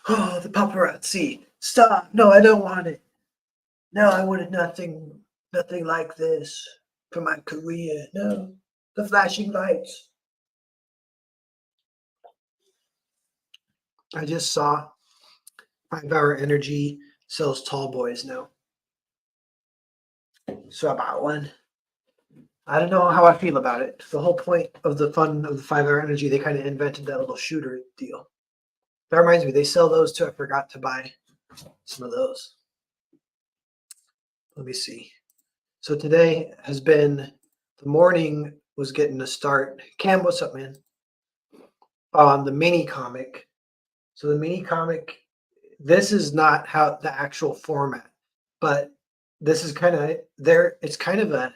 Oh, the paparazzi. Stop. No, I don't want it. No, I wanted nothing like this for my career. No. The flashing lights. I just saw 5 Hour Energy sells tall boys now. So I bought one. I don't know how I feel about it. The whole point of the fun of the 5 Hour Energy, they kind of invented that little shooter deal. That reminds me, they sell those too. I forgot to buy some of those. Let me see. So today has been the morning was getting a start. Cam, what's up, man? The mini comic. So the mini comic, this is not how the actual format, but this is kind of there. It's kind of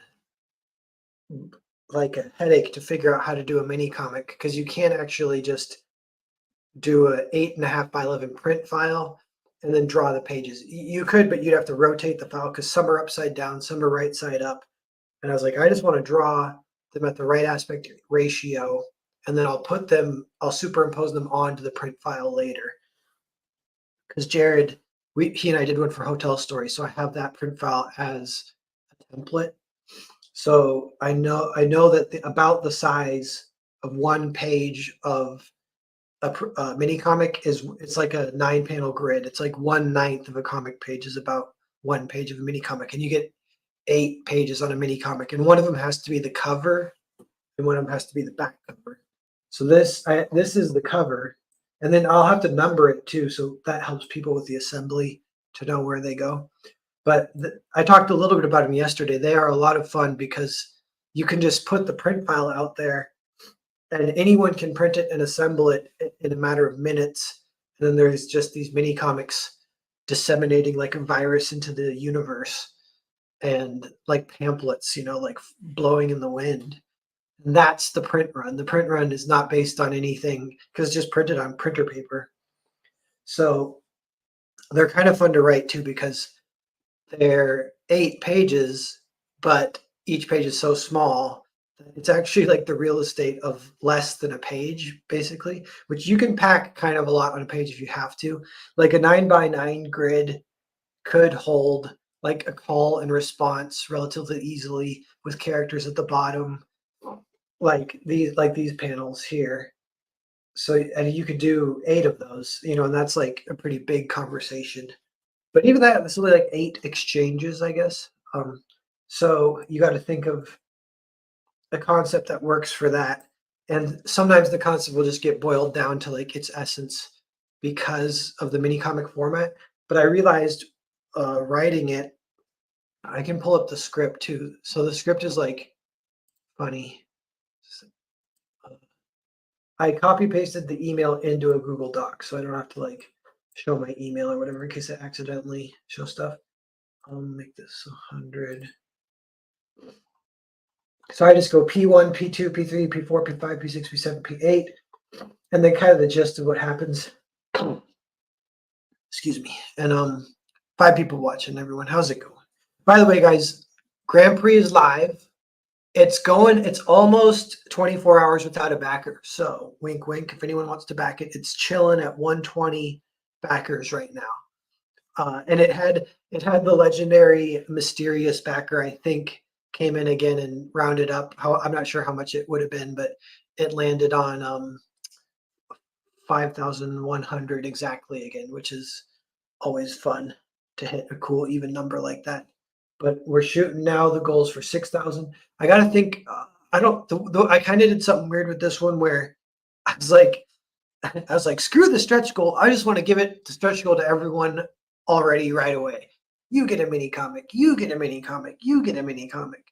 like a headache to figure out how to do a mini comic because you can't actually just do a 8.5 by 11 print file and then draw the pages. You could, but you'd have to rotate the file because some are upside down, some are right side up. And I was like, I just want to draw them at the right aspect ratio, and then I'll superimpose them onto the print file later. Because Jared, he and I did one for Hotel Story, so I have that print file as a template. So I know that about the size of one page of a mini comic it's like a 9-panel grid. It's like 1/9 of a comic page is about one page of a mini comic, and you get 8 pages on a mini comic, and one of them has to be the cover, and one of them has to be the back cover. So this is the cover, and then I'll have to number it too, so that helps people with the assembly to know where they go. But I talked a little bit about them yesterday. They are a lot of fun because you can just put the print file out there and anyone can print it and assemble it in a matter of minutes. And then there's just these mini comics disseminating like a virus into the universe and like pamphlets, like blowing in the wind. And that's the print run. The print run is not based on anything because it's just printed on printer paper. So they're kind of fun to write too because they're 8 pages, but each page is so small. It's actually like the real estate of less than a page, basically, which you can pack kind of a lot on a page if you have to. Like a 9x9 grid could hold like a call and response relatively easily with characters at the bottom, like these panels here. So, and you could do 8 of those, and that's like a pretty big conversation. But even that, it's only like 8 exchanges, I guess. So you got to think of a concept that works for that. And sometimes the concept will just get boiled down to like its essence because of the mini comic format. But I realized writing it, I can pull up the script too. So the script is like funny. I copy pasted the email into a Google Doc, so I don't have to like show my email or whatever in case I accidentally show stuff. I'll make this 100. So I just go P1, P2, P3, P4, P5, P6, P7, P8, and then kind of the gist of what happens. Excuse me. And 5 people watching, everyone. How's it going? By the way, guys, Grand Prix is live. It's almost 24 hours without a backer. So wink, wink. If anyone wants to back it, it's chilling at 120 backers right now. And it had the legendary mysterious backer, I think, came in again and rounded up. I'm not sure how much it would have been, but it landed on 5,100 exactly again, which is always fun to hit a cool even number like that. But we're shooting now the goals for 6,000. I got to think. I kind of did something weird with this one where I was like, screw the stretch goal. I just want to give the stretch goal to everyone already right away. You get a mini comic. You get a mini comic. You get a mini comic.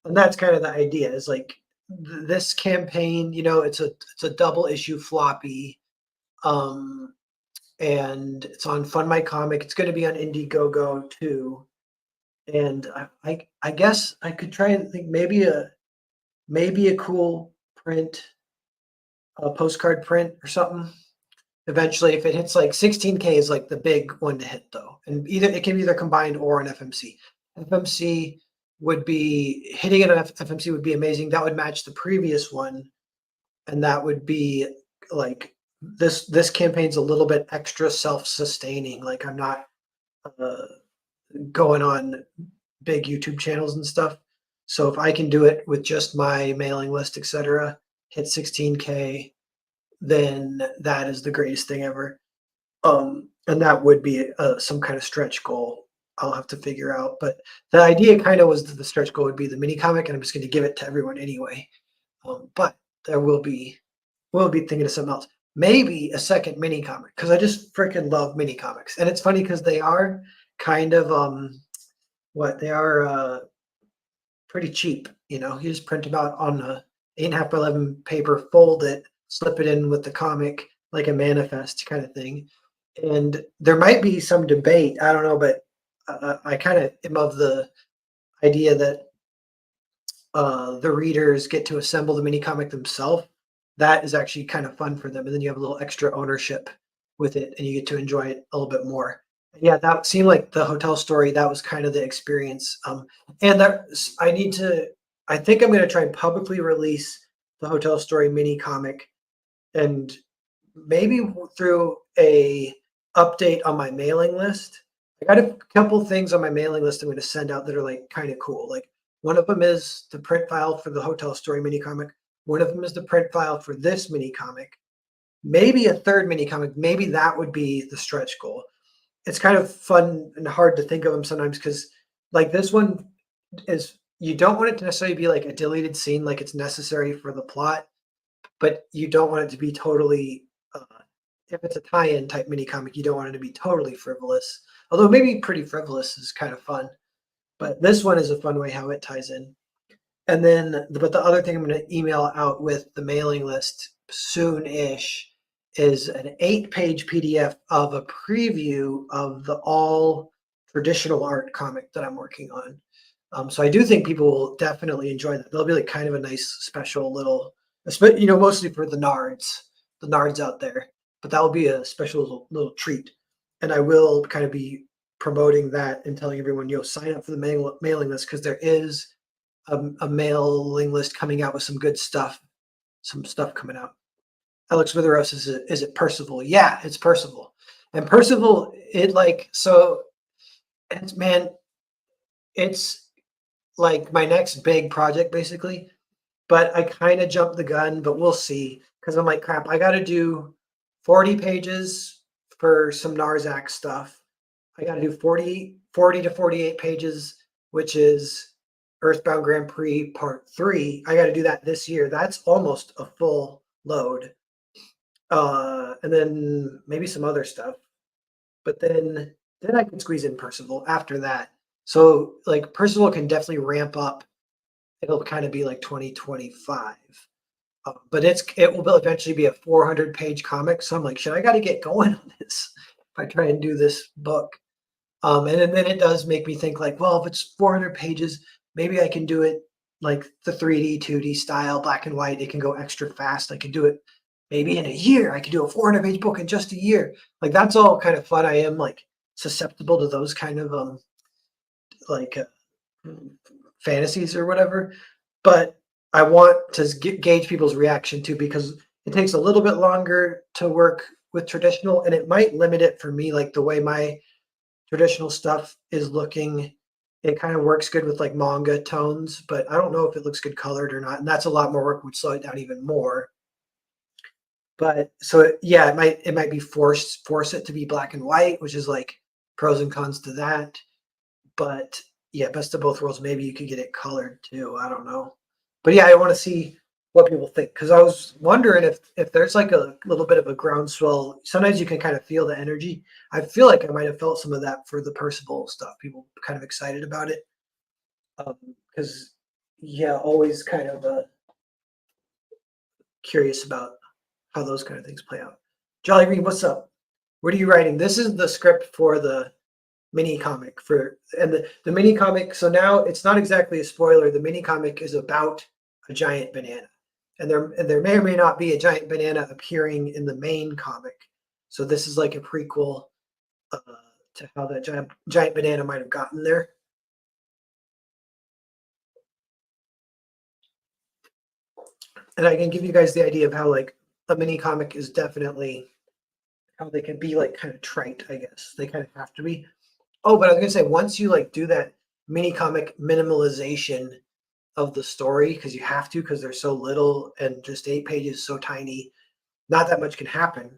And that's kind of the idea. Is like this campaign. It's a double issue floppy. And it's on Fund My Comic. It's going to be on Indiegogo too. And I guess I could try and think maybe a cool print, a postcard print or something. Eventually, if it hits like 16K is like the big one to hit though, and it can be either combined or an FMC. FMC would be hitting it on FMC would be amazing. That would match the previous one, and that would be like this campaign's a little bit extra self-sustaining. Like I'm not uh, going on big YouTube channels and stuff. So if I can do it with just my mailing list, etc., hit 16K, then that is the greatest thing ever. And that would be some kind of stretch goal. I'll have to figure out. But the idea kind of was that the stretch goal would be the mini comic, and I'm just going to give it to everyone anyway. But there we'll be thinking of something else. Maybe a second mini comic because I just freaking love mini comics, and it's funny because they are kind of what they are pretty cheap. You know, you just print them out on a 8.5 by 11 paper, fold it, slip it in with the comic like a manifest kind of thing. And there might be some debate. I don't know, but I kind of am of the idea that the readers get to assemble the mini comic themselves. That is actually kind of fun for them, and then you have a little extra ownership with it, and you get to enjoy it a little bit more. Yeah, that seemed like the hotel story. That was kind of the experience. And that I need to. I think I'm going to try and publicly release the hotel story mini comic, and maybe through a update on my mailing list. I got a couple things on my mailing list I'm going to send out that are like kind of cool. Like one of them is the print file for the hotel story mini comic. One of them is the print file for this mini comic. Maybe a third mini comic. Maybe that would be the stretch goal. It's kind of fun and hard to think of them sometimes because like this one is you don't want it to necessarily be like a deleted scene like it's necessary for the plot, but you don't want it to be totally if it's a tie-in type mini comic, you don't want it to be totally frivolous. Although maybe pretty frivolous is kind of fun. But this one is a fun way how it ties in. And then, but the other thing I'm going to email out with the mailing list soon-ish is an 8-page PDF of a preview of the all traditional art comic that I'm working on. So I do think people will definitely enjoy that. They'll be like kind of a nice special little, mostly for the nards out there. But that will be a special little treat. And I will kind of be promoting that and telling everyone, sign up for the mailing list because there is a mailing list coming out with some good stuff, some stuff coming out. Alex Witheros is it Percival? Yeah, it's Percival. And Percival, it's man, it's like my next big project basically. But I kind of jumped the gun, but we'll see. Because I'm like, crap, I got to do 40 pages for some Narzac stuff. I got to do 40 to 48 pages, which is Earthbound Grand Prix Part 3. I got to do that this year. That's almost a full load. And then maybe some other stuff. But then I can squeeze in Percival after that. So like Percival can definitely ramp up. It'll kind of be like 2025. But it will eventually be a 400-page comic. So I'm like, shit, I got to get going on this if I try and do this book. And then it does make me think like, well, if it's 400 pages, maybe I can do it like the 3D, 2D style, black and white. It can go extra fast. I could do it maybe in a year. I could do a 400-page book in just a year. Like that's all kind of fun. I am like susceptible to those kind of like fantasies or whatever. But I want to gauge people's reaction too because it takes a little bit longer to work with traditional, and it might limit it for me, like the way my traditional stuff is looking. It kind of works good with like manga tones, but I don't know if it looks good colored or not. And that's a lot more work, would slow it down even more. But so yeah, it might be force it to be black and white, which is like pros and cons to that. But yeah, best of both worlds. Maybe you could get it colored too. I don't know. But yeah, I want to see what people think because I was wondering if there's like a little bit of a groundswell. Sometimes you can kind of feel the energy. I feel like I might have felt some of that for the Percival stuff. People kind of excited about it because yeah, always kind of curious about how those kind of things play out. Jolly Green, what's up? What are you writing? This is the script for the mini comic and the mini comic. So now it's not exactly a spoiler. The mini comic is about a giant banana, and there may or may not be a giant banana appearing in the main comic. So this is like a prequel to how that giant banana might have gotten there. And I can give you guys the idea of how like a mini comic is definitely how they can be like kind of trite, I guess. They kind of have to be. Oh, but I was gonna say once you like do that mini comic minimalization of the story, because you have to, because they're so little and just 8 pages so tiny, not that much can happen.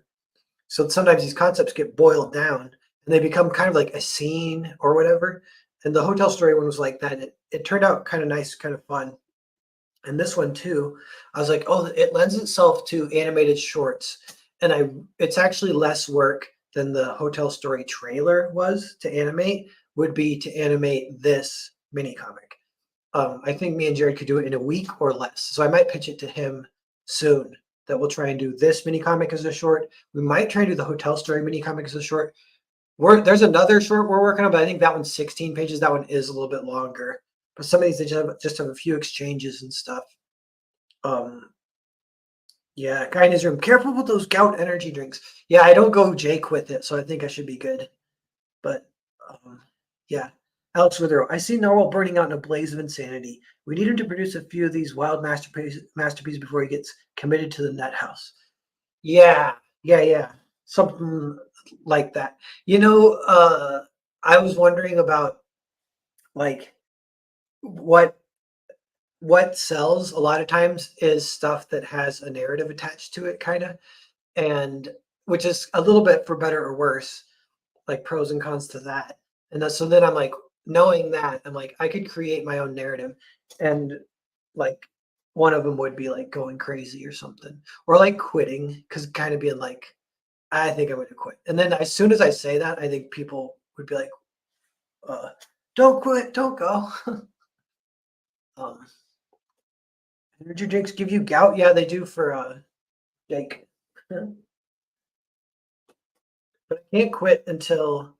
So sometimes these concepts get boiled down and they become kind of like a scene or whatever. And the hotel story one was like that. It turned out kind of nice, kind of fun. And this one too, I was like, oh, it lends itself to animated shorts. And it's actually less work than the hotel story trailer was to animate, would be to animate this mini comic. I think me and Jared could do it in a week or less. So I might pitch it to him soon that we'll try and do this mini comic as a short. We might try and do the hotel story mini comic as a short. There's another short we're working on, but I think that one's 16 pages. That one is a little bit longer. But some of these they just have a few exchanges and stuff. Um, yeah, guy in his room. Careful with those gout energy drinks. Yeah, I don't go Jake with it, so I think I should be good. But yeah. Alex Withrow, I see Narwhal burning out in a blaze of insanity. We need him to produce a few of these wild masterpieces before he gets committed to the net house. Yeah, yeah. Something like that. I was wondering about like what what sells a lot of times is stuff that has a narrative attached to it, kind of, and which is a little bit for better or worse, like pros and cons to that. So then I'm like, knowing that, I'm like, I could create my own narrative, and like one of them would be like going crazy or something, or like quitting, because kind of being like, I think I'm going to quit. And then as soon as I say that, I think people would be like, uh, don't quit, don't go. um, energy drinks give you gout? Yeah, they do for Jake. But I can't quit until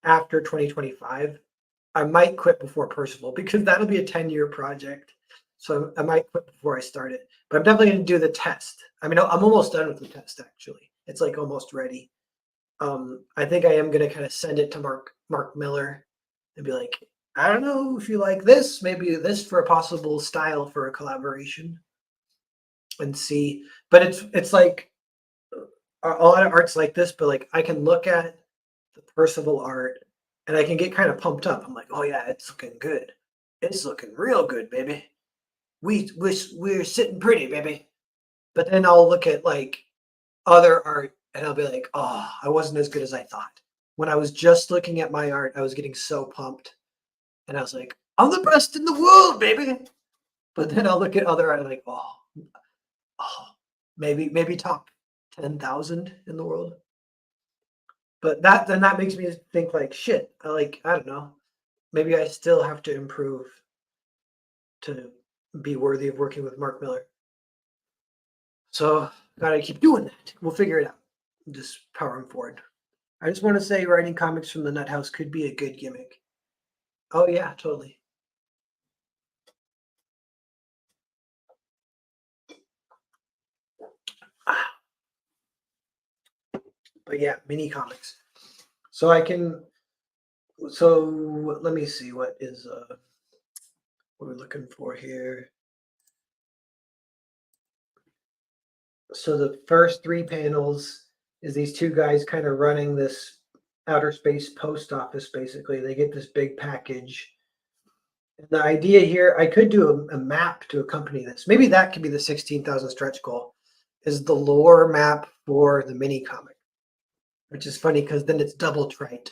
after 2025. I might quit before Percival because that'll be a 10-year project. So I might quit before I start it. But I'm definitely going to do the test. I mean, I'm almost done with the test, actually. It's like almost ready. I think I am going to kind of send it to Mark Miller and be like, I don't know if you like this, maybe this for a possible style for a collaboration, and see. But it's like a lot of art's like this, but like I can look at the Percival art and I can get kind of pumped up. I'm like, oh yeah, it's looking good. It's looking real good, baby. We're sitting pretty, baby. But then I'll look at like other art and I'll be like, oh, I wasn't as good as I thought. When I was just looking at my art, I was getting so pumped. And I was like, I'm the best in the world, baby. But then I'll look at other art and I'm like, oh, maybe top 10,000 in the world. But that makes me think like shit. I don't know. Maybe I still have to improve to be worthy of working with Mark Miller. So gotta keep doing that. We'll figure it out. Just power him forward. I just want to say writing comics from the nut house could be a good gimmick. Oh yeah, totally. But yeah, mini comics. So I can so let me see what we're looking for here. So the first 3 panels is these two guys kind of running this outer space post office. Basically, they get this big package. And the idea here, I could do a map to accompany this. Maybe that could be the 16,000 stretch goal, is the lore map for the mini comic, which is funny because then it's double trite.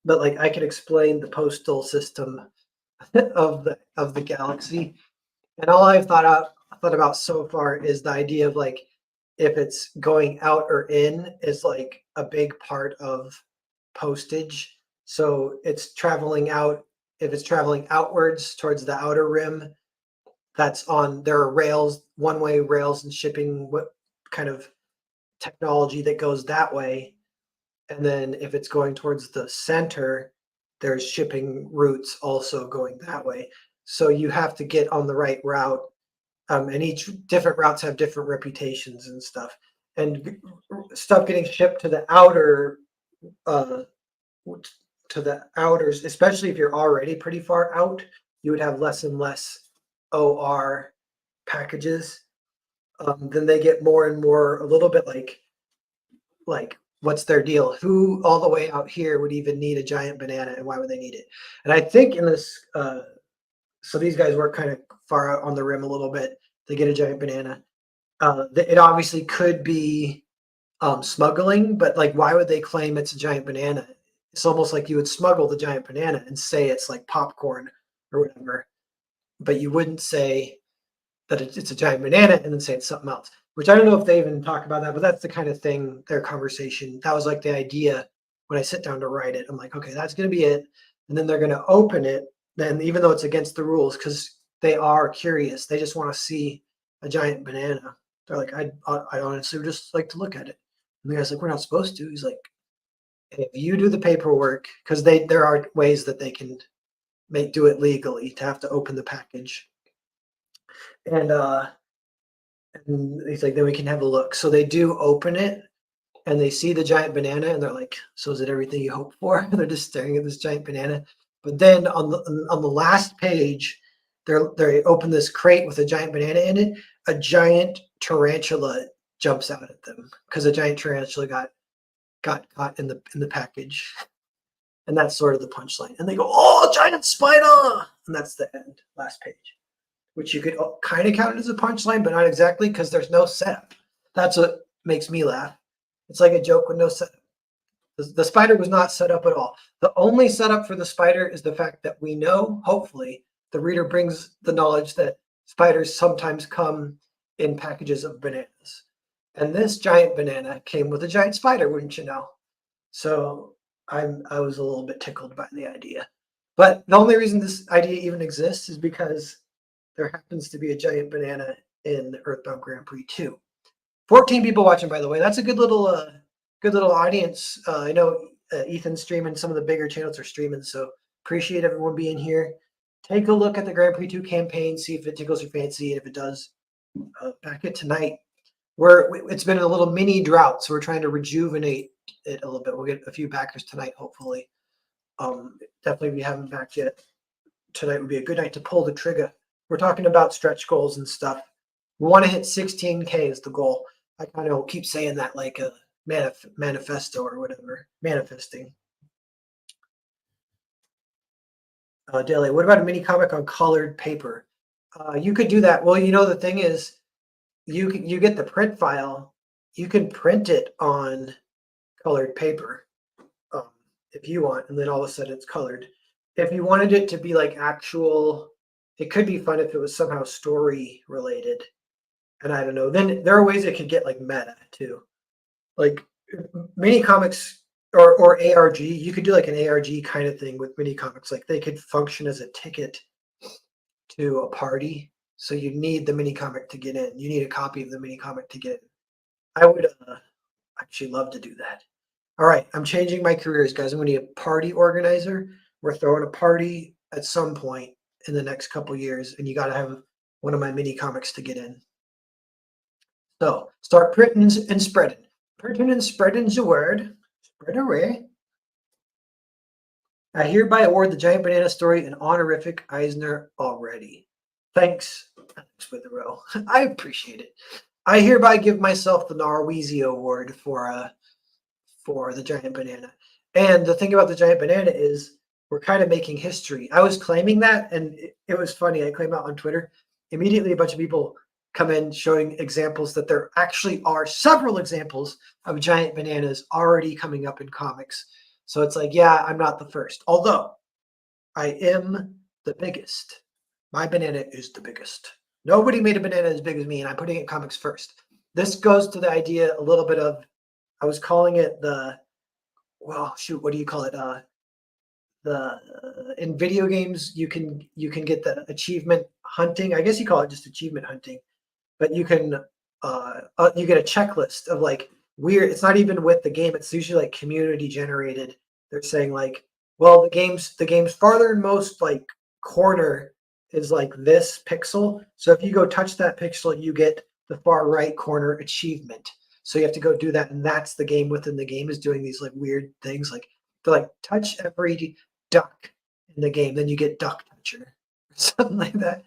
But like I could explain the postal system of the galaxy, and all I've thought about so far is the idea of like if it's going out or in is like a big part of postage. So it's traveling out. If it's traveling outwards towards the outer rim, there are rails, one-way rails and shipping, what kind of technology that goes that way. And then if it's going towards the center, there's shipping routes also going that way. So you have to get on the right route. And each different routes have different reputations and stuff. And stuff getting shipped to the uh, outers, especially if you're already pretty far out, you would have less and less OR packages. then they get more and more a little bit like what's their deal? Who all the way out here would even need a giant banana, and why would they need it? And I think in this, so these guys work kind of far out on the rim a little bit. They get a giant banana. It obviously could be smuggling, but like, why would they claim it's a giant banana? It's almost like you would smuggle the giant banana and say it's like popcorn or whatever, but you wouldn't say that it's a giant banana and then say it's something else. Which I don't know if they even talk about that, but that's the kind of thing, their conversation. That was like the idea when I sit down to write it. I'm like, okay, that's going to be it. And then they're going to open it. Then, even though it's against the rules, because they are curious, they just want to see a giant banana. They're like, I honestly would just like to look at it. And the guy's like, we're not supposed to. He's like, if you do the paperwork, because there are ways that they can do it legally to have to open the package. And he's like, then we can have a look. So they do open it and they see the giant banana and they're like, so is it everything you hoped for? They're just staring at this giant banana. But then on the last page, they open this crate with a giant banana in it. A giant tarantula jumps out at them because a giant tarantula got caught in the package. And that's sort of the punchline. And they go, oh, giant spider! And that's the end, last page, which you could kind of count it as a punchline, but not exactly, because there's no setup. That's what makes me laugh. It's like a joke with no setup. The spider was not set up at all. The only setup for the spider is the fact that we know, hopefully, the reader brings the knowledge that spiders sometimes come in packages of bananas. And this giant banana came with a giant spider, wouldn't you know? So I was a little bit tickled by the idea. But the only reason this idea even exists is because there happens to be a giant banana in Earthbound Grand Prix 2. 14 people watching, by the way. That's a good little audience. I know Ethan's streaming. Some of the bigger channels are streaming, so appreciate everyone being here. Take a look at the Grand Prix 2 campaign, see if it tickles your fancy, and if it does, back it tonight. It's been a little mini drought, so we're trying to rejuvenate it a little bit. We'll get a few backers tonight, hopefully. Definitely, if you haven't backed yet, tonight would be a good night to pull the trigger. We're talking about stretch goals and stuff. We want to hit 16K is the goal. I kind of keep saying that like a manifesto or whatever, manifesting. Daily, what about a mini comic on colored paper? You could do that. Well, the thing is, you get the print file. You can print it on colored paper if you want, and then all of a sudden it's colored. If you wanted it to be like actual, it could be fun if it was somehow story related. And I don't know. Then there are ways it could get like meta too, like mini comics or ARG. You could do like an ARG kind of thing with mini comics. Like they could function as a ticket to a party. So you need the mini comic to get in. You need a copy of the mini comic to get in. I would actually love to do that. All right, I'm changing my careers, guys. I'm going to be a party organizer. We're throwing a party at some point in the next couple years, and you got to have one of my mini comics to get in. So start printing and spreading. Printing and spreading the word. Spread away. I hereby award the Giant Banana Story an honorific Eisner already. Thanks, Alex Withrow. I appreciate it. I hereby give myself the Norwezy Award for the giant banana. And the thing about the giant banana is we're kind of making history. I was claiming that, and it was funny. I claimed out on Twitter. Immediately, a bunch of people come in showing examples that there actually are several examples of giant bananas already coming up in comics. So it's like, yeah, I'm not the first. Although I am the biggest. My banana is the biggest. Nobody made a banana as big as me, and I'm putting it in comics first. This goes to the idea a little bit of, I was calling it what do you call it? In video games, you can get the achievement hunting. I guess you call it just achievement hunting, but you can you get a checklist of like weird. It's not even with the game. It's usually like community generated. They're saying like, well, the game's farthermost like corner is like this pixel. So if you go touch that pixel, you get the far right corner achievement. So you have to go do that, and that's the game within the game is doing these like weird things. Like they're like touch every duck in the game, then you get duck toucher or something like that.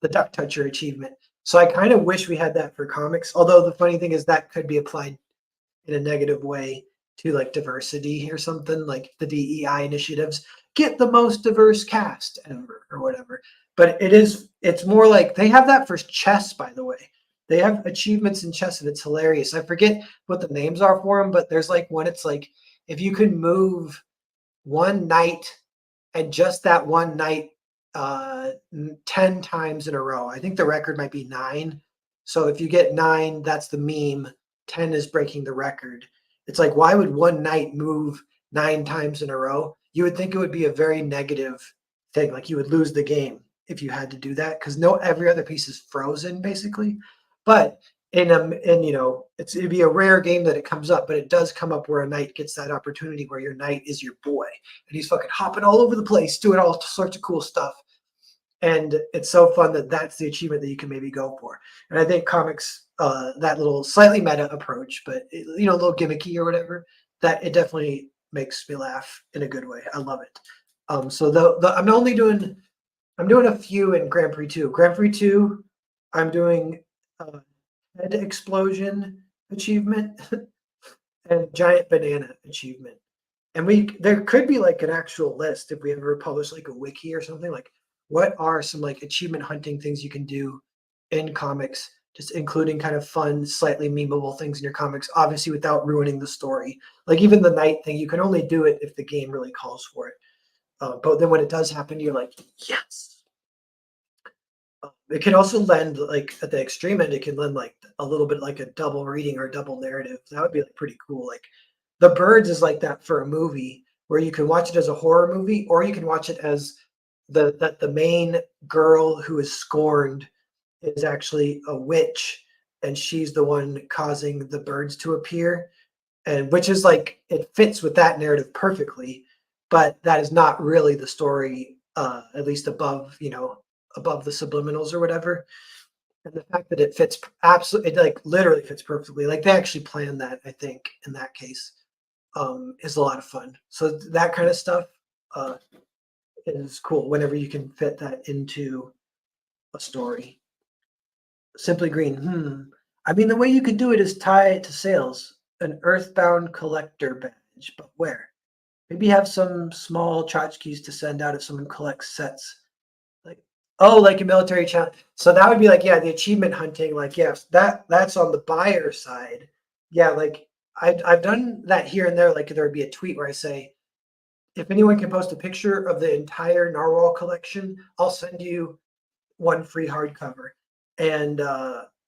The duck toucher achievement. So I kind of wish we had that for comics. Although the funny thing is that could be applied in a negative way to like diversity or something, like the DEI initiatives, get the most diverse cast ever or whatever. But it's more like they have that for chess, by the way. They have achievements in chess and it's hilarious. I forget what the names are for them, but there's like one, it's like if you can move one knight and just that one night 10 times in a row. I think the record might be 9. So if you get 9, that's the meme. 10 is breaking the record. It's like, why would one night move 9 times in a row? You would think it would be a very negative thing. Like you would lose the game if you had to do that because no, every other piece is frozen basically. But it'd be a rare game that it comes up, but it does come up where a knight gets that opportunity where your knight is your boy and he's fucking hopping all over the place, doing all sorts of cool stuff. And it's so fun that that's the achievement that you can maybe go for. And I think comics, that little slightly meta approach, but a little gimmicky or whatever, that it definitely makes me laugh in a good way. I love it. So I'm doing a few in Grand Prix 2. Grand Prix 2, I'm doing head explosion achievement and giant banana achievement. And there could be like an actual list if we ever publish like a wiki or something, like what are some like achievement hunting things you can do in comics, just including kind of fun, slightly memeable things in your comics, obviously without ruining the story. Like even the night thing, you can only do it if the game really calls for it. But then when it does happen, you're like, yes. It can also lend like at the extreme end, it can lend like a little bit like a double reading or a double narrative. That would be like pretty cool. Like The Birds is like that for a movie where you can watch it as a horror movie, or you can watch it as the main girl who is scorned is actually a witch and she's the one causing the birds to appear. And which is like it fits with that narrative perfectly, but that is not really the story, at least above the subliminals or whatever. And the fact that it fits absolutely, it like literally fits perfectly. Like they actually planned that, I think, in that case, is a lot of fun. So that kind of stuff is cool whenever you can fit that into a story. Simply Green. I mean, the way you could do it is tie it to sales, an earthbound collector badge, but where? Maybe have some small tchotchkes to send out if someone collects sets. Like, oh, like a military challenge. So that would be like, yeah, the achievement hunting. Like, yes, that's on the buyer side. Yeah, like I've done that here and there. Like there would be a tweet where I say, if anyone can post a picture of the entire narwhal collection, I'll send you one free hardcover. And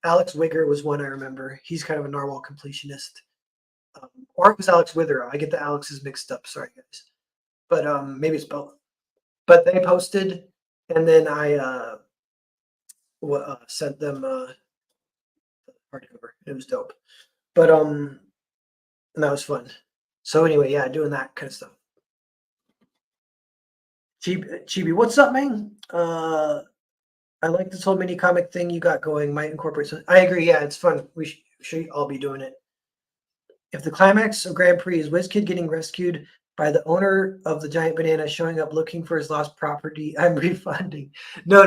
Alex Wigger was one I remember. He's kind of a narwhal completionist. Or it was Alex Withero. I get the Alexes mixed up. Sorry, guys. But maybe it's both. But they posted, and then I sent them hardcover. It was dope. But and that was fun. So anyway, yeah, doing that kind of stuff. Chibi, what's up, man? I like this whole mini comic thing you got going. Might incorporate some. I agree. Yeah, it's fun. We should all be doing it. If the climax of Grand Prix is WizKid getting rescued by the owner of the giant banana showing up looking for his lost property, I'm refunding. No.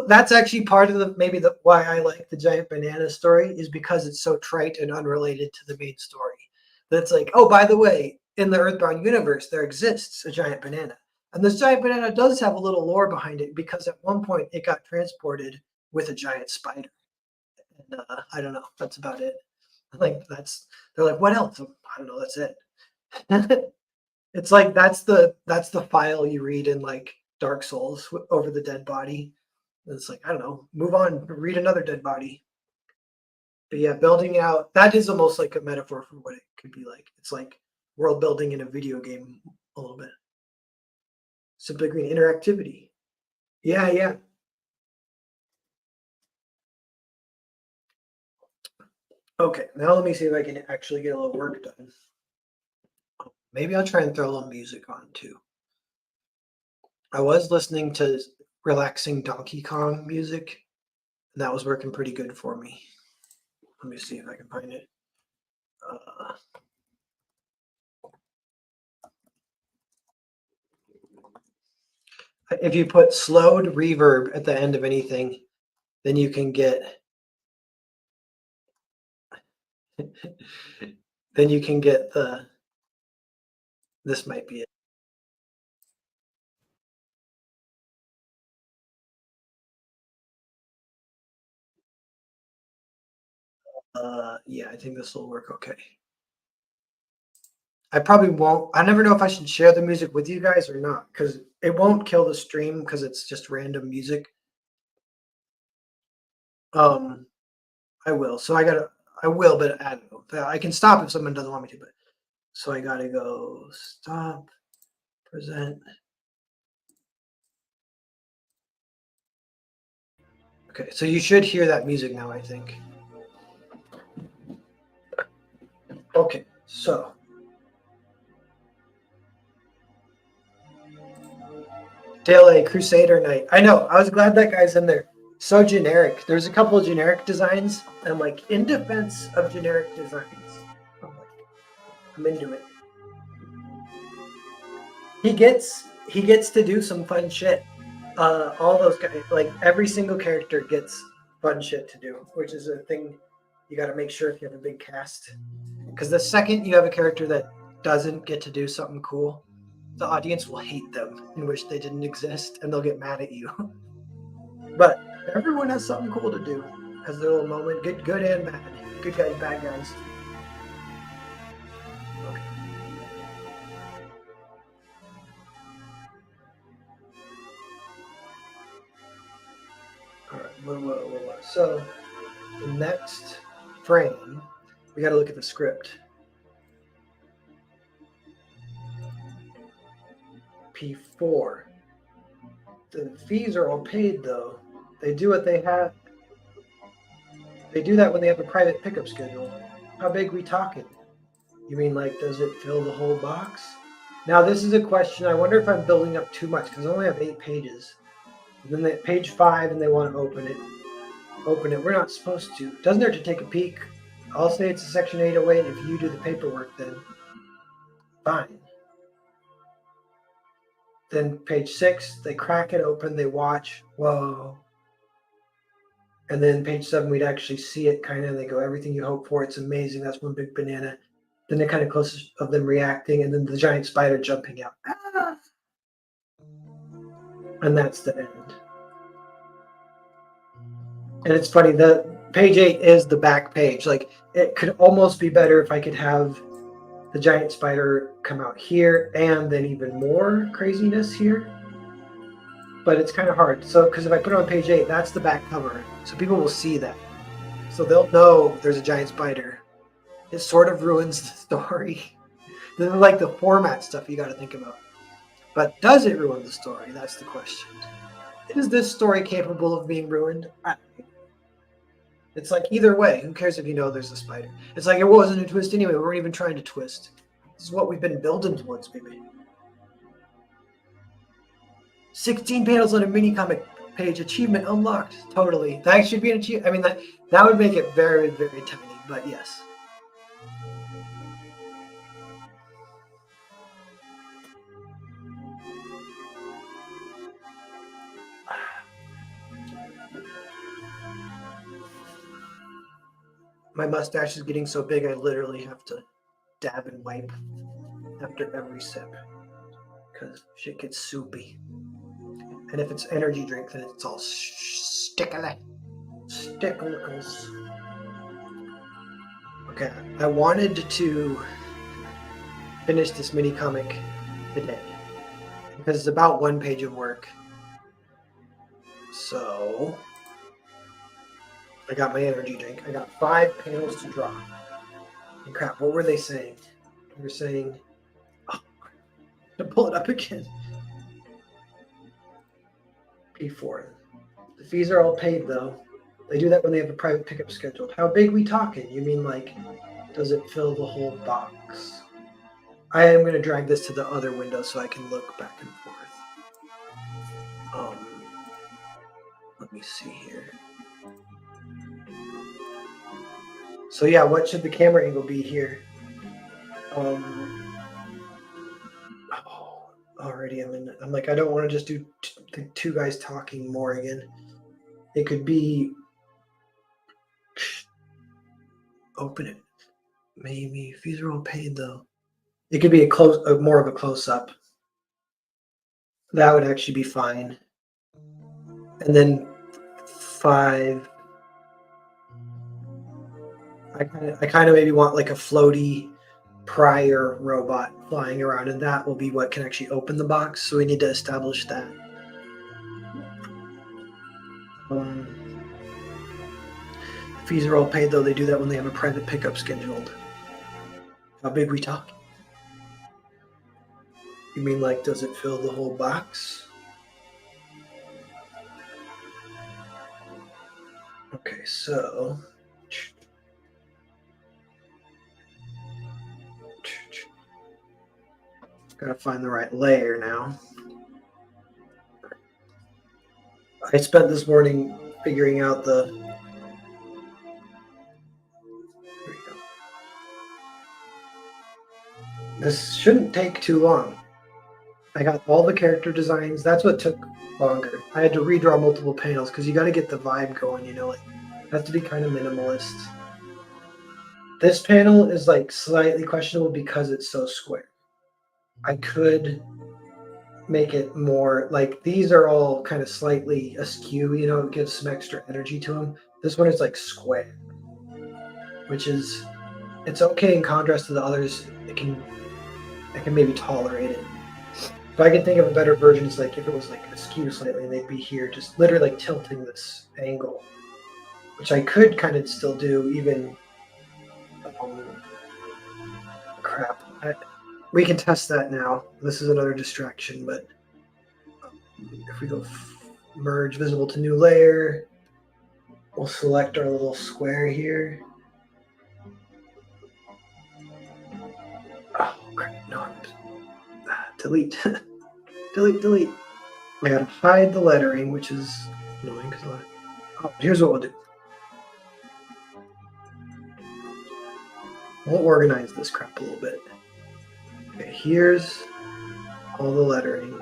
That's actually part of why I like the giant banana story is because it's so trite and unrelated to the main story. That's like, oh, by the way, in the Earthbound universe, there exists a giant banana. And this giant banana does have a little lore behind it because at one point it got transported with a giant spider. And I don't know. That's about it. They're like, what else? I don't know. That's it. It's like that's the file you read in like Dark Souls over the dead body. And it's like, I don't know. Move on. Read another dead body. But yeah, building out that is almost like a metaphor for what it could be like. It's like world building in a video game a little bit. Simply Green interactivity. Yeah. Okay, now let me see if I can actually get a little work done. Maybe I'll try and throw a little music on too. I was listening to relaxing Donkey Kong music, and that was working pretty good for me. Let me see if I can find it. If you put slowed reverb at the end of anything, then you can get then you can get the this might be it. Yeah, I think this will work okay. I probably won't. I never know if I should share the music with you guys or not because it won't kill the stream because it's just random music. Um, I will. So I will, but I don't know. I can stop if someone doesn't want me to, but so I gotta go stop, present. Okay, so you should hear that music now, I think. Okay, so Dale A Crusader Knight. I know. I was glad that guy's in there. So generic. There's a couple of generic designs. I'm like, in defense of generic designs, I'm into it. He gets to do some fun shit. All those guys, like every single character gets fun shit to do, which is a thing you got to make sure if you have a big cast. Because the second you have a character that doesn't get to do something cool, the audience will hate them and wish they didn't exist, and they'll get mad at you. But everyone has something cool to do. Has their little moment, good and bad, good guys, bad guys. Okay. All right. Whoa. So the next frame, we got to look at the script. P4. The fees are all paid though. They do what they have. They do that when they have a private pickup schedule. How big we talking? You mean like does it fill the whole box? Now this is a question. I wonder if I'm building up too much because I only have 8 pages. And then they page 5 and they want to open it. Open it. We're not supposed to. It doesn't hurt to take a peek. I'll say it's a section 808. If you do the paperwork, then fine. Then page 6, they crack it open, they watch. Whoa. And then page 7, we'd actually see it kind of, and they go, everything you hope for, it's amazing. That's one big banana. Then they're kind of close of them reacting, and then the giant spider jumping out. Ah! And that's the end. And it's funny, the page 8 is the back page. Like, it could almost be better if I could have the giant spider come out here and then even more craziness here. But it's kind of hard. So, because if I put it on page 8, that's the back cover. So people will see that. So they'll know there's a giant spider. It sort of ruins the story. This is like the format stuff you got to think about. But does it ruin the story? That's the question. Is this story capable of being ruined? It's like either way. Who cares if you know there's a spider? It's like it wasn't a twist anyway. We weren't even trying to twist. This is what we've been building towards, baby. 16 panels on a mini comic page. Achievement unlocked. Totally. That should be an achievement. I mean, that would make it very, very tiny. But yes. My mustache is getting so big I literally have to dab and wipe after every sip because shit gets soupy. And if it's energy drink, then it's all stickily. Stickles. Okay, I wanted to finish this mini comic today because it's about 1 page of work. So I got my energy drink. I got 5 panels to draw. And crap, what were they saying? They were saying, oh, to pull it up again. P4. The fees are all paid though. They do that when they have a private pickup scheduled. How big we talking? You mean like, does it fill the whole box? I am going to drag this to the other window so I can look back and forth. Let me see here. So yeah, what should the camera angle be here? Already I'm like, I don't want to just do the 2 guys talking more again. It could be, open it. Maybe if these are all paid though. It could be more of a close up. That would actually be fine. And then 5. I kind of maybe want like a floaty prior robot flying around, and that will be what can actually open the box. So we need to establish that. Fees are all paid though. They do that when they have a private pickup scheduled. How big we talk? You mean like, does it fill the whole box? Okay, so gotta find the right layer now. I spent this morning figuring out the. There we go. This shouldn't take too long. I got all the character designs. That's what took longer. I had to redraw multiple panels because you got to get the vibe going. You know, like it has to be kind of minimalist. This panel is like slightly questionable because it's so square. I could make it more like these are all kind of slightly askew, you know, it gives some extra energy to them. This one is like square, which is, it's okay in contrast to the others. I can maybe tolerate it. But I can think of a better version is like if it was like askew slightly and they'd be here, just literally like tilting this angle, which I could kind of still do even. Crap. We can test that now. This is another distraction, but if we go merge visible to new layer, we'll select our little square here. Oh, crap. No. Delete. delete. I gotta hide the lettering, which is annoying because here's what we'll do. We'll organize this crap a little bit. Okay, here's all the lettering.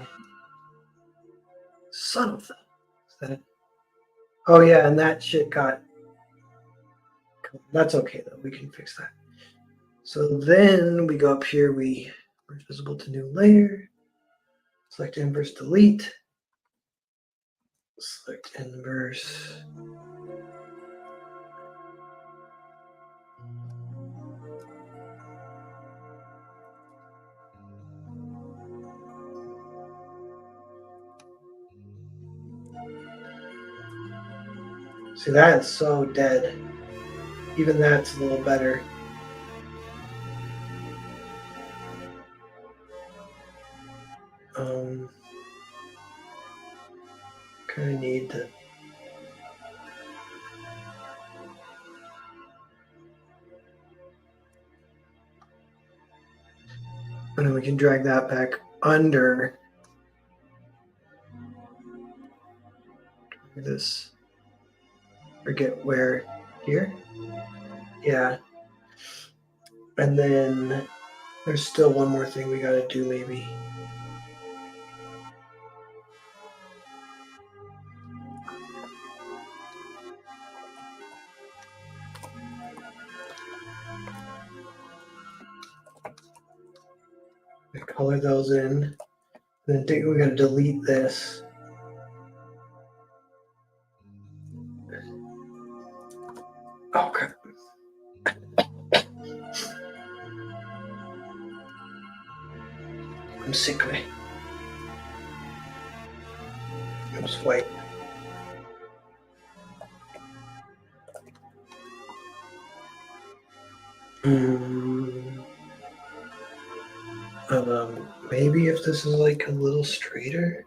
Son of the. Is that it? Oh yeah, and that shit got. That's okay though. We can fix that. So then we go up here. We merge visible to new layer. Select inverse delete. Select inverse. See, that's so dead. Even that's a little better. Kind of need to. And then we can drag that back under this. Forget where. Here? Yeah. And then there's still one more thing we gotta do maybe. Color those in. Then I think we're gonna delete this. Oh crap. I'm sick of it. Just wait. Maybe if this is like a little straighter,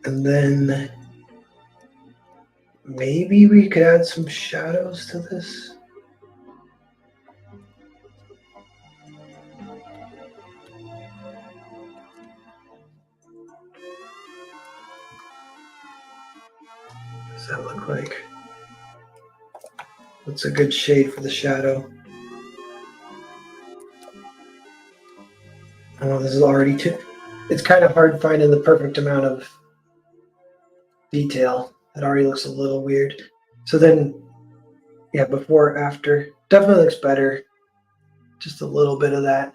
and then maybe we could add some shadows to this. Does that look like? What's a good shade for the shadow? Oh, this is already too. It's kind of hard finding the perfect amount of detail. It already looks a little weird. So then, yeah, before, after, definitely looks better. Just a little bit of that.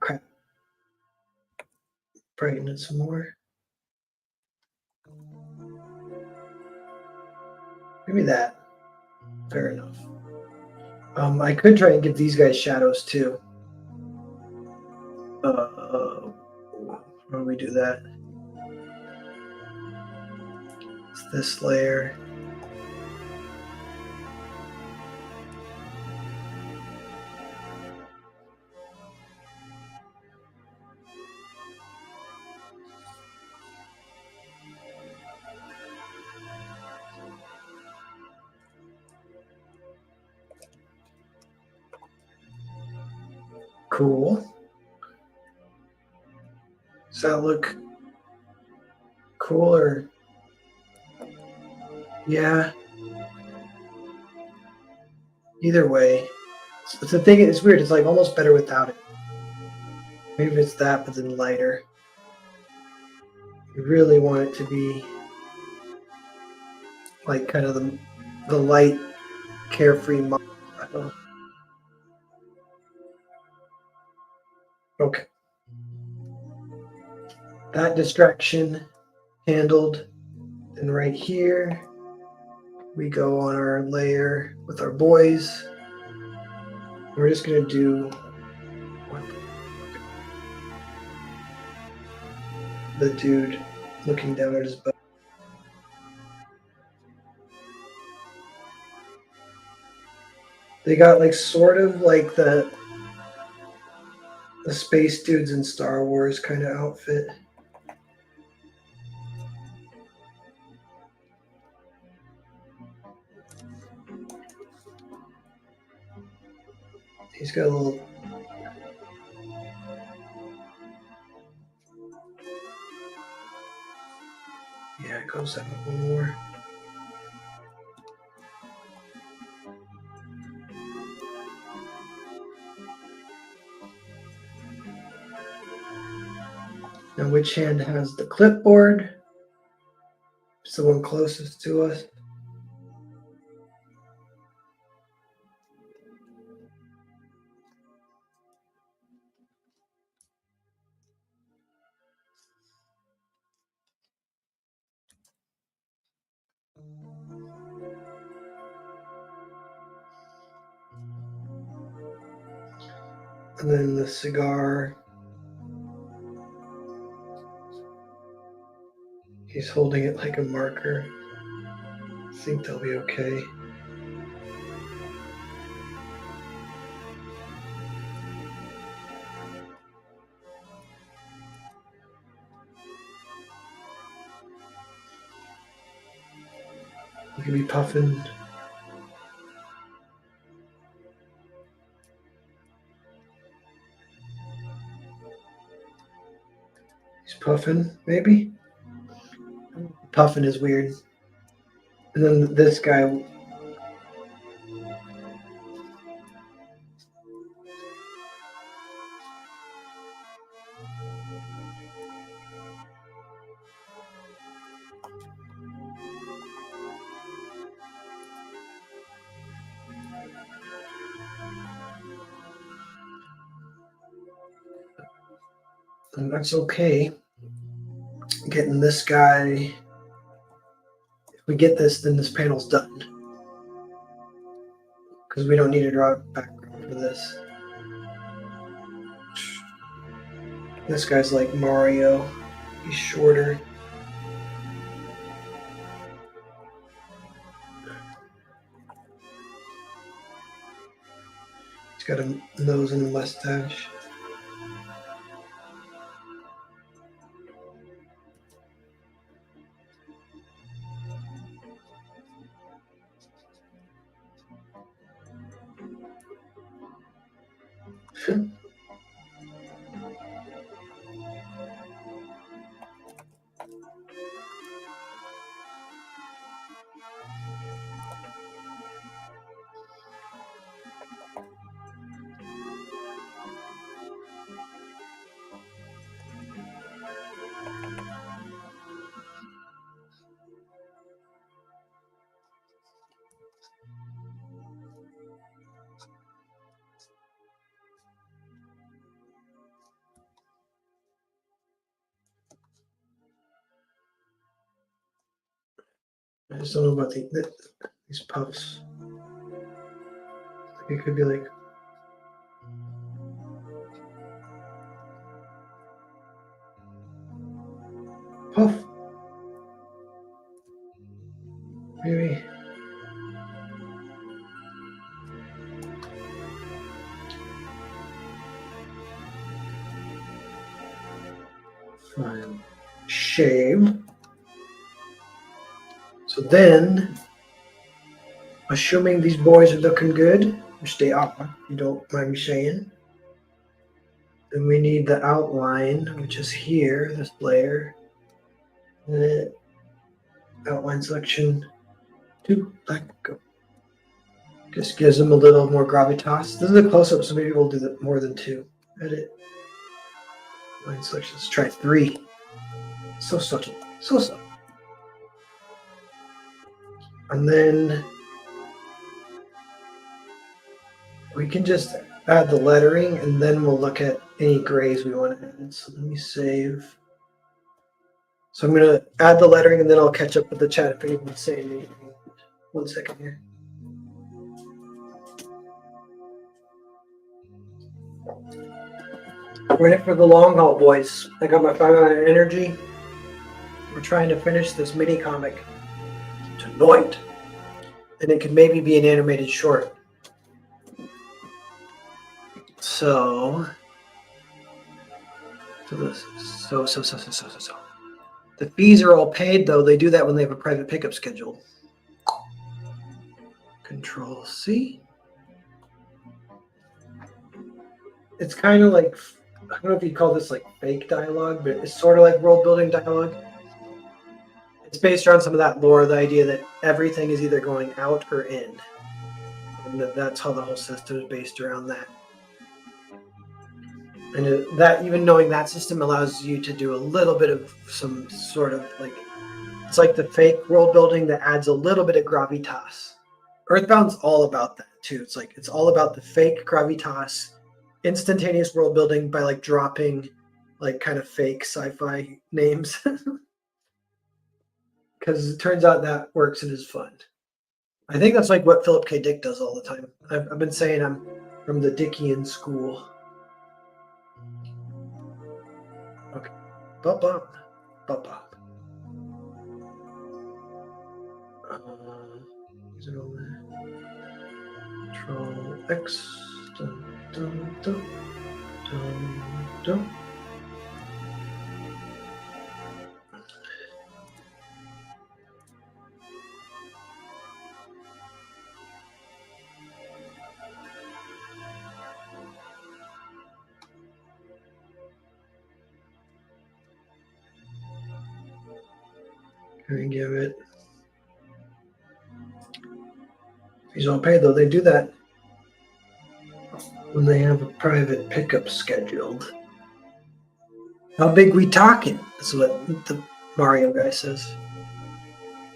Crap. Brighten it some more. Maybe that. Fair enough. I could try and give these guys shadows too. How do we do that? It's this layer. Cool. Does that look cool or? Yeah. Either way. It's the thing, it's weird. It's like almost better without it. Maybe it's that, but then lighter. You really want it to be like kind of the light, carefree model. Okay. That distraction handled. And right here, we go on our layer with our boys. We're just going to do the dude looking down at his butt. They got like sort of like the space dudes in Star Wars kind of outfit. He's got a little. Yeah, it goes up one more. Now, which hand has the clipboard? It's the one closest to us. And then the cigar. He's holding it like a marker. I think they'll be okay. You can be puffing. He's puffing, maybe? Puffing is weird. And then this guy. And that's okay. Getting this guy. If we get this, then this panel's done. Because we don't need to draw a background for this. This guy's like Mario. He's shorter. He's got a nose and a mustache. I just don't know about these puffs. Like it could be like puff. Maybe. Fine. Shave. So then, assuming these boys are looking good, which they are, you don't mind me saying, then we need the outline, which is here, this layer. And then outline selection 2, black, go. Just gives them a little more gravitas. This is a close-up, so maybe we'll do more than 2. Edit. Line selection, let's try 3. So subtle, so subtle. And then we can just add the lettering, and then we'll look at any grays we want to add. So let me save. So I'm going to add the lettering, and then I'll catch up with the chat if anyone's saying anything. 1 second here. We're in it for the long haul, boys. I got my 5 hour energy. We're trying to finish this mini comic tonight. And it could maybe be an animated short. So the fees are all paid, though. They do that when they have a private pickup schedule. Control C. It's kind of like, I don't know if you'd call this like fake dialogue, but it's sort of like world building dialogue. It's based around some of that lore, the idea that everything is either going out or in. And that's how the whole system is based around that. And that, even knowing that system allows you to do a little bit of some sort of like, it's like the fake world building that adds a little bit of gravitas. Earthbound's all about that too. It's like, it's all about the fake gravitas, instantaneous world building by like dropping like kind of fake sci-fi names. Because it turns out that works and is fun. I think that's like what Philip K. Dick does all the time. I've been saying I'm from the Dickian school. Okay. Bop. Is it over? Control X. Dun. Can we give it? Fees all paid, though. They do that when they have a private pickup scheduled. How big we talking? That's what the Mario guy says.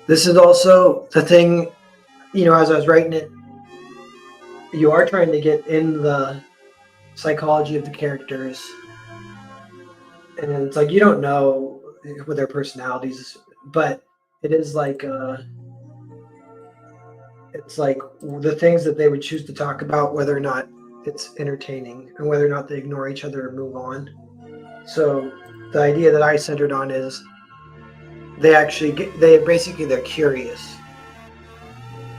This is also the thing, you know, as I was writing it, you are trying to get in the psychology of the characters. And it's like, you don't know with their personalities, but it is like, it's like the things that they would choose to talk about, whether or not it's entertaining and whether or not they ignore each other or move on. So the idea that I centered on is they actually get, they're curious.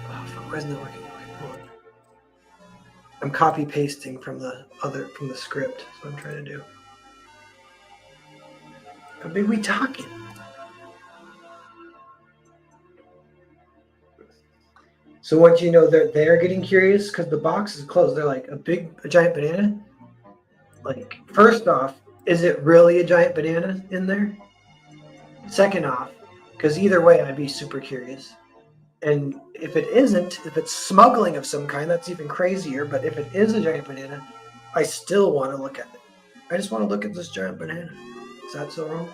Oh, fuck, why isn't that working? Okay, hold on. I'm copy pasting from the script. That's what I'm trying to do. How big we talking? So once you know that they're getting curious, because the box is closed, they're like a giant banana. Like, first off, is it really a giant banana in there? Second off, because either way, I'd be super curious. And if it isn't, if it's smuggling of some kind, that's even crazier. But if it is a giant banana, I still want to look at it. I just want to look at this giant banana. Is that so wrong?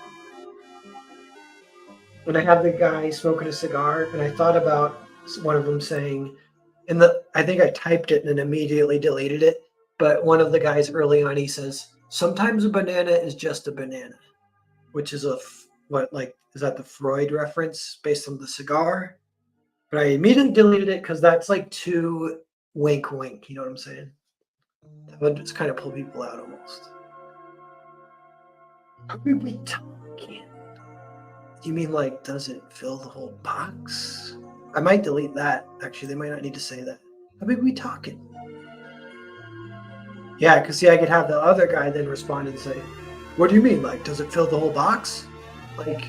When I have the guy smoking a cigar, and I thought about one of them saying, I think I typed it and immediately deleted it, but one of the guys early on, he says, sometimes a banana is just a banana, which is is that the Freud reference based on the cigar? But I immediately deleted it because that's like too wink wink, you know what I'm saying? That would just kind of pull people out almost. Are we talking? You mean like, does it fill the whole box? I might delete that. Actually, they might not need to say that. How big are we talking? Yeah, because see, I could have the other guy then respond and say, what do you mean? Like, does it fill the whole box? Like,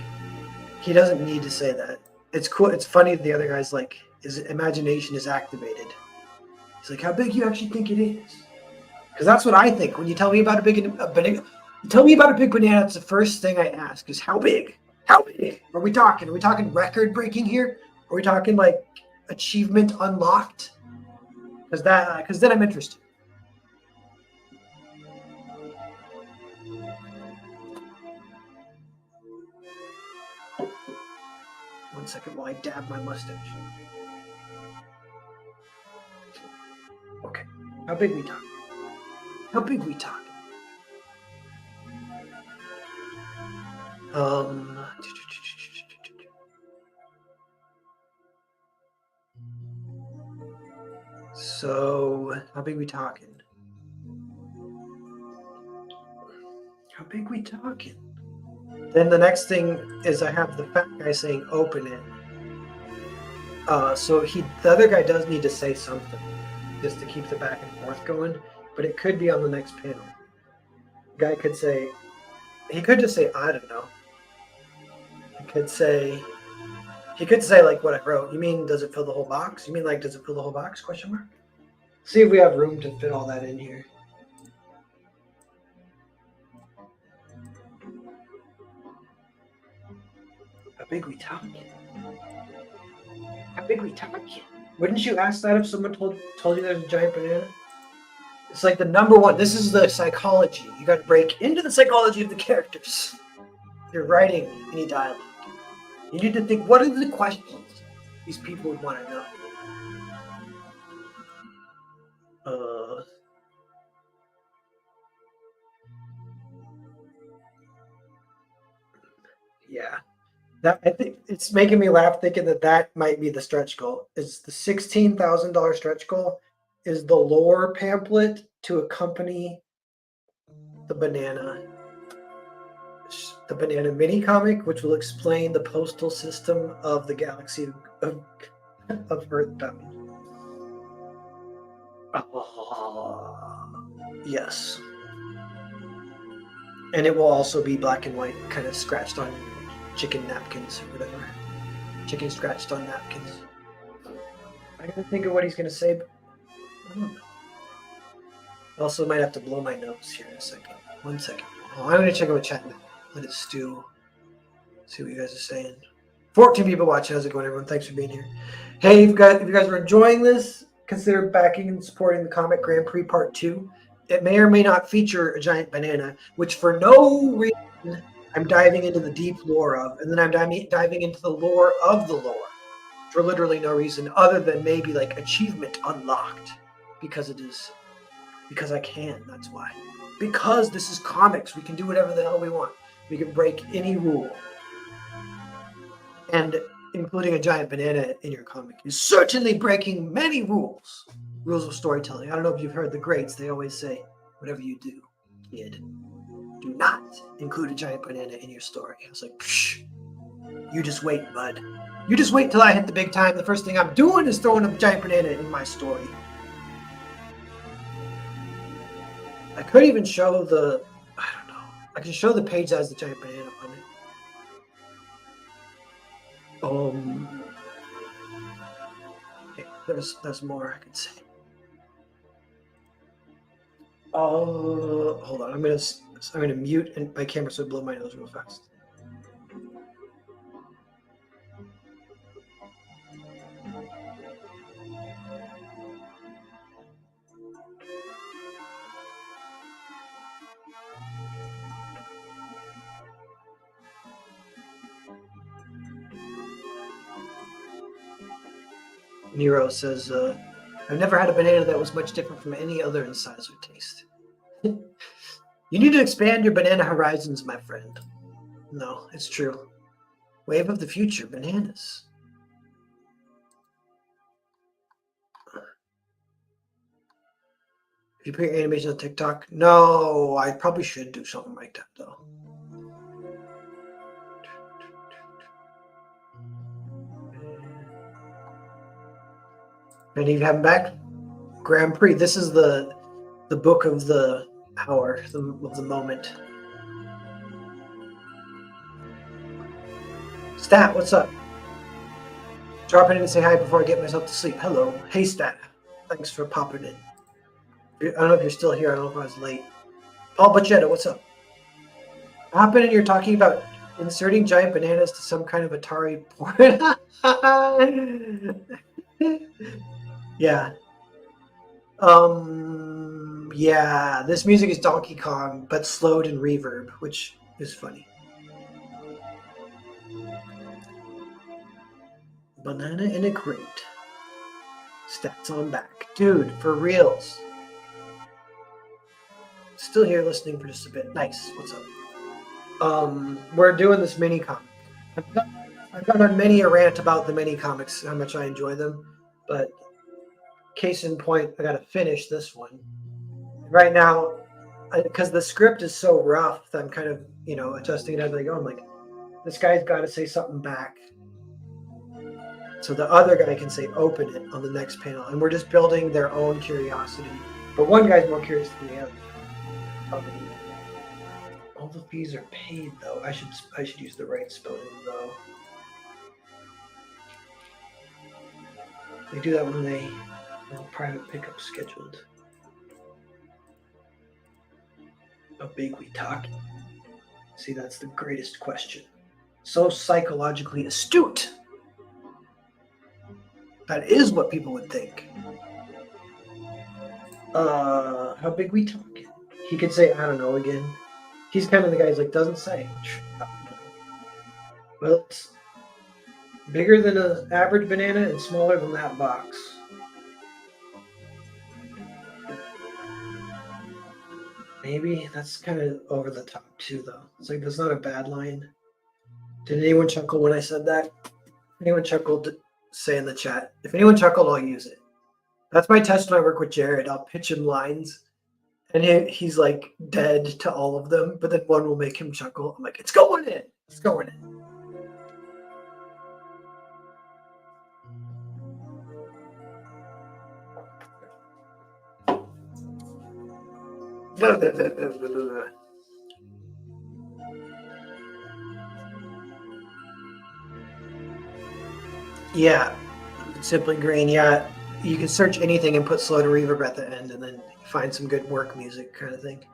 he doesn't need to say that. It's cool. It's funny that the other guy's like, his imagination is activated. He's like, how big do you actually think it is? Because that's what I think. When you tell me about a big banana, tell me about a big banana, it's the first thing I ask is how big? How big are we talking? Are we talking record breaking here? Are we talking like achievement unlocked? Because then I'm interested. One second while I dab my mustache. Okay, how big we talking? How big we talking? So how big we talking? How big we talking? Then the next thing is I have the fat guy saying open it. So the other guy does need to say something just to keep the back and forth going, but it could be on the next panel. The guy could say, he could just say, I don't know. He could say like what I wrote. You mean, does it fill the whole box? You mean like, does it fill the whole box? Question mark. See if we have room to fit all that in here. How big we talking? How big we talking? Wouldn't you ask that if someone told you there's a giant banana? It's like the number one. This is the psychology. You got to break into the psychology of the characters. You're writing any dialogue. You need to think, what are the questions these people would want to know? Yeah. I think it's making me laugh thinking that might be the stretch goal. Is the $16,000 stretch goal is the lore pamphlet to accompany the banana mini comic, which will explain the postal system of the galaxy of Earthbound. Yes. And it will also be black and white, kind of scratched on chicken napkins or whatever. Chicken scratched on napkins. I gotta think of what he's gonna say, but I don't know. Also, might have to blow my nose here in a second. 1 second. Oh, I'm gonna check out chat now. Let it stew. See what you guys are saying. 14 people watching. How's it going, everyone? Thanks for being here. Hey, if you guys are enjoying this, consider backing and supporting the comic Grand Prix Part 2. It may or may not feature a giant banana, which for no reason I'm diving into the deep lore of, and then I'm diving into the lore of the lore for literally no reason other than maybe like achievement unlocked because I can. That's why. Because this is comics, we can do whatever the hell we want. We can break any rule. And including a giant banana in your comic is certainly breaking many rules. Rules of storytelling. I don't know if you've heard the greats. They always say, whatever you do, kid, do not include a giant banana in your story. I was like, psh, you just wait, bud. You just wait till I hit the big time. The first thing I'm doing is throwing a giant banana in my story. I could even show I don't know. I can show the page that has the giant banana on it. Okay, there's more I could say. Hold on. I'm gonna mute my camera so it blow my nose real fast. Nero says, I've never had a banana that was much different from any other in size or taste. You need to expand your banana horizons, my friend. No, it's true. Wave of the future, bananas. If you put your animation on TikTok, no, I probably should do something like that though. And you have him back? Grand Prix. This is the book of the hour, of the moment. Stat, what's up? Dropping in to say hi before I get myself to sleep. Hello. Hey, Stat. Thanks for popping in. I don't know if you're still here. I don't know if I was late. Paul Bacetta, what's up? Hopping in, you're talking about inserting giant bananas to some kind of Atari port. Yeah. Yeah, this music is Donkey Kong, but slowed in reverb, which is funny. Banana in a crate. Stats on back. Dude, for reals. Still here listening for just a bit. Nice. What's up? We're doing this mini comic. I've gone on many a rant about the mini comics, how much I enjoy them, but case in point, I gotta finish this one. Right now, because the script is so rough that I'm kind of, adjusting it as I go. I'm like, this guy's got to say something back. So the other guy can say, open it on the next panel. And we're just building their own curiosity. But one guy's more curious than the other. All the fees are paid, though. I should use the right spelling, though. They do that when they have a private pickup scheduled. How big we talking? See, that's the greatest question. So psychologically astute. That is what people would think. How big we talking? He could say, I don't know again. He's kind of the guy who's like, doesn't say. Well, it's bigger than an average banana and smaller than that box. Maybe that's kind of over the top too, though. It's like, that's not a bad line. Did anyone chuckle when I said that? Anyone chuckled? Say in the chat. If anyone chuckled, I'll use it. That's my test when I work with Jared. I'll pitch him lines, and he's like dead to all of them, but then one will make him chuckle. I'm like, it's going in. It's going in. Yeah, Simply Green. Yeah, you can search anything and put slow to reverb at the end, and then find some good work music kind of thing.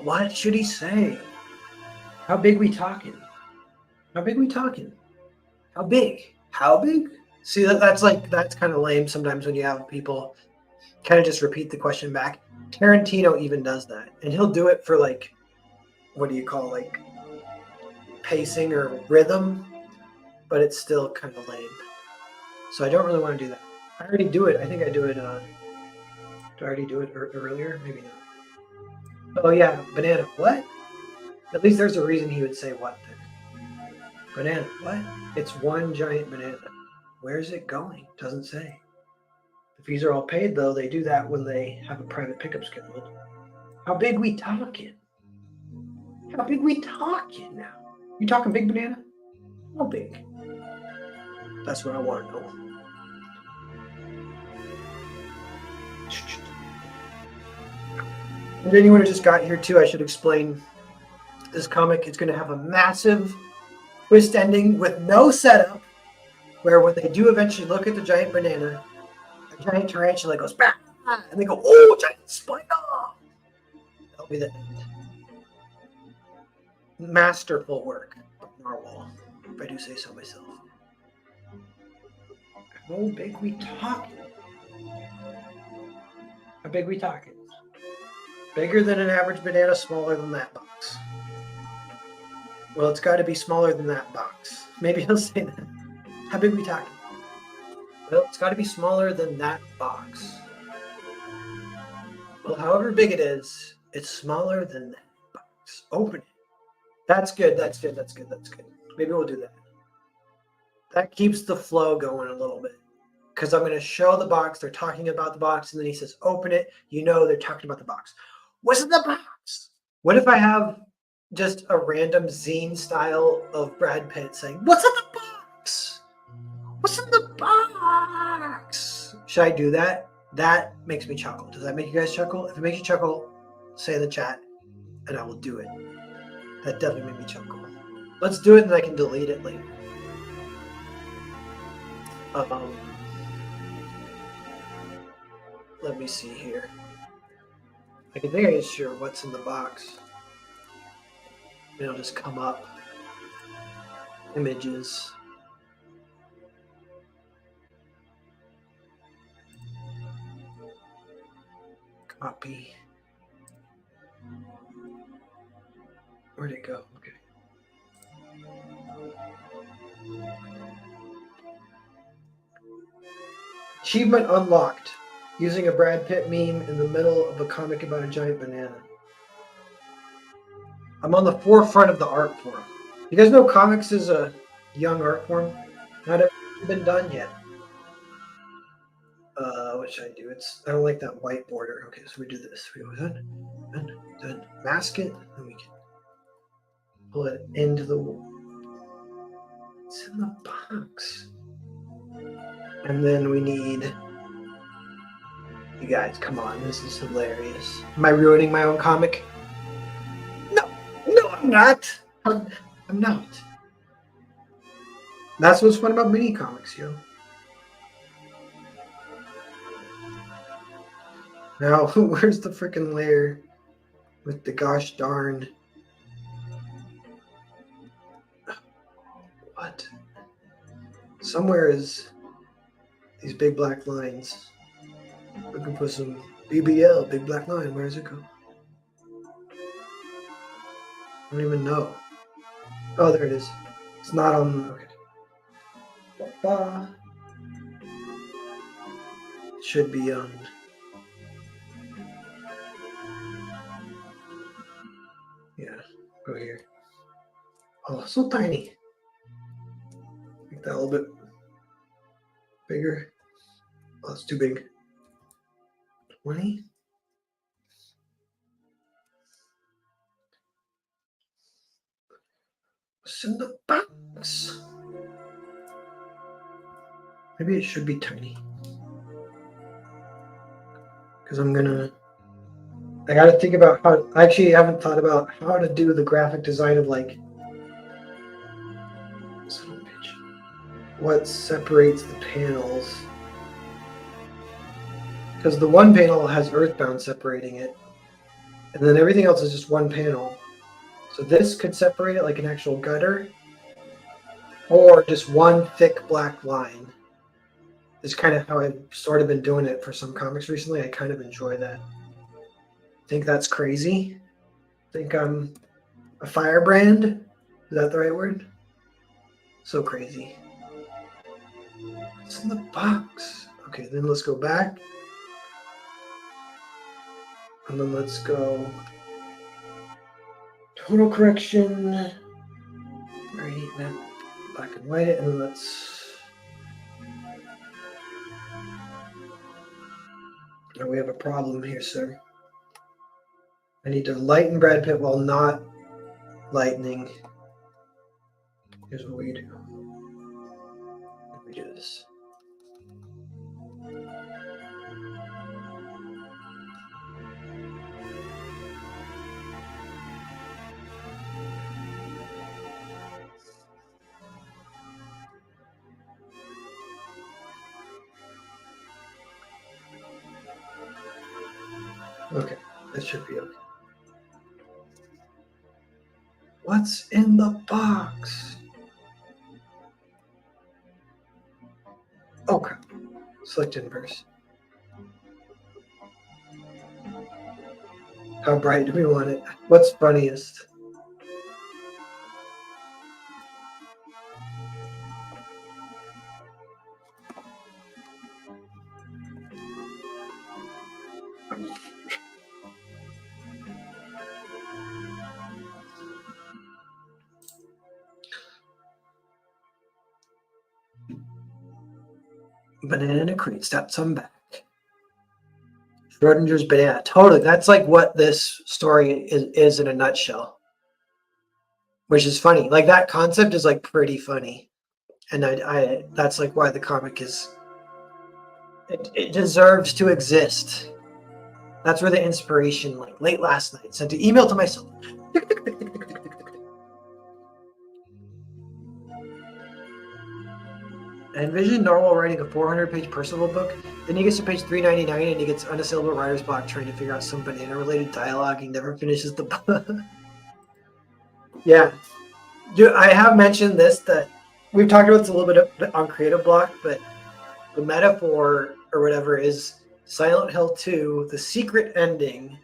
What should he say? How big we talking? How big we talking? How big? How big? See, that's kind of lame sometimes when you have people kind of just repeat the question back. Tarantino even does that, and he'll do it for like, what do you call, like pacing or rhythm, but it's still kind of lame. So I don't really want to do that. I already do it. I think I do it. Did I already do it earlier? Maybe not. Oh yeah, banana. What? At least there's a reason he would say what then. Banana. What? It's one giant banana. Where's it going? Doesn't say. The fees are all paid though. They do that when they have a private pickup scheduled. How big we talking? How big we talking now? You talking big banana? How big? That's what I want to know. And anyone who just got here too, I should explain this comic. It's going to have a massive twist ending with no setup, where when they do eventually look at the giant banana, the giant tarantula goes bah, and they go, oh, giant spider. That'll be the end. Masterful work from Narwhal, if I do say so myself. How big we talking? How big we talking? Bigger than an average banana, smaller than that box. Well, it's got to be smaller than that box. Maybe he'll say that. How big are we talking? Well, it's got to be smaller than that box. Well, however big it is, it's smaller than that box. Open it. That's good. That's good. That's good. That's good. Maybe we'll do that. That keeps the flow going a little bit. Because I'm going to show the box. They're talking about the box. And then he says, open it. You know they're talking about the box. What's in the box? What if I have just a random zine style of Brad Pitt saying, what's in the box? What's in the box? Should I do that? That makes me chuckle. Does that make you guys chuckle? If it makes you chuckle, say in the chat and I will do it. That definitely made me chuckle. Let's do it and I can delete it later. Let me see here. I can think I can sure what's in the box. It'll just come up. Images. Copy. Where'd it go? Okay. Achievement unlocked. Using a Brad Pitt meme in the middle of a comic about a giant banana. I'm on the forefront of the art form. You guys know comics is a young art form? Not everything's been done yet. What should I do? I don't like that white border. Okay, so we do this. We go done, mask it, and we can pull it into the wall. It's in the box. And then we need, you guys, come on, this is hilarious. Am I ruining my own comic? No, I'm not. I'm not. That's what's fun about mini comics, yo. Now, where's the freaking layer with the gosh darn? What? Somewhere is these big black lines. Looking for some BBL, big black line. Where does it go? I don't even know. Oh, there it is. It's not on. Okay. Ba-ba. It should be on. Yeah, go here. Oh, so tiny. Make that a little bit bigger. Oh, it's too big. 20. What's in the box? Maybe it should be tiny. Because I got to think about how. I actually haven't thought about how to do the graphic design of like. What separates the panels? Because the one panel has Earthbound separating it, and then everything else is just one panel. So this could separate it like an actual gutter, or just one thick black line. Is kind of how I've sort of been doing it for some comics recently. I kind of enjoy that. Think that's crazy? Think I'm a firebrand? Is that the right word? So crazy. It's in the box. Okay, then let's go back. And then let's go total correction. Alright, map black and white it, and then let's. Now we have a problem here, sir. I need to lighten Brad Pitt while not lightening. Here's what we do. We do this. Okay, that should be okay. What's in the box? Okay, select inverse. How bright do we want it? What's funniest? Banana cream, step some back. Schrodinger's banana. Totally. That's like what this story is in a nutshell. Which is funny. Like that concept is like pretty funny. And I that's like why the comic is it deserves to exist. That's where the inspiration, like late last night, sent an email to myself. I envision Norwell writing a 400-page Percival book. Then he gets to page 399 and he gets unassailable writer's block trying to figure out some banana-related dialogue. He never finishes the book. Yeah. Dude, I have mentioned this, that we've talked about this a little bit on Creative Block, but the metaphor or whatever is Silent Hill 2, the secret ending,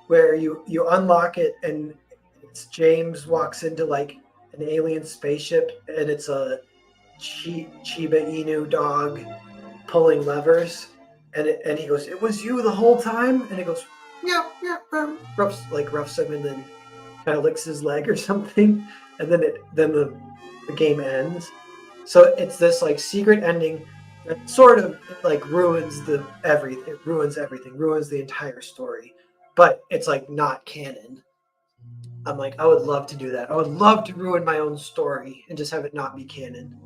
where you unlock it and it's James walks into like an alien spaceship and it's a Shiba Inu dog pulling levers, and he goes, "It was you the whole time," and he goes, "Yeah, roughs him and then kind of licks his leg or something, and then the game ends. So it's this like secret ending that sort of like ruins everything. It ruins everything, ruins the entire story, but it's like not canon. I'm like, I would love to do that. I would love to ruin my own story and just have it not be canon.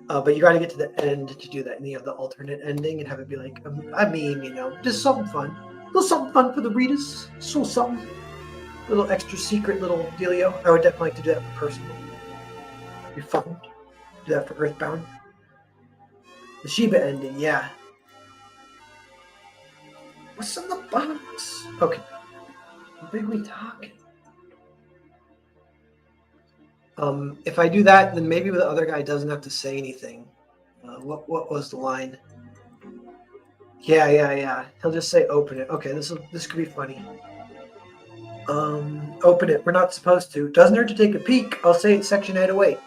But you got to get to the end to do that, and you have the alternate ending and have it be like, I mean, just something fun. A little something fun for the readers. So something. A little extra secret little dealio. I would definitely like to do that for Personal. It'd be fun. Do that for Earthbound. The Shiba ending, yeah. What's in the box? Okay. How big we talking? If I do that, then maybe the other guy doesn't have to say anything. What was the line? Yeah. He'll just say open it. Okay, this could be funny. Open it. We're not supposed to. Doesn't hurt to take a peek. I'll say it's section 808.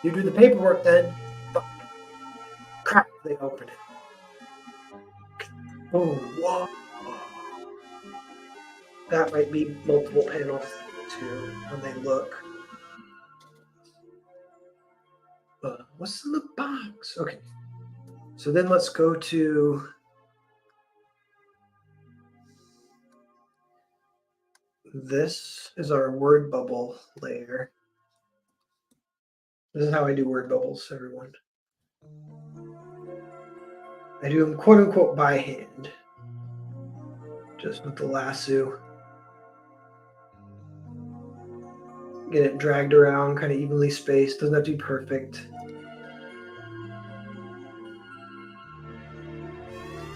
You do the paperwork then. Crap, they open it. Oh, whoa. That might be multiple panels too when they look. What's in the box? Okay. So then let's go to this is our word bubble layer. This is how I do word bubbles, everyone. I do them quote unquote by hand, just with the lasso. Get it dragged around, kind of evenly spaced. Doesn't have to be perfect.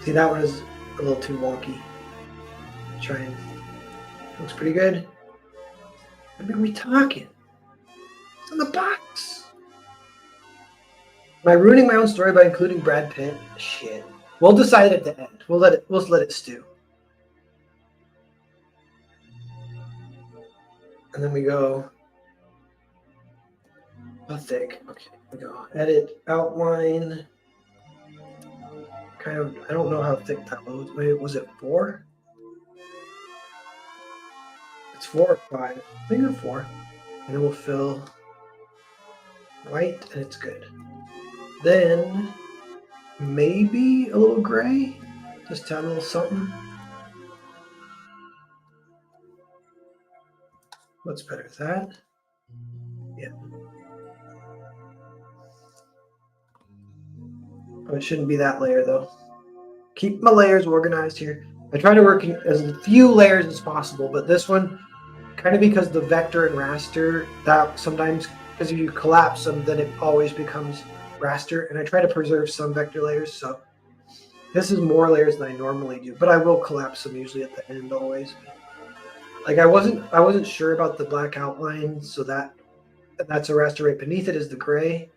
See, that one is a little too wonky. Try and looks pretty good. What are we talking? It's in the box. Am I ruining my own story by including Brad Pitt? Shit. We'll decide at the end. We'll let it stew. And then we go. How thick? Okay, we go. Edit, outline. Kind of. I don't know how thick that was. Wait, was it 4? It's 4 or 5. I think it's 4. And then we'll fill white, and it's good. Then maybe a little gray. Just add a little something. What's better, that? Yeah. Oh, it shouldn't be that layer though. Keep my layers organized here. I try to work in as few layers as possible, but this one, kind of because the vector and raster, that sometimes, because if you collapse them, then it always becomes raster, and I try to preserve some vector layers, so this is more layers than I normally do, but I will collapse them usually at the end always. Like I wasn't sure about the black outline, so that's a raster. Right beneath it is the gray.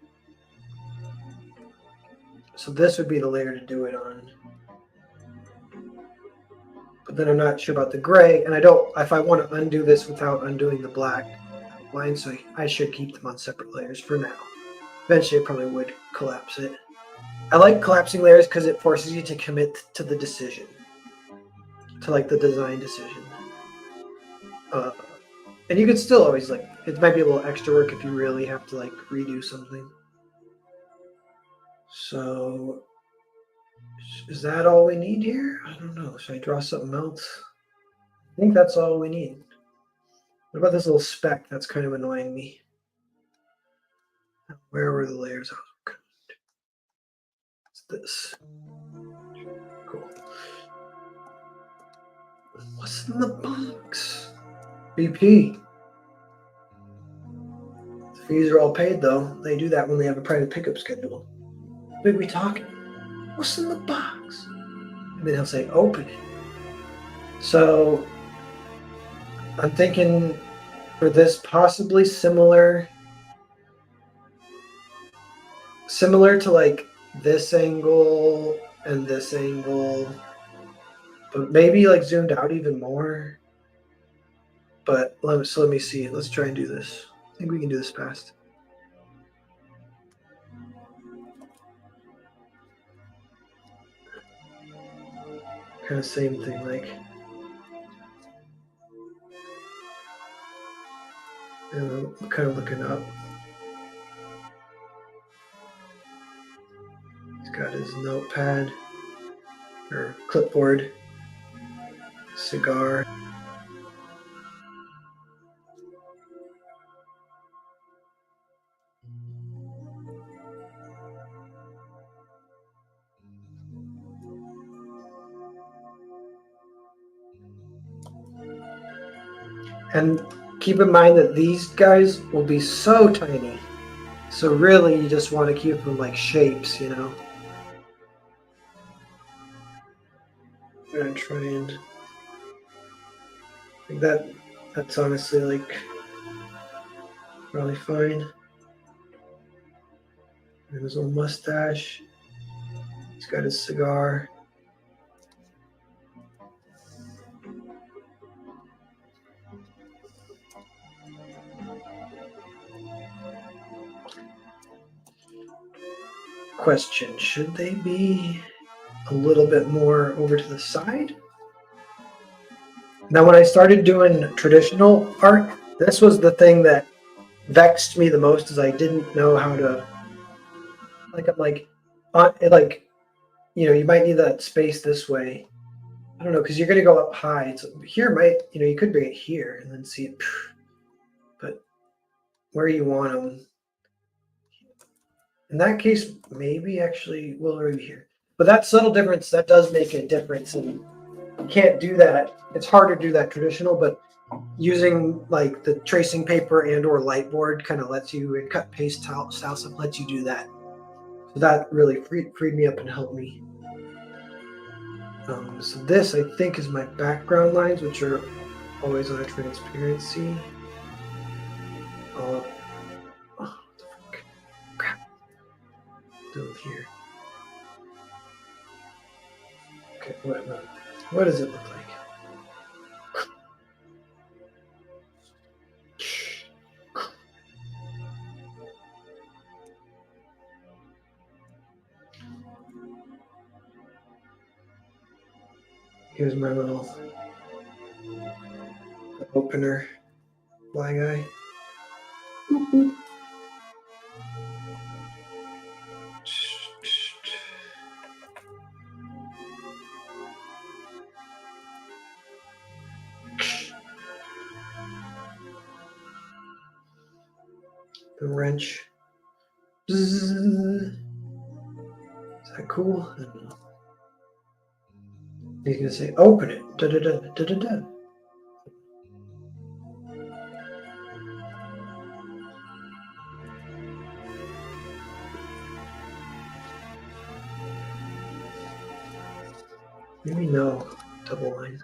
So this would be the layer to do it on. But then I'm not sure about the gray, and if I want to undo this without undoing the black outline, so I should keep them on separate layers for now. Eventually I probably would collapse it. I like collapsing layers because it forces you to commit to the decision. to like the design decision. And you could still always like, it might be a little extra work if you really have to like redo something. So is that all we need here? I don't know. Should I draw something else? I think that's all we need. What about this little speck? That's kind of annoying me. Where were the layers? It's this. Cool. What's in the box? BP. The fees are all paid though. They do that when they have a private pickup schedule. What are we talking? What's in the box? And then he'll say, open it. So I'm thinking for this possibly similar to like this angle and this angle, but maybe like zoomed out even more. But let me see. Let's try and do this. I think we can do this fast. Kind of same thing, like. And I'm kind of looking up. He's got his notepad or clipboard, cigar. And keep in mind that these guys will be so tiny. So really you just want to keep them like shapes, you know. I'm gonna try and like that's honestly like probably fine. And his little mustache. He's got his cigar. Question, should they be a little bit more over to the side? Now, when I started doing traditional art, this was the thing that vexed me the most, is I didn't know how to, like, I'm like, like, you know, you might need that space this way. I don't know, because you're going to go up high. It's here might, you know, you could bring it here and then see it, but where you want them. In that case, maybe actually we'll over here. But that subtle difference, that does make a difference. And you can't do that. It's hard to do that traditional, but using like the tracing paper and or light board kind of lets you, and cut paste style stuff lets you do that. So that really freed me up and helped me. So this, I think, is my background lines, which are always on a transparency. Oh, what the fuck? Crap. Down here. Okay, what does it look like? Here's my little opener, fly guy. Boop, boop. The wrench. Is that cool? I don't know. He's gonna say, open it. Da da da da da da. Maybe no. Double line.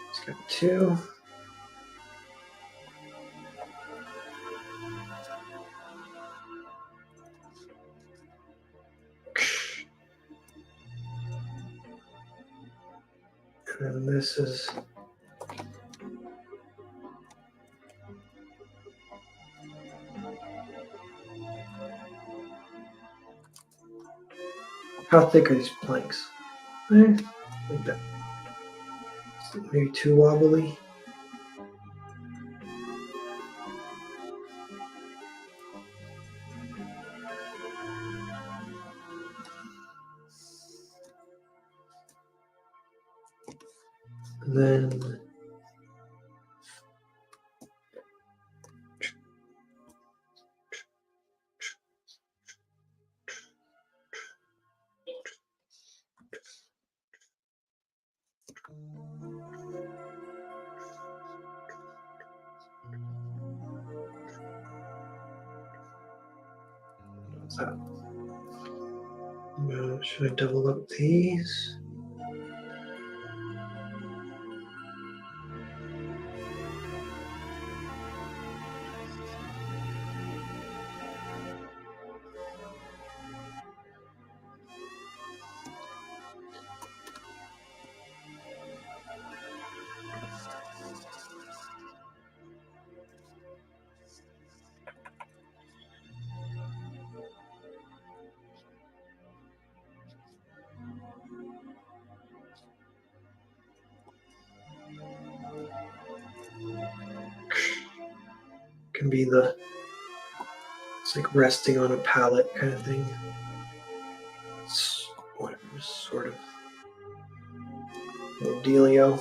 It's got two. And then this is how thick are these planks? Like that. Maybe too wobbly. And then what's that? Should I double up these? Can be it's like resting on a pallet kind of thing. It's whatever, sort of little dealio.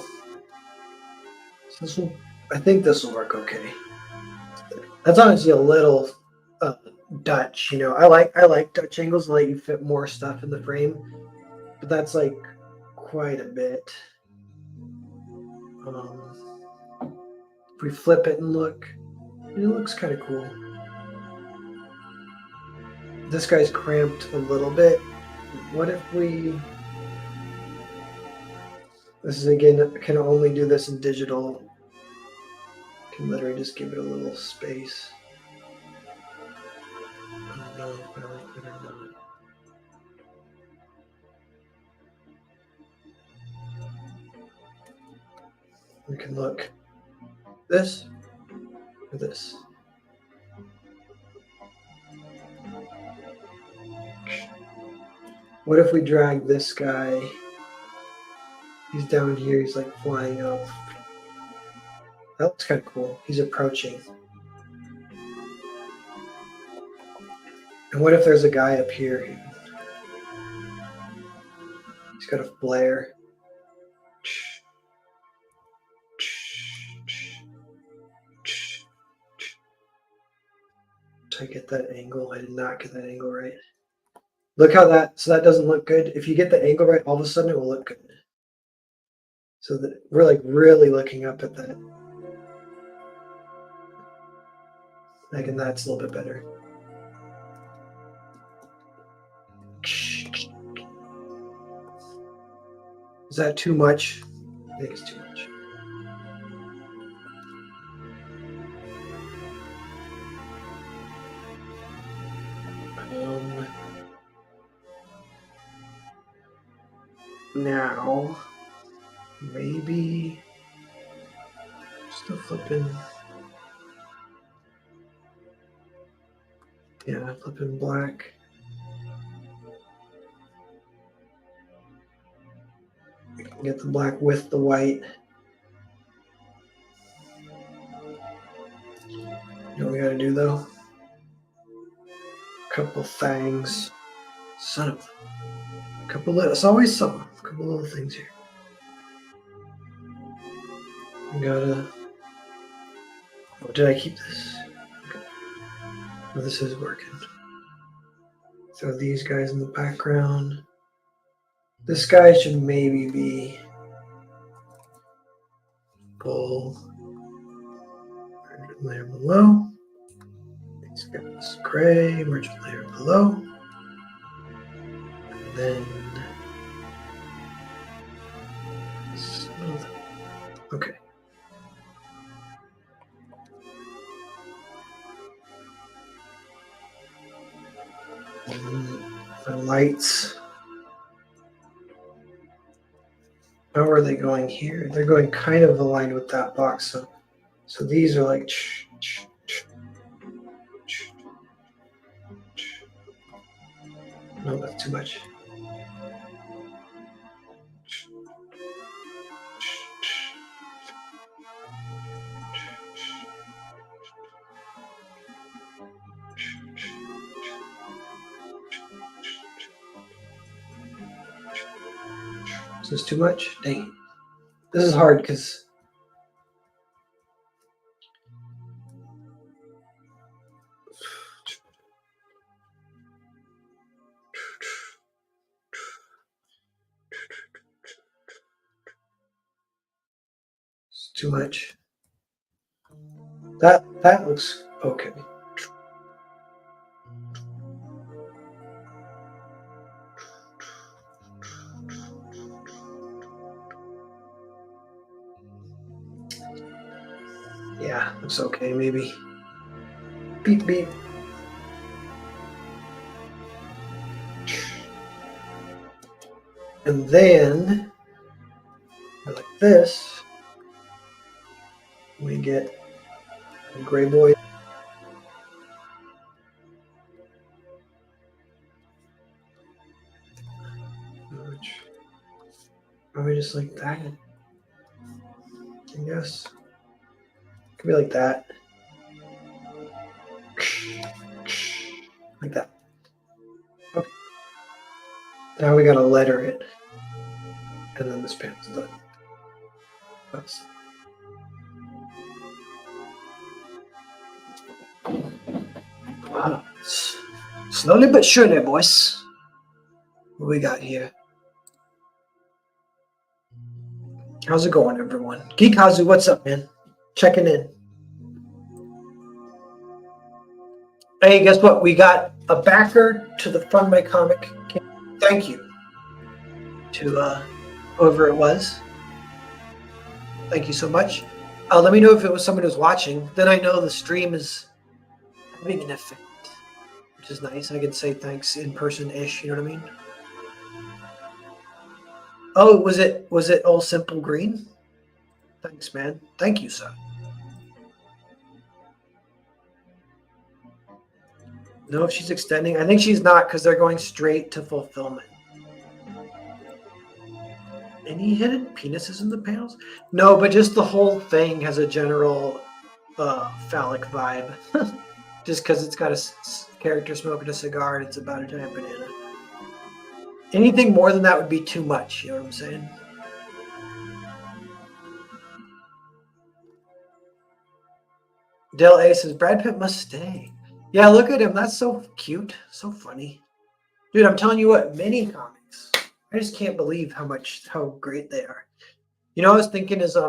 So I think this will work okay. That's honestly a little Dutch, you know. I like Dutch angles to let you fit more stuff in the frame, but that's like quite a bit. If we flip it and look, it looks kind of cool. This guy's cramped a little bit. What if we... This is, again, can only do this in digital. Can literally just give it a little space. I don't know if I like it or not. We can look this or this. What if we drag this guy? He's down here, he's like flying up. That looks kind of cool. He's approaching. And what if there's a guy up here? He's got a flare. Did I get that angle? I did not get that angle right. Look how so that doesn't look good. If you get the angle right, all of a sudden it will look good. So that we're like really looking up at that. Like, and that's a little bit better. Is that too much? I think it's too much. Now, maybe just a flipping, yeah, flipping black. We can get the black with the white. You know what we gotta do though? A couple things. Son of a couple little, it's always something. A couple little things here. We gotta, oh, did I keep this? Oh, this is working. Throw these guys in the background. This guy should maybe be full. Margin layer below. These guys gray, margin layer below. And then okay. The lights. How are they going here? They're going kind of aligned with that box. So these are like no, that's too much. Is this too much? Dang. This is hard because it's too much. That looks okay. Yeah, looks okay, maybe. Beep beep. And then, like this, we get a gray boy. Probably just like that. I guess. Could be like that. Like that. Okay. Now we gotta letter it. And then this pan's done. That's... Wow. Slowly but surely, boys. What we got here? How's it going, everyone? Geek Hazu, what's up, man? Checking in. Hey, guess what? We got a backer to the Fund My Comic. Thank you to whoever it was. Thank you so much. Let me know if it was someone who's watching. Then I know the stream is having an effect, which is nice. I can say thanks in person-ish. You know what I mean? Oh, was it All Simple Green? Thanks, man. Thank you, sir. No, if she's extending. I think she's not because they're going straight to fulfillment. Any hidden penises in the panels? No, but just the whole thing has a general phallic vibe. Just because it's got a character smoking a cigar and it's about a giant banana. Anything more than that would be too much. You know what I'm saying? Dale A says, Brad Pitt must stay. Yeah, look at him. That's so cute. So funny. Dude, I'm telling you what, mini comics. I just can't believe how great they are. You know, I was thinking is I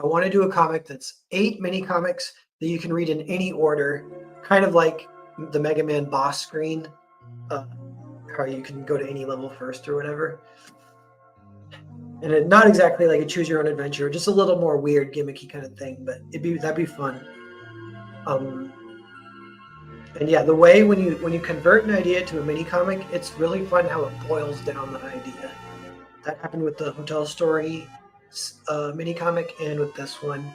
want to do a comic that's 8 mini comics that you can read in any order, kind of like the Mega Man boss screen, how you can go to any level first or whatever. And not exactly like a choose your own adventure, just a little more weird, gimmicky kind of thing, but that'd be fun. And yeah, the way when you convert an idea to a mini comic, it's really fun how it boils down the idea. That happened with the Hotel Story mini comic, and with this one,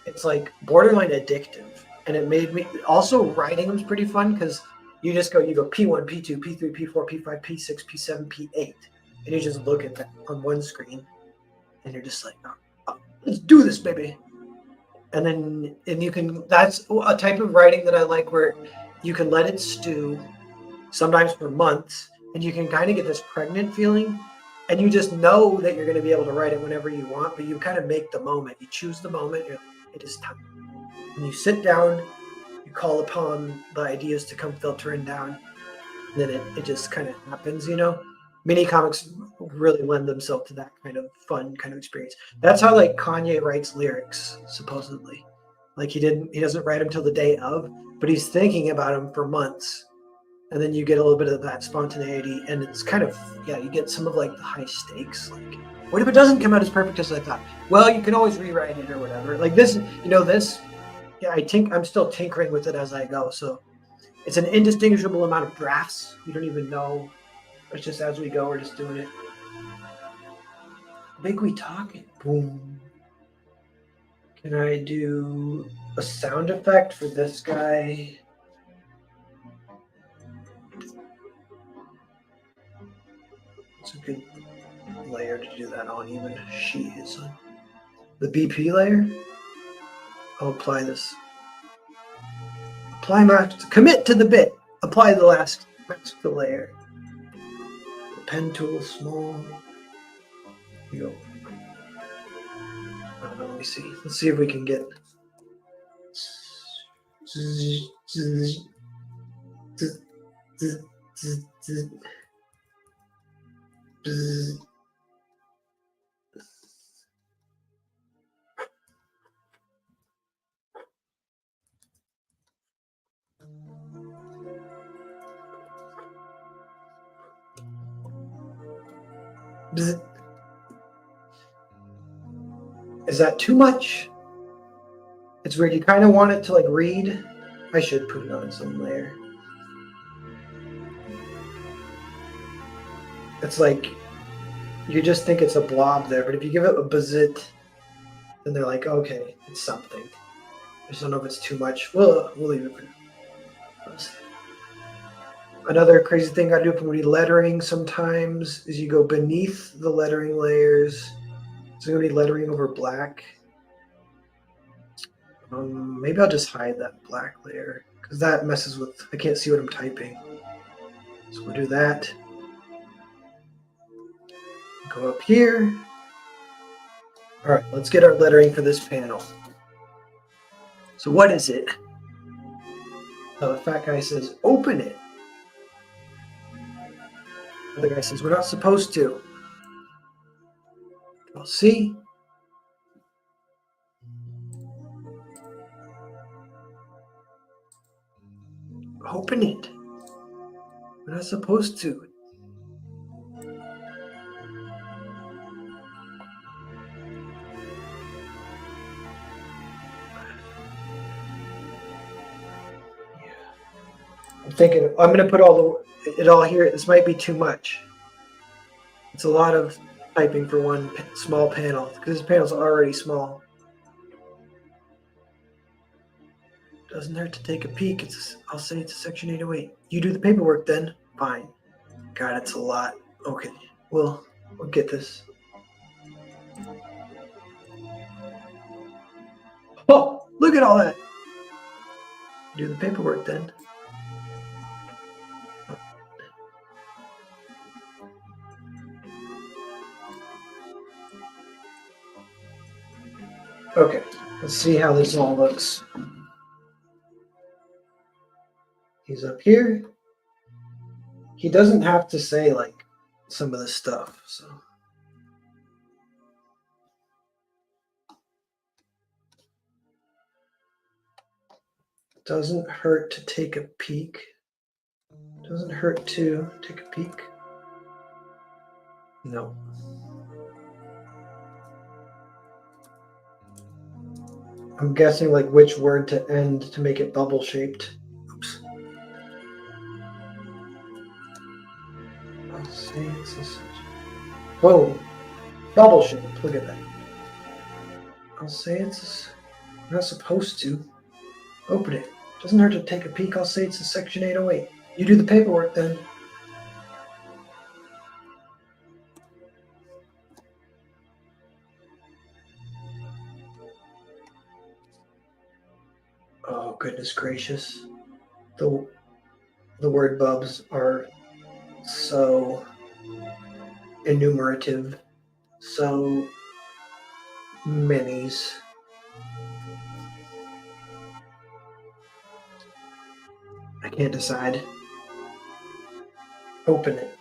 it's like borderline addictive. And it made me also writing them's pretty fun because you go P1, P2, P3, P4, P5, P6, P7, P8, and you just look at that on one screen, and you're just like, oh, let's do this, baby. And you can, that's a type of writing that I like where you can let it stew sometimes for months, and you can kind of get this pregnant feeling, and you just know that you're going to be able to write it whenever you want, but you kind of make the moment. You choose the moment, it is time. And you sit down, you call upon the ideas to come filtering down, and then it just kind of happens, you know? Mini comics really lend themselves to that kind of fun kind of experience. That's how like Kanye writes lyrics, supposedly. Like he doesn't write them till the day of, but he's thinking about them for months. And then you get a little bit of that spontaneity, and it's kind of, yeah, you get some of like the high stakes. Like, what if it doesn't come out as perfect as I thought? Well, you can always rewrite it or whatever. Like this, yeah, I'm still tinkering with it as I go. So it's an indistinguishable amount of drafts. You don't even know. It's just as we go, we're just doing it. Big we talking. Boom. Can I do a sound effect for this guy? It's a good layer to do that on, even she is on. The BP layer? I'll apply this. Apply mask, commit to the bit. Apply the last mask the layer. Pen tool small. Here you go. Let me see. Let's see if we can get. Is that too much? It's weird. You kind of want it to like read. I should put it on some layer. It's like you just think it's a blob there, but if you give it a bazit, then they're like, okay, it's something. I just don't know if it's too much. We'll leave it for now. Another crazy thing I do for lettering sometimes is you go beneath the lettering layers. So going to be lettering over black. Maybe I'll just hide that black layer because that messes with, I can't see what I'm typing. So we'll do that. Go up here. All right, let's get our lettering for this panel. So what is it? The fat guy says, open it. The other guy says, we're not supposed to. We'll see. Open it. We're not supposed to. I'm thinking, I'm going to put it all here. This might be too much. It's a lot of typing for one small panel because this panel's already small. Doesn't hurt to take a peek. I'll say it's a section 808. You do the paperwork then. Fine. God, it's a lot. Okay, we'll get this. Oh, look at all that. Do the paperwork then. Okay, let's see how this all looks. He's up here. He doesn't have to say like some of this stuff, so. Doesn't hurt to take a peek. Doesn't hurt to take a peek. No. I'm guessing like which word to end to make it bubble shaped. Oops. I'll say it's a whoa. Bubble shaped. Look at that. I'll say it's I'm not supposed to. Open it. Doesn't hurt to take a peek. I'll say it's a section 808. You do the paperwork then. Oh, goodness gracious. The word bubs are so enumerative. So many's. I can't decide. Open it.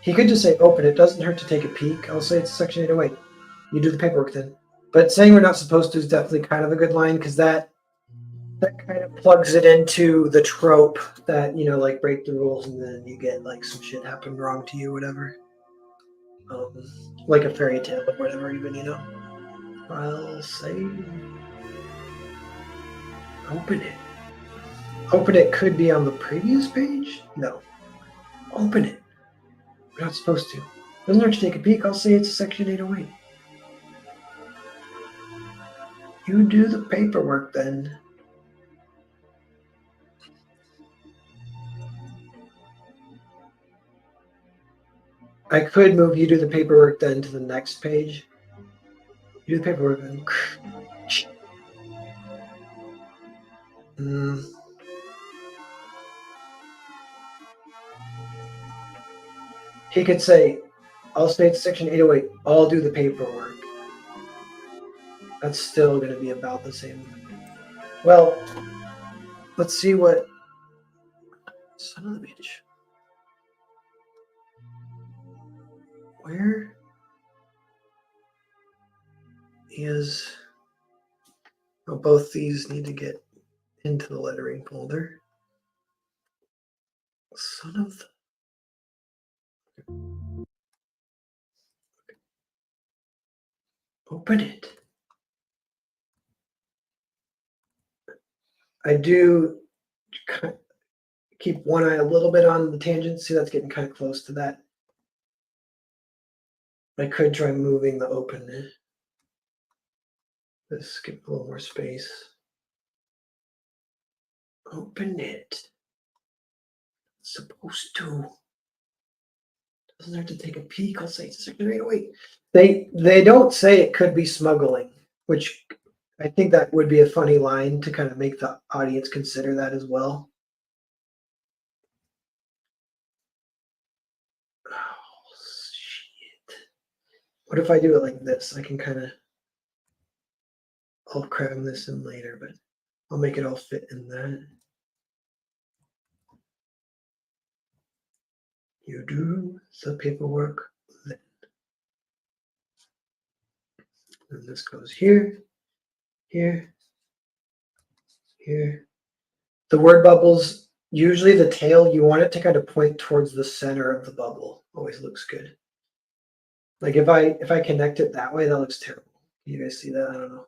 He could just say open it. Doesn't hurt to take a peek. I'll say it's section 808. You do the paperwork then. But saying we're not supposed to is definitely kind of a good line because that kind of plugs it into the trope that, you know, like break the rules and then you get like some shit happen wrong to you, whatever. Like a fairy tale or whatever, even, you know. I'll say open it. Open it could be on the previous page? No. Open it. We're not supposed to. Doesn't hurt to take a peek. I'll say it's section 808. You do the paperwork then. I could move you do the paperwork then to the next page. You do the paperwork then. He could say, I'll state section 808. I'll do the paperwork. That's still going to be about the same. Well, let's see what. Son of a bitch. Where is. Oh, both these need to get into the lettering folder. Son of the. Open it. I do keep one eye a little bit on the tangent. See, that's getting kind of close to that. I could try moving the open. Let's give a little more space. Open it. It's supposed to. Doesn't have to take a peek. I'll say it's right away. They don't say it could be smuggling, which I think that would be a funny line to kind of make the audience consider that as well. Oh, shit. What if I do it like this? I can kind of, I'll cram this in later, but I'll make it all fit in that. You do the paperwork then. And this goes here, here, here. The word bubbles, usually the tail, you want it to kind of point towards the center of the bubble. Always looks good. Like if I connect it that way, that looks terrible. Can you guys see that? I don't know.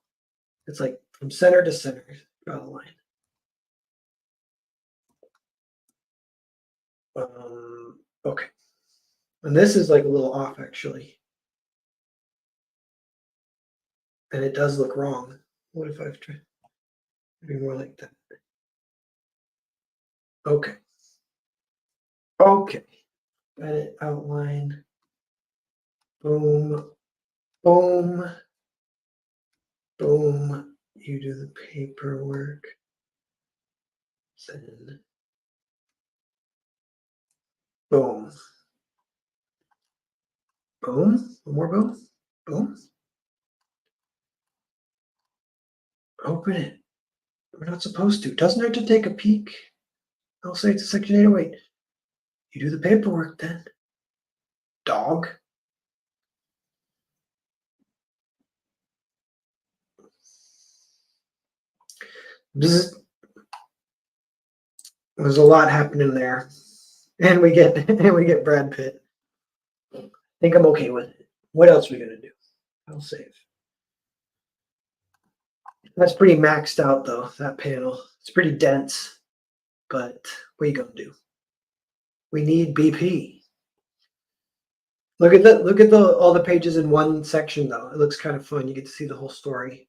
It's like from center to center, draw the line. Okay. And this is like a little off actually. And it does look wrong. What if I've tried maybe more like that? Okay. Okay. Edit outline. Boom. Boom. Boom. You do the paperwork. Then boom. Boom. One more boom. Boom. Open it. We're not supposed to. Doesn't hurt to take a peek. I'll say it's a section 808. You do the paperwork then. Dog. Bzz. There's a lot happening there. And we get Brad Pitt. I think I'm okay with it. What else are we gonna do? I'll save. That's pretty maxed out though, that panel. It's pretty dense, but what are you gonna do? We need BP. Look at all the pages in one section though. It looks kind of fun. You get to see the whole story.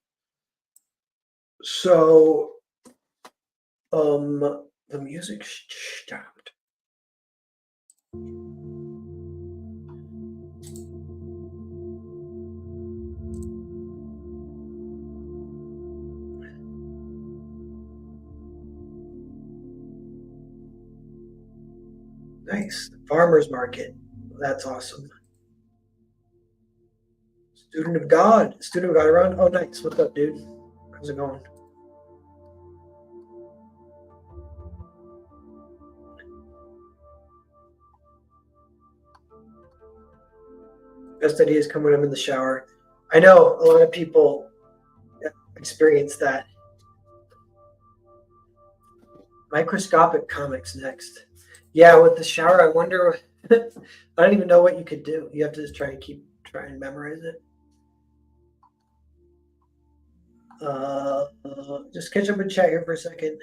So the music stopped. Nice. Farmer's market. That's awesome. Student of God around. Oh, nice. What's up, dude? How's it going? Best ideas come when I'm in the shower. I know a lot of people experience that. Microscopic comics next. Yeah, with the shower, I wonder. I don't even know what you could do. You have to just try and memorize it. Just catch up and chat here for a second.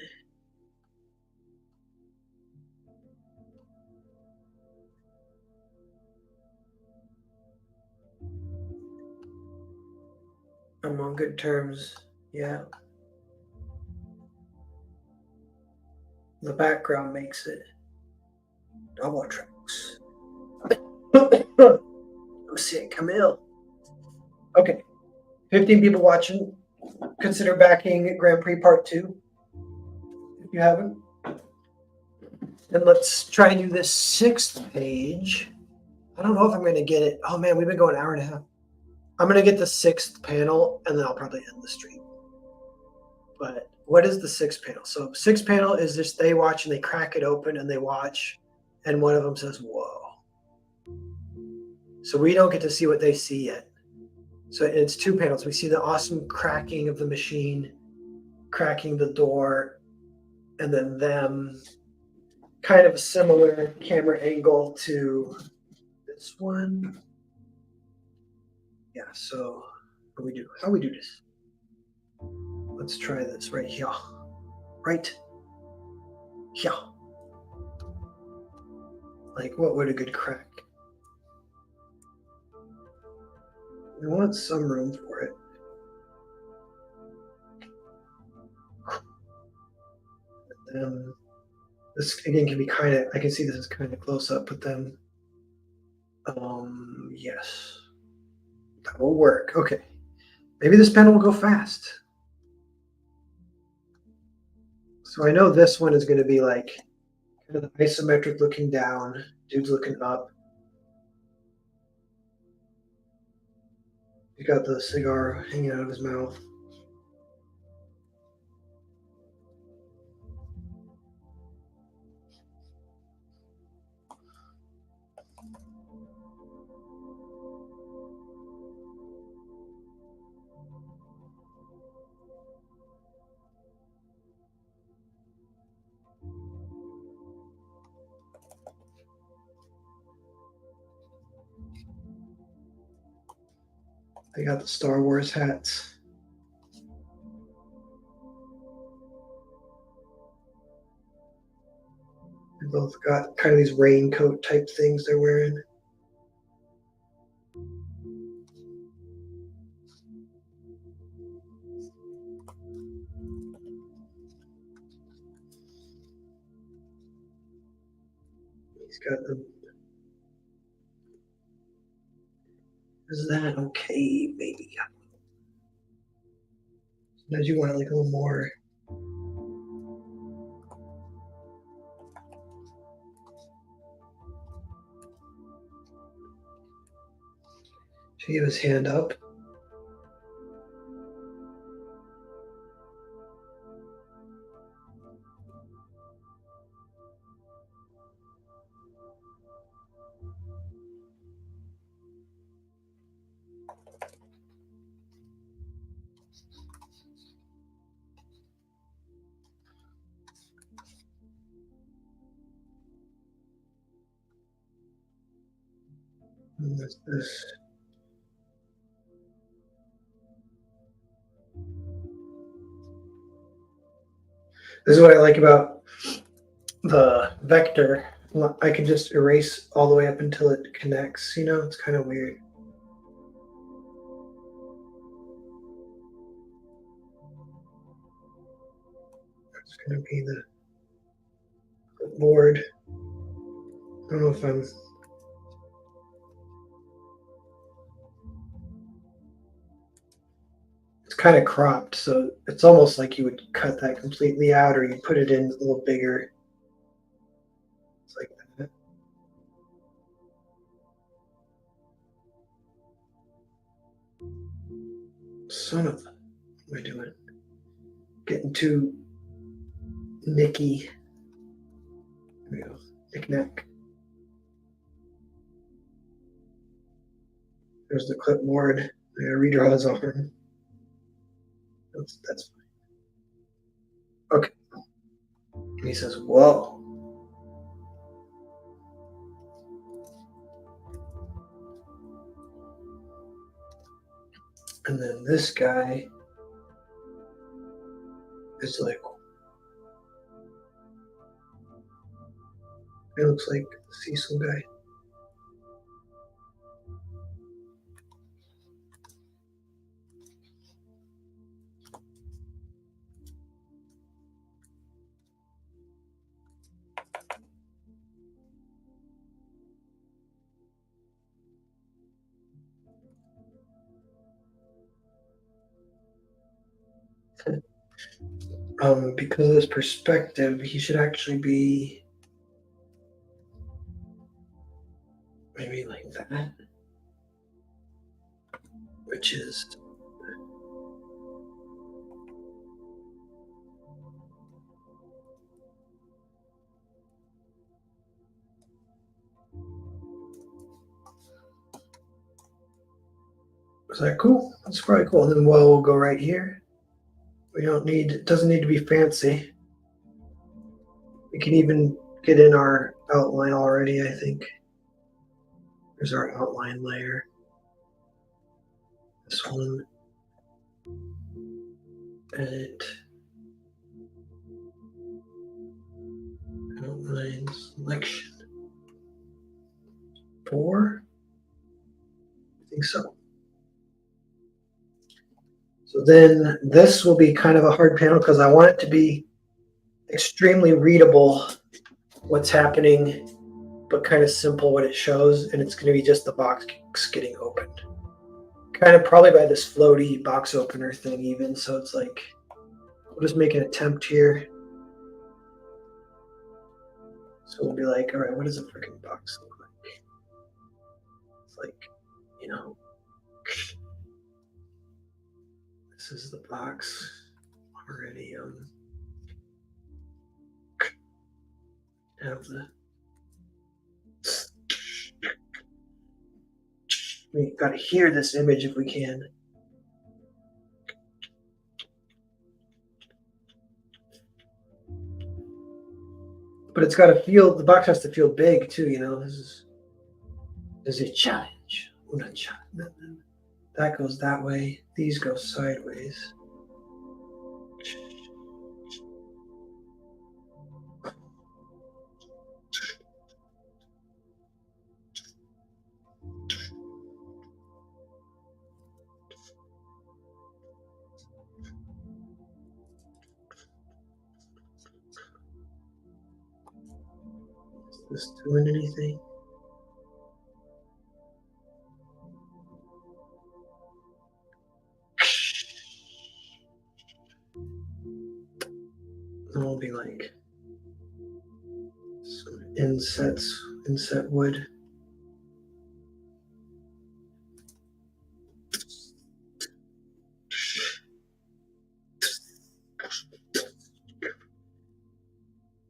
I'm on good terms. Yeah. The background makes it. Double tracks. I'm seeing Camille. Okay. 15 people watching. Consider backing Grand Prix Part 2 if you haven't. And let's try and do this 6th page. I don't know if I'm gonna get it. Oh man, we've been going an hour and a half. I'm gonna get the sixth panel and then I'll probably end the stream. But what is the sixth panel? So sixth panel is just they watch and they crack it open and they watch, and one of them says, "Whoa." So we don't get to see what they see yet. So it's two panels. We see the awesome cracking of the machine, cracking the door, and then them kind of a similar camera angle to this one. Yeah, so what do we do? How do we do this? Let's try this right here. Right here. Like, what would a good crack? We want some room for it. This again can be kind of, I can see this is kind of close up, but then, yes, that will work. Okay, maybe this panel will go fast. So I know this one is going to be like kind of isometric looking down, dude's looking up. He's got the cigar hanging out of his mouth. They got the Star Wars hats. They both got kind of these raincoat type things they're wearing. He's got them. Is that okay, baby? Sometimes you want it like a little more. Should he have his hand up? What's this? This is what I like about the vector. I can just erase all the way up until it connects. You know, it's kind of weird. It's going to be the board. I don't know if I'm. It's kind of cropped, so it's almost like you would cut that completely out, or you put it in a little bigger. It's like that. Son of a, what am I doing? Getting too nicky. There we go. Knick-knack. There's the clipboard. I gotta redraw his arm. That's fine. Okay. And he says, whoa. And then this guy is like, it looks like the Cecil guy. Because of this perspective, he should actually be maybe like that, which is is that cool? That's probably cool. And then we'll go right here. We don't need, it doesn't need to be fancy. We can even get in our outline already, I think. There's our outline layer. This one. Edit. Outline selection. 4? I think so. So then this will be kind of a hard panel because I want it to be extremely readable what's happening, but kind of simple what it shows. And it's going to be just the box getting opened. Kind of probably by this floaty box opener thing even. So it's like, we'll just make an attempt here. So we'll be like, all right, what does a freaking box look like? It's like, you know, this is the box already. Have the, we got to hear this image if we can. But it's got to feel, the box has to feel big too, you know. This is a challenge. That goes that way. These go sideways. Is this doing anything? Then we'll be like some inset wood.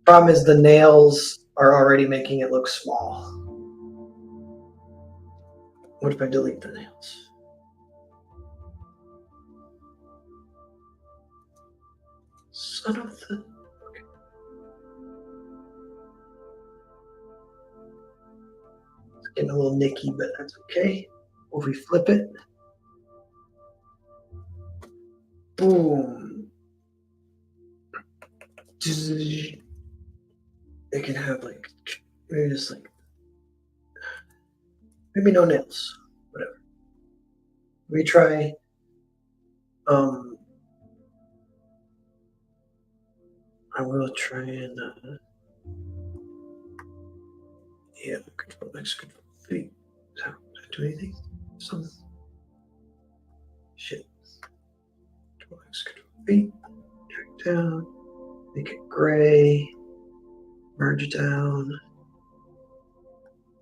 Problem is the nails are already making it look small. What if I delete the nails? Son of the... Okay. It's getting a little nicky, but that's okay. If we flip it, boom. It can have like, maybe just like, maybe no nails, whatever. We try, I will try and, yeah, Control X, Control V. Does that do anything? Something. Shit. Control X, Control V. Drag down. Make it gray. Merge down.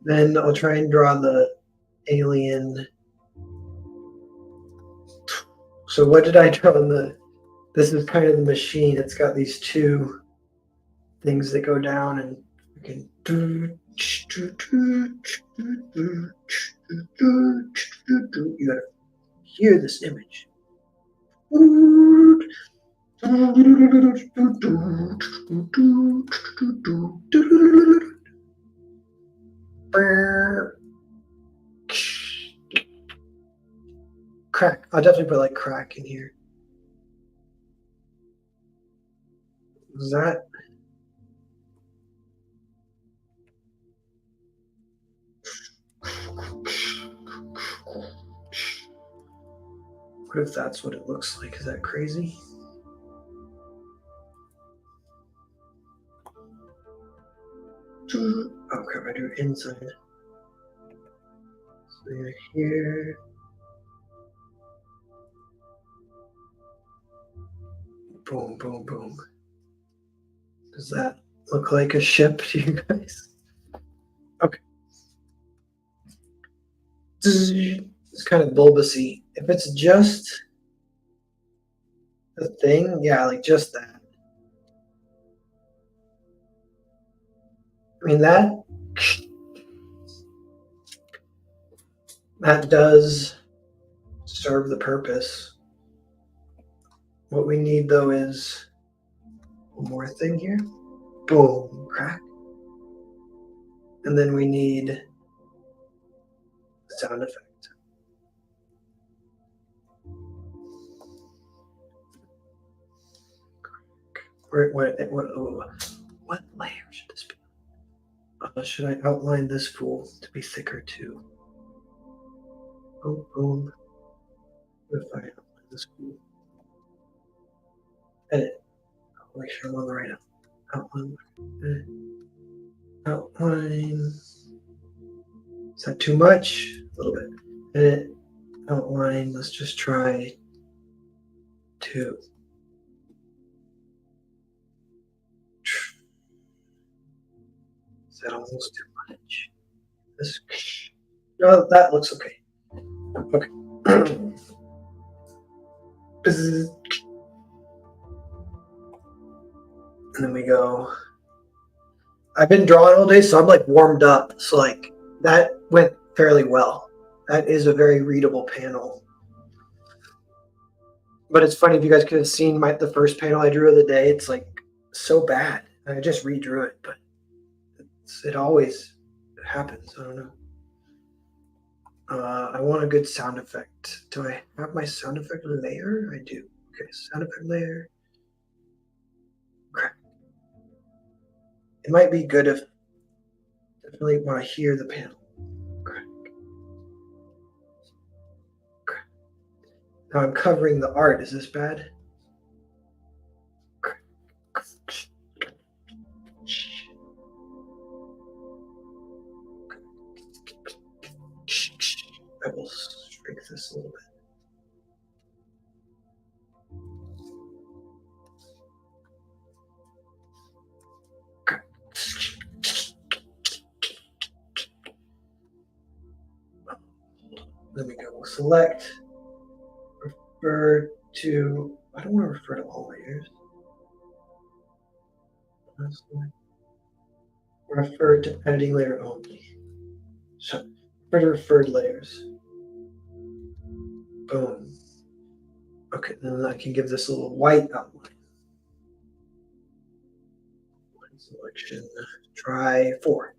Then I'll try and draw the alien. So what did I draw in the? This is kind of the machine. It's got these two things that go down and we can do. You gotta hear this image. Crack. I'll definitely put like crack in here. Is that? What if that's what it looks like? Is that crazy? Oh crap, I do it inside. So you're here. Boom, boom, boom. Does that look like a ship to you guys? Okay. It's kind of bulbousy. If it's just the thing, yeah, like just that. I mean, that does serve the purpose. What we need though is one more thing here. Boom, crack. And then we need a sound effect. What layer should this be? Should I outline this fool to be thicker too? Boom, boom. What if I outline this fool? Edit. I'll make sure I'm on the right outline. Outline. Is that too much? A little bit. Edit. Outline. Let's just try 2. Is that almost too much? This. No, that looks okay. Okay. And then we go. I've been drawing all day, so I'm like warmed up. So like that went fairly well. That is a very readable panel. But it's funny, if you guys could have seen the first panel I drew of the day, it's like so bad. I just redrew it, but it always happens. I don't know. I want a good sound effect. Do I have my sound effect layer? I do. Okay, sound effect layer. Crap. It might be good if definitely want to hear the panel. Crap. Crap. Now I'm covering the art. Is this bad? Crap. I will shrink this a little bit. Then we go, we'll select, refer to, I don't want to refer to all layers. Refer to editing layer only. So, refer to referred layers. Boom. Okay, then I can give this a little white outline. Line selection, try 4.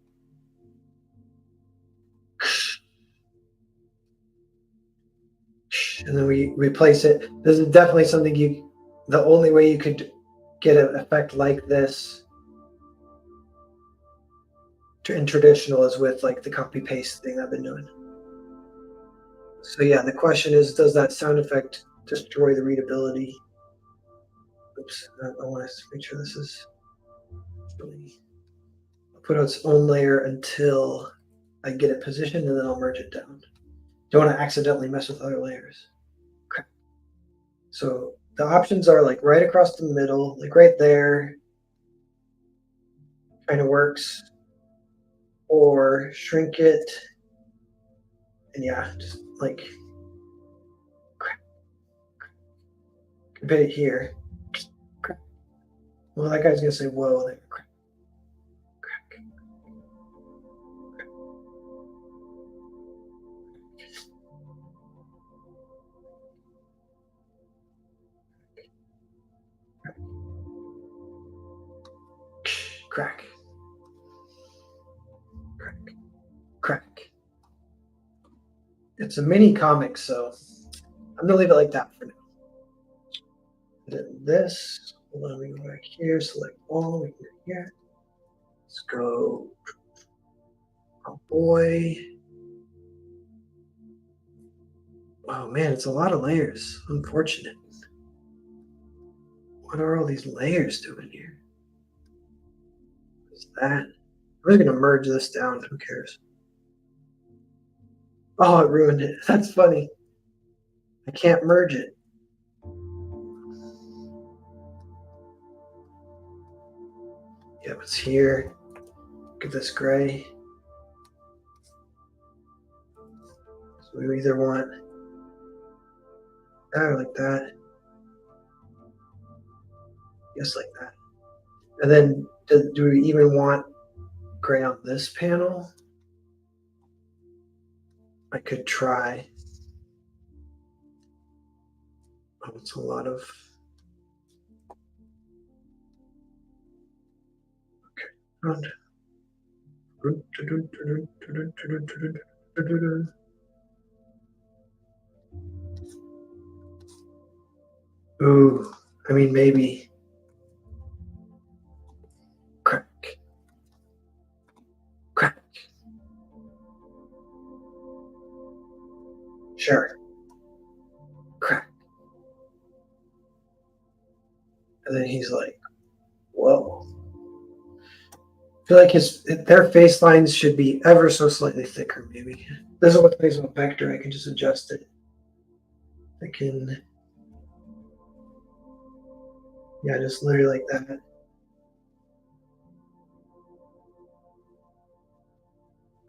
And then we replace it. This is definitely something the only way you could get an effect like this in traditional is with like the copy paste thing I've been doing. So yeah, the question is, does that sound effect destroy the readability? Oops, I want to make sure this is really, I'll put on its own layer until I get it positioned, and then I'll merge it down. Don't want to accidentally mess with other layers. Okay. So the options are like right across the middle, like right there, kind of works, or shrink it, and yeah, just like put it here. Well, that guy's gonna say, "Whoa!" There. Crack. Crack. Crack. Crack. It's a mini comic, so I'm gonna leave it like that for now. And then this, hold on, we go back here, select all, we go here. Let's go. Oh boy. Oh man, it's a lot of layers. Unfortunate. What are all these layers doing here? What's that? I'm just gonna merge this down. Who cares? Oh, it ruined it. That's funny. I can't merge it. Yep, it's here. Look at this gray. So we either want that or like that. Just like that. And then do we even want gray on this panel? I could try. Oh, it's a lot of. Okay. Ooh, I mean, maybe. Crack. Crack. Sure. Crack. And then he's like, whoa. I feel like their face lines should be ever so slightly thicker, maybe. This is what plays with vector. I can just adjust it. I can, yeah, just literally like that.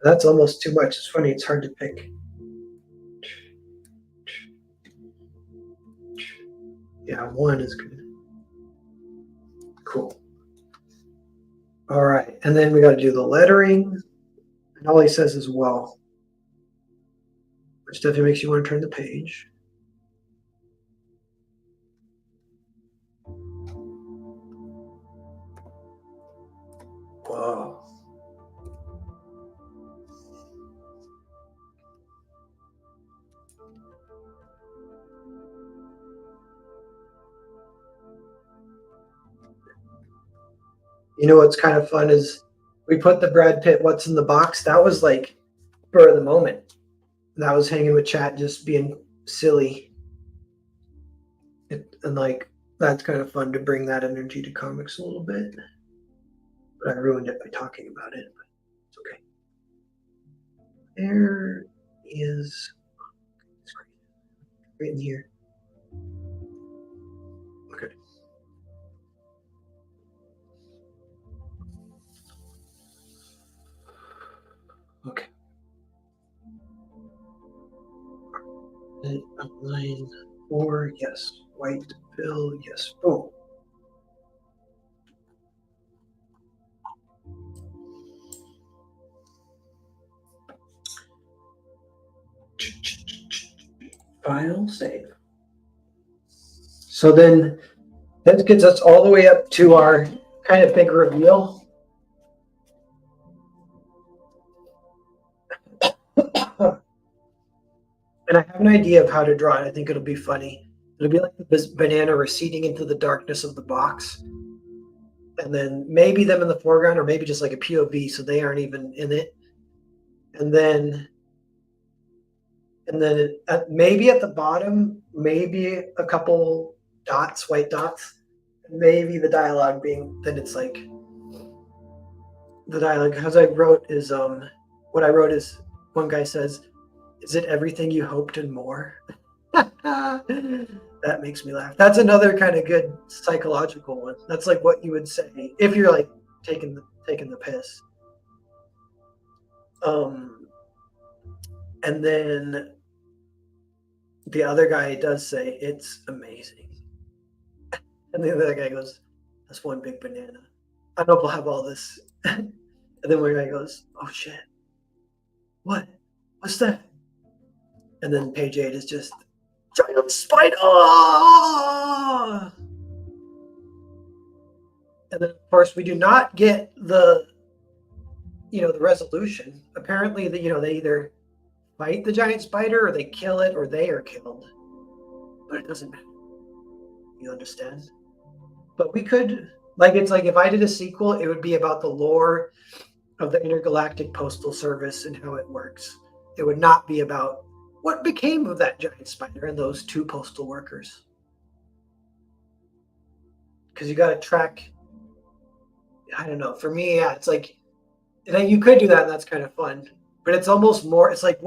That's almost too much. It's funny, it's hard to pick. Yeah, 1 is good. Cool. All right, and then we got to do the lettering. And all he says is well, which definitely makes you want to turn the page. Whoa. You know what's kind of fun is we put the Brad Pitt "What's in the Box." That was like spur of the moment. And I was hanging with chat, just being silly, and like that's kind of fun to bring that energy to comics a little bit. But I ruined it by talking about it. But it's okay. There is right in here. Okay. Okay. Line 4, yes. White fill, yes. Oh. File, save. So then that gets us all the way up to our kind of big reveal. And I have an idea of how to draw it. I think it'll be funny. It'll be like this banana receding into the darkness of the box. And then maybe them in the foreground, or maybe just like a POV so they aren't even in it. And then maybe at the bottom, maybe a couple dots, white dots. Maybe the dialogue being, then it's like, the dialogue, as I wrote is, what I wrote is, one guy says, "Is it everything you hoped and more?" That makes me laugh. That's another kind of good psychological one. That's like what you would say if you're like taking the piss. And then the other guy does say it's amazing, and the other guy goes, "That's one big banana." I don't know if we'll have all this. And then one guy goes, "Oh shit, what? What's that?" And then page 8 is just giant spider. And then of course we do not get the resolution. Apparently they either fight the giant spider or they kill it or they are killed. But it doesn't matter. You understand? But we could, like, it's like if I did a sequel, it would be about the lore of the Intergalactic Postal Service and how it works. It would not be about what became of that giant spider and those 2 postal workers. Because you got to track, I don't know. For me, yeah, it's like, you could do that and that's kind of fun. But it's almost more, it's like,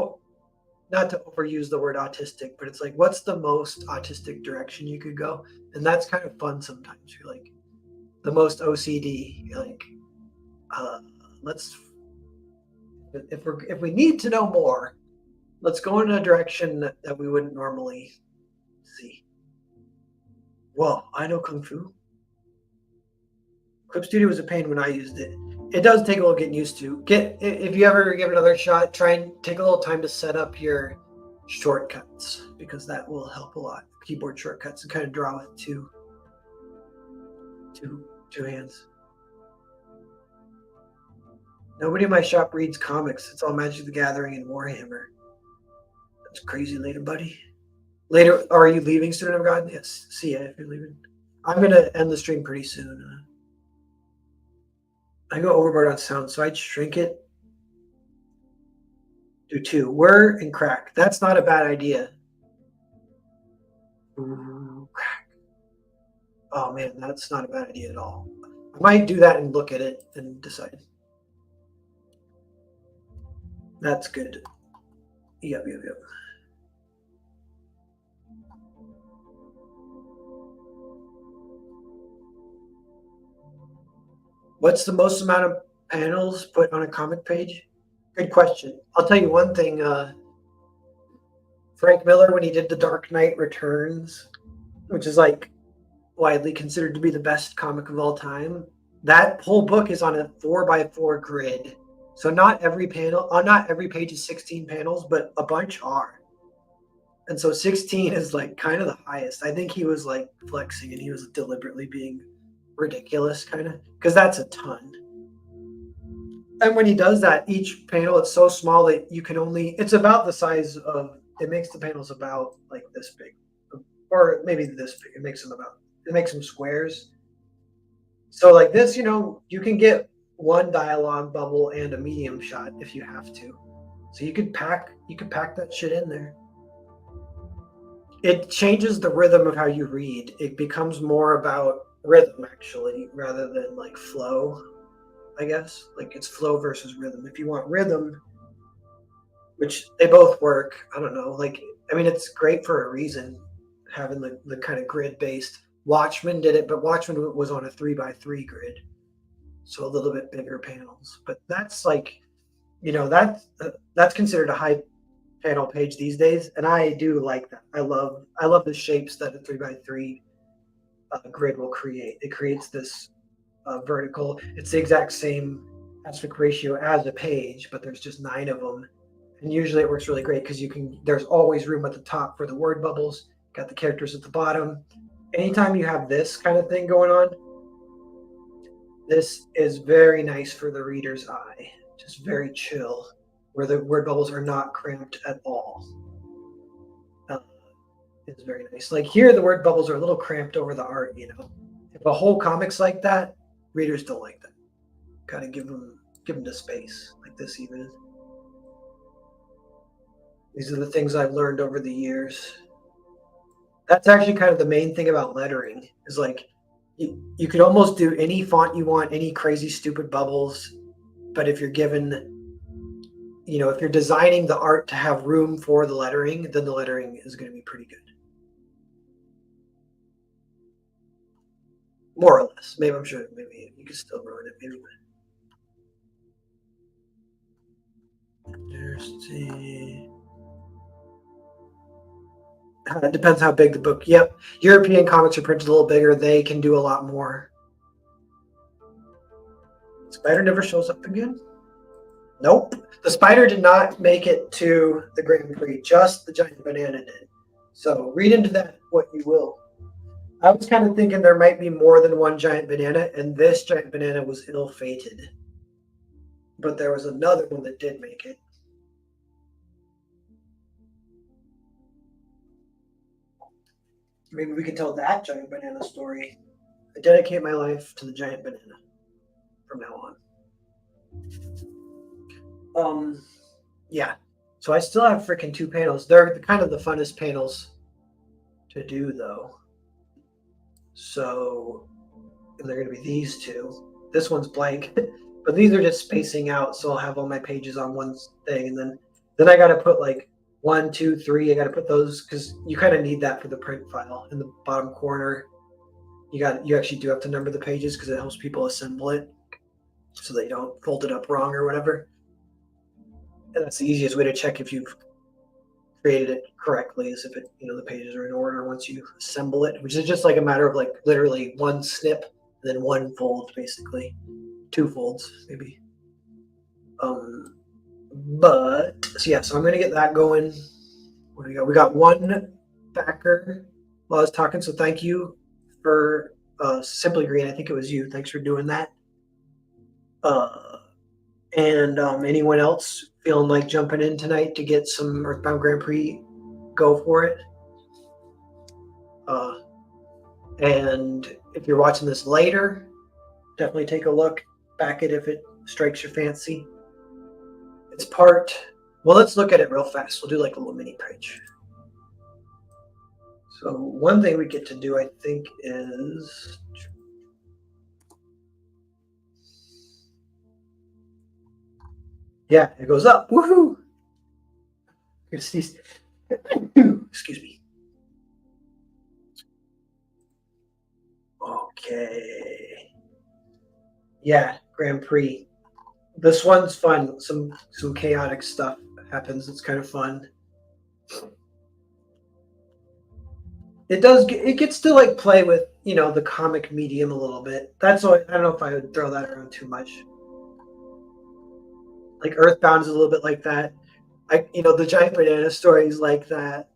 not to overuse the word autistic, but it's like, what's the most autistic direction you could go? And that's kind of fun sometimes. You're like, the most OCD, you're like, if we need to know more, Let's go in a direction that we wouldn't normally see. Well, I know Kung Fu. Clip Studio was a pain when I used it. It does take a little getting used to. If you ever give it another shot, try and take a little time to set up your shortcuts because that will help a lot. Keyboard shortcuts and kind of draw with two hands. Nobody in my shop reads comics. It's all Magic the Gathering and Warhammer. That's crazy, later, buddy. Later, are you leaving, Student of God? Yes. See ya if you're leaving. I'm gonna end the stream pretty soon. I go overboard on sound, so I'd shrink it. Do 2. Whir and crack. That's not a bad idea. Ooh, crack. Oh man, that's not a bad idea at all. I might do that and look at it and decide. That's good. Yep. What's the most amount of panels put on a comic page? Good question. I'll tell you one thing. Frank Miller, when he did The Dark Knight Returns, which is like widely considered to be the best comic of all time, that whole book is on a 4x4 grid. So not every page is 16 panels, but a bunch are. And so 16 is like kind of the highest. I think he was like flexing and he was deliberately being ridiculous, kind of, because that's a ton. And when he does that, each panel is so small that you can it's about the size of, it makes the panels about like this big, or maybe this big. It makes them squares. So like this, you can get one dialogue bubble and a medium shot if you have to. So you could pack that shit in there. It changes the rhythm of how you read. It becomes more about rhythm actually, rather than like flow, I guess. Like it's flow versus rhythm. If you want rhythm, which they both work, I don't know. Like, I mean, it's great for a reason, having the kind of grid based. Watchmen did it, but Watchmen was on a 3x3 grid, so a little bit bigger panels. But that's like, that's considered a high panel page these days, and I do like that. I love the shapes that a 3x3 grid will create. It creates this vertical. It's the exact same aspect ratio as a page, but there's just 9 of them. And usually it works really great because there's always room at the top for the word bubbles, got the characters at the bottom. Anytime you have this kind of thing going on, this is very nice for the reader's eye. Just very chill, where the word bubbles are not cramped at all. It's very nice. Like here, the word bubbles are a little cramped over the art, If a whole comic's like that, readers don't like that. Gotta give them the space, like this even. These are the things I've learned over the years. That's actually kind of the main thing about lettering, is like you could almost do any font you want, any crazy stupid bubbles, but if you're given, if you're designing the art to have room for the lettering, then the lettering is going to be pretty good. More or less. Maybe, I'm sure, maybe you could still ruin it. Maybe. It depends how big the book. Yep. European comics are printed a little bigger. They can do a lot more. Spider never shows up again? Nope. The spider did not make it to the Grand Prix. Just the giant banana did. So read into that what you will. I was kind of thinking there might be more than one giant banana, and this giant banana was ill-fated. But there was another one that did make it. Maybe we can tell that giant banana story. I dedicate my life to the giant banana from now on. Yeah. So I still have freaking 2 panels. They're kind of the funnest panels to do, though. So they're going to be these 2. This one's blank, but these are just spacing out. So I'll have all my pages on one thing, and then I got to put like 1, 2, 3. I got to put those because you kind of need that for the print file in the bottom corner. You actually do have to number the pages because it helps people assemble it so they don't fold it up wrong or whatever. And that's the easiest way to check if you've created it correctly, as if it, the pages are in order once you assemble it, which is just like a matter of like literally one snip, and then one fold, basically, two folds maybe. But so yeah, so I'm gonna get that going. What do we got? We got one backer while I was talking, so thank you for Simply Green. I think it was you. Thanks for doing that. And anyone else feeling like jumping in tonight to get some Earthbound Grand Prix, go for it. And if you're watching this later, definitely take a look back at if it strikes your fancy. It's well, let's look at it real fast. We'll do like a little mini pitch. So one thing we get to do, I think, is yeah, it goes up. Woohoo! Excuse me. Okay. Yeah, Grand Prix. This one's fun. Some chaotic stuff happens. It's kind of fun. It gets to like play with the comic medium a little bit. That's why I don't know if I would throw that around too much. Like Earthbound is a little bit like that. The Giant Banana story is like that.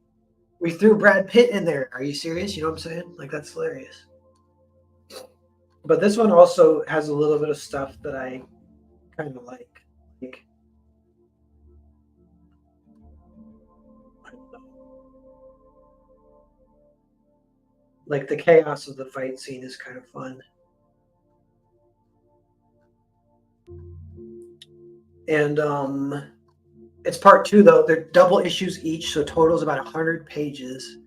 We threw Brad Pitt in there. Are you serious? You know what I'm saying? Like, that's hilarious. But this one also has a little bit of stuff that I kind of like. I don't know. Like the chaos of the fight scene is kind of fun. And it's part 2 though. They're double issues each, so total is about 100 pages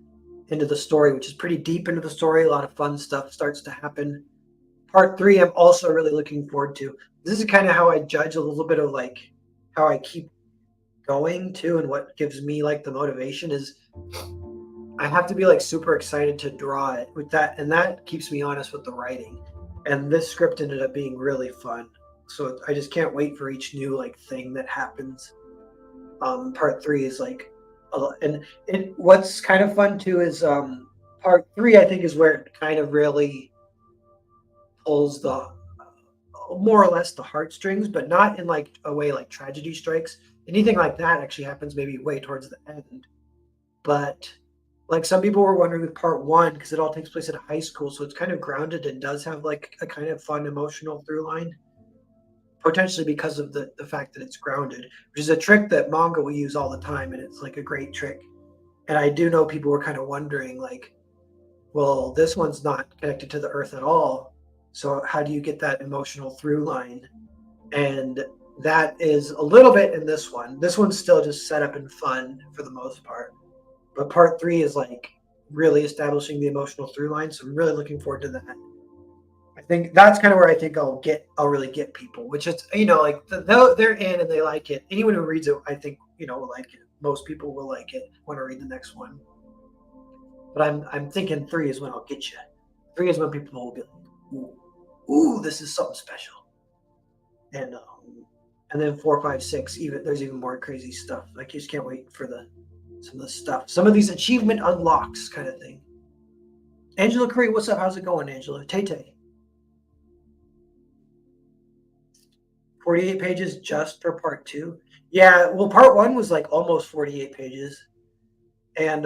into the story, which is pretty deep into the story. A lot of fun stuff starts to happen. Part 3, I'm also really looking forward to. This is kind of how I judge a little bit of like how I keep going too, and what gives me like the motivation is I have to be like super excited to draw it with that, and that keeps me honest with the writing. And this script ended up being really fun, so I just can't wait for each new like thing that happens. Part 3 is like, and what's kind of fun too is part 3 I think is where it kind of really pulls the more or less the heartstrings, but not in like a way like tragedy strikes. Anything like that actually happens maybe way towards the end. But like some people were wondering with part 1, because it all takes place at a high school, so it's kind of grounded and does have like a kind of fun emotional through line, potentially because of the fact that it's grounded, which is a trick that manga will use all the time, and it's like a great trick. And I do know people were kind of wondering like, well, this one's not connected to the earth at all, so how do you get that emotional through line? And that is a little bit in this one. This one's still just set up and fun for the most part. But part 3 is like really establishing the emotional through line. So I'm really looking forward to that. I think that's kind of where I think I'll really get people, which is, like they're in and they like it. Anyone who reads it, I think, will like it. Most people will like it when I read the next one. But I'm thinking 3 is when I'll get you. 3 is when people will be like, ooh, this is something special. And then 4, 5, 6, there's even more crazy stuff. Like, you just can't wait for some of the stuff. Some of these achievement unlocks kind of thing. Angela Curry, what's up? How's it going, Angela? Tay. 48 pages just for part 2. Yeah, well, part 1 was like almost 48 pages. And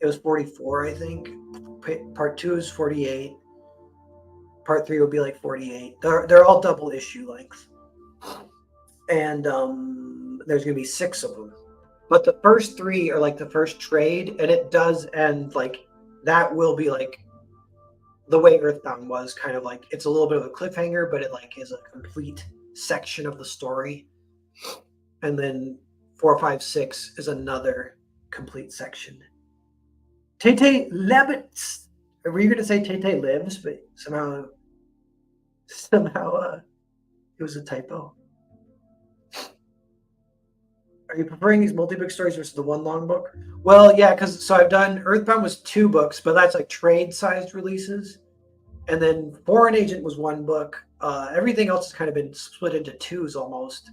it was 44, I think. Part 2 is 48. Part 3 will be like 48. They're all double issue length. And there's going to be 6 of them. But the first 3 are like the first trade, and it does end like that will be like the way Earthbound was, kind of like it's a little bit of a cliffhanger, but it like is a complete section of the story. And then 4, 5, 6 is another complete section. Tay Lebits. Were you going to say Tay lives, but somehow it was a typo. Are you preferring these multi-book stories versus the one long book? Well, yeah, because I've done Earthbound was 2 books, but that's like trade-sized releases. And then Foreign Agent was 1 book. Everything else has kind of been split into 2s almost.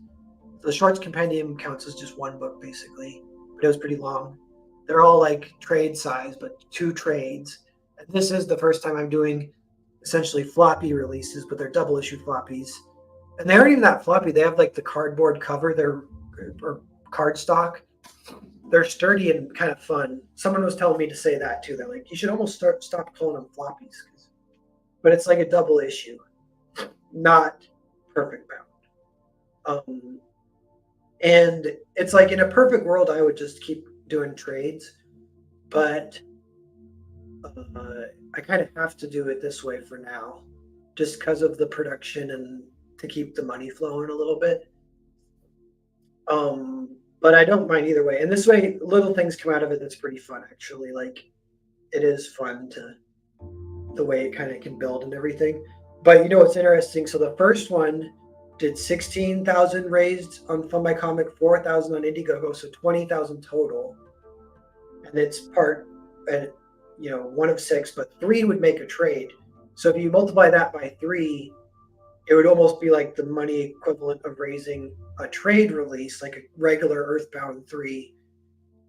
The Shorts Compendium counts as just 1 book, basically. but it was pretty long. They're all like trade size, but 2 trades. And this is the first time I'm doing essentially floppy releases, but they're double issue floppies. And they aren't even that floppy. They have like the cardboard cover. They're or cardstock. They're sturdy and kind of fun. Someone was telling me to say that too. They're like, you should almost stop calling them floppies, but it's like a double issue, not perfect bound. And it's like in a perfect world, I would just keep doing trades, but I kind of have to do it this way for now, just because of the production and to keep the money flowing a little bit. But I don't mind either way. And this way, little things come out of it that's pretty fun, actually. Like, it is fun to the way it kind of can build and everything. But you know what's interesting? So the first one did 16,000 raised on Fund My Comic, 4,000 on Indiegogo, so 20,000 total. And it's part, and you know, 1 of 6, but 3 would make a trade. So if you multiply that by 3, it would almost be like the money equivalent of raising a trade release, like a regular Earthbound 3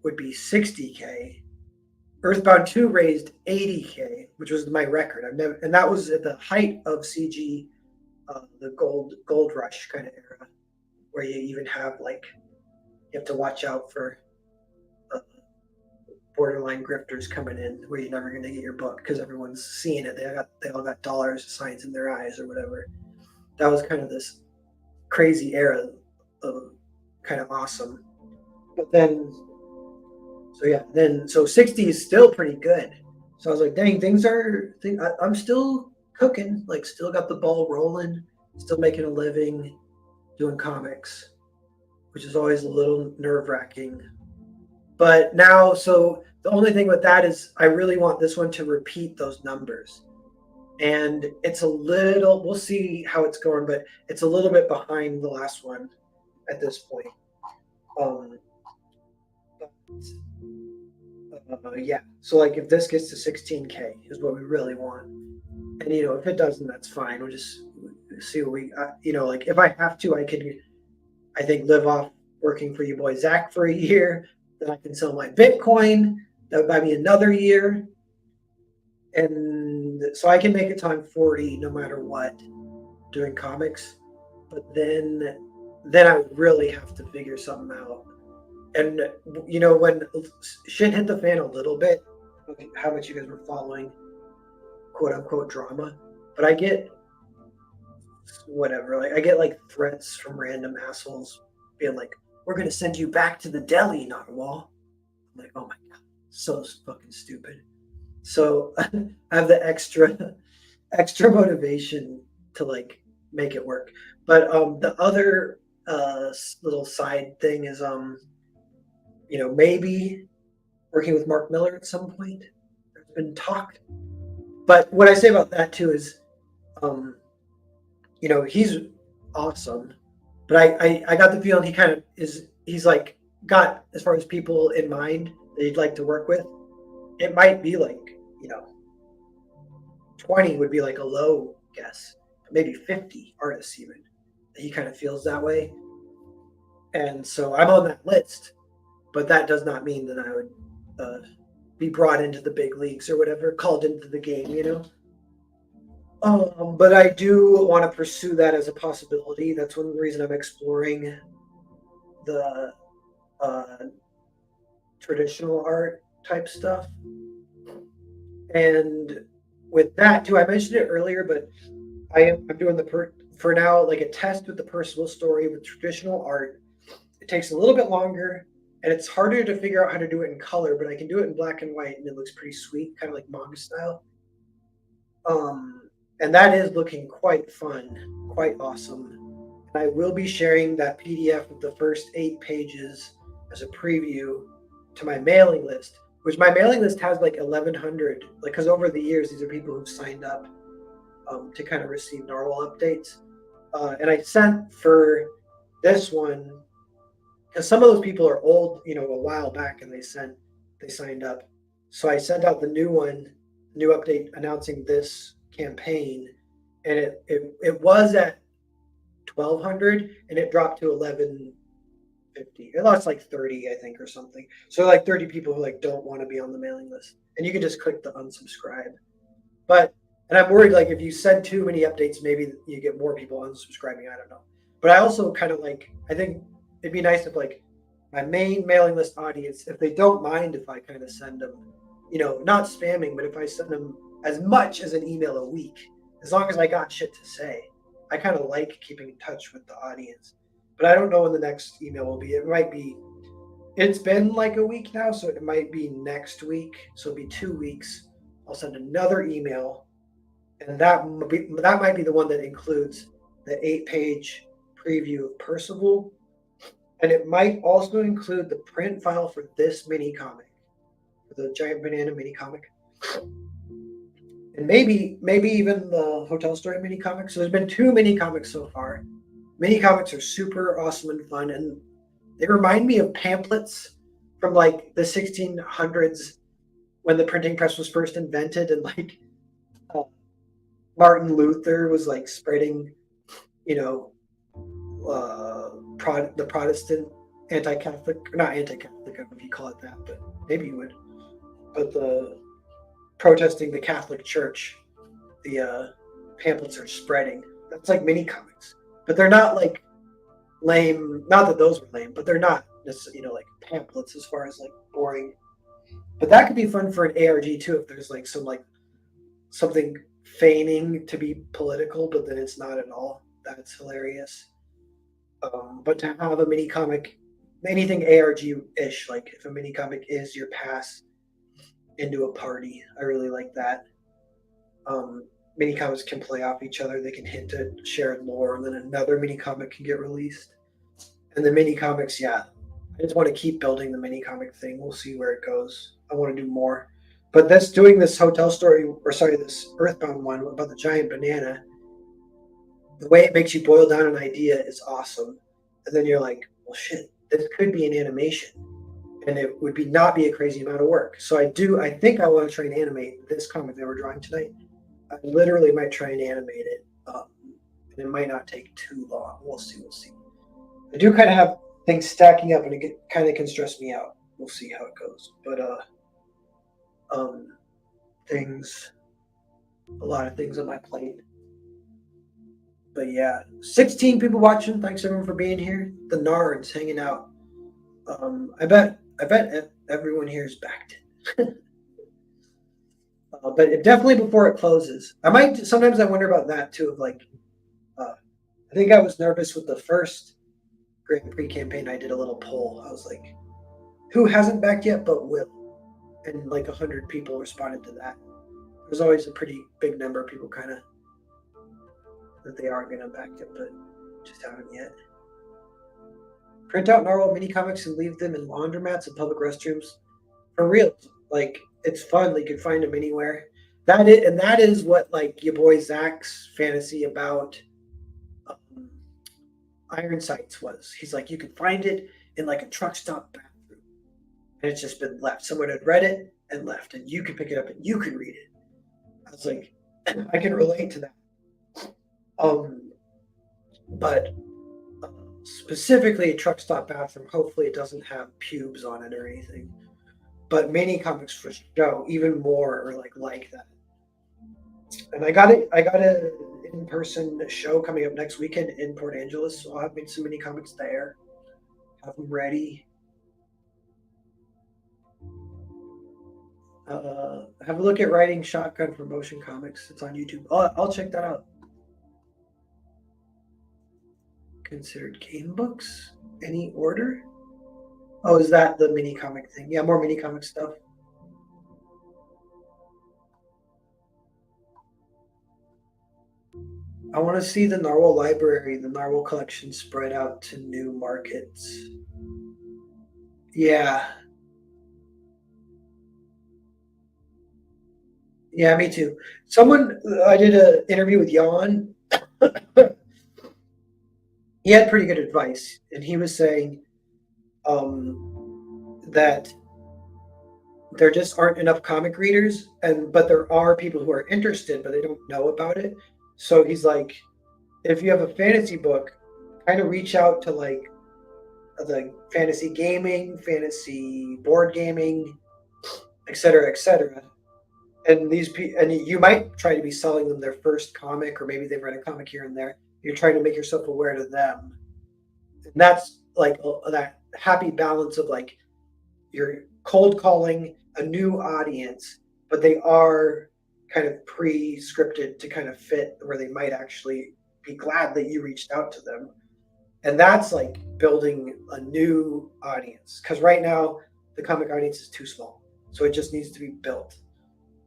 would be 60K. Earthbound 2 raised 80K, which was my record. And that was at the height of CG, the gold rush kind of era, where you even have like, you have to watch out for borderline grifters coming in, where you're never going to get your book because everyone's seeing it. They all got dollars signs in their eyes or whatever. That was kind of this crazy era of kind of awesome. But then, so 60 is still pretty good. So I was like, dang, I'm still cooking, like still got the ball rolling, still making a living doing comics, which is always a little nerve-wracking. But now, so the only thing with that is I really want this one to repeat those numbers. And it's a little, we'll see how it's going, but it's a little bit behind the last one at this point. Yeah, so like if this gets to 16K is what we really want. And, you know, if it doesn't, that's fine. We'll just see what we, you know, like if I have to, I think, live off working for you boy Zach for a year. Then I can sell my Bitcoin. That would buy me another year. And so I can make it time 40 no matter what doing comics. But then I would really have to figure something out. And, you know, when shit hit the fan a little bit, how much you guys were following quote unquote drama, but I get whatever, like I get like threats from random assholes being like, we're going to send you back to the deli, Narwhal. I'm like, oh my God, so fucking stupid. So I have the extra motivation to like make it work. But the other little side thing is, you know, maybe working with Mark Miller at some point. There's been talk. But what I say about that too is, you know, he's awesome. But I got the feeling he kind of he's like got, as far as people in mind that he'd like to work with, it might be like, you know, 20 would be like a low guess, maybe 50 artists even. He kind of feels that way. And so I'm on that list, but that does not mean that I would be brought into the big leagues or whatever, called into the game, you know. But I do want to pursue that as a possibility. That's one reason I'm exploring the traditional art type stuff. And with that too, I mentioned it earlier, but I'm doing for now like a test with the personal story with traditional art. It takes a little bit longer and it's harder to figure out how to do it in color, but I can do it in black and white and it looks pretty sweet, kind of like manga style. And that is looking quite fun, quite awesome. And I will be sharing that PDF of the first 8 pages as a preview to my mailing list, which my mailing list has like 1,100, like, because over the years, these are people who've signed up to kind of receive Narwhal updates. And I sent for this one, because some of those people are old, you know, a while back, and they signed up. So I sent out the new update announcing this campaign, and it was at 1,200 and it dropped to 1,100 50. It lost like 30, I think, or something. So like 30 people who like don't want to be on the mailing list. And you can just click the unsubscribe. But and I'm worried like if you send too many updates, maybe you get more people unsubscribing. I don't know. But I also kind of like I think it'd be nice if like my main mailing list audience, if they don't mind if I kind of send them, not spamming, but if I send them as much as an email a week, as long as I got shit to say. I kind of like keeping in touch with the audience. But I don't know when the next email will be. It might be it's been like a week now, so it might be next week. So it'll be 2 weeks. I'll send another email, and that might be the one that includes the 8-page preview of Percival, and it might also include the print file for this mini comic, for the Giant Banana mini comic, and maybe even the Hotel Story mini comic. So there's been 2 mini comics so far. Mini comics are super awesome and fun, and they remind me of pamphlets from like the 1600s when the printing press was first invented, and like Martin Luther was like spreading, the Protestant anti-Catholic, not anti-Catholic, I don't know if you call it that, but maybe you would. But the protesting the Catholic Church, the pamphlets are spreading. That's like mini comics, but they're not like lame. Not that those were lame, but they're not necessarily, like pamphlets as far as like boring. But that could be fun for an ARG too if there's like something feigning to be political, but then it's not at all. That's hilarious. But to have a mini comic, anything ARG-ish, like if a mini comic is your pass into a party, I really like that. Mini comics can play off each other. They can hint at shared lore, and then another mini comic can get released. And the mini comics, yeah, I just want to keep building the mini comic thing. We'll see where it goes. I want to do more. But doing this Hotel Story, this Earthbound one about the giant banana, the way it makes you boil down an idea is awesome. And then you're like, well, shit, this could be an animation. And it would not be a crazy amount of work. So I think I want to try and animate this comic that we're drawing tonight. I literally might try and animate it. And it might not take too long. We'll see. I do kind of have things stacking up, and it kind of can stress me out. We'll see how it goes. But a lot of things on my plate. But yeah, 16 people watching. Thanks everyone for being here. The Nards hanging out. I bet everyone here is backed in. But definitely before it closes. Sometimes I wonder about that too. Of like, I think I was nervous with the first Grande Prix campaign. I did a little poll. I was like, who hasn't backed yet but will? And like 100 people responded to that. There's always a pretty big number of people kind of that they are going to back it, but just haven't yet. Print out Narwhal mini comics and leave them in laundromats and public restrooms. For real, like it's fun. You can find them anywhere. That is what like your boy Zach's fantasy about Iron Sights was. He's like, you can find it in like a truck stop bathroom, and it's just been left. Someone had read it and left, and you can pick it up and you can read it. I was like, I can relate to that. But specifically a truck stop bathroom, hopefully it doesn't have pubes on it or anything. But mini comics for show, even more or like that. And I got an in-person show coming up next weekend in Port Angeles, so I'll have made some mini comics there. Have them ready. Have a look at Writing Shotgun for Motion Comics. It's on YouTube. I'll check that out. Considered game books? Any order? Oh, is that the mini comic thing? Yeah, more mini comic stuff. I want to see the Narwhal library, the Narwhal collection spread out to new markets. Yeah. Yeah, me too. I did an interview with Jan. He had pretty good advice, and he was saying that there just aren't enough comic readers, but there are people who are interested, but they don't know about it. So he's like, if you have a fantasy book, kind of reach out to like the fantasy gaming, fantasy board gaming, et cetera, et cetera. And and you might try to be selling them their first comic, or maybe they've read a comic here and there. You're trying to make yourself aware to them, and that's like that happy balance of like you're cold calling a new audience, but they are kind of pre-scripted to kind of fit where they might actually be glad that you reached out to them. And that's like building a new audience, because right now the comic audience is too small, so it just needs to be built,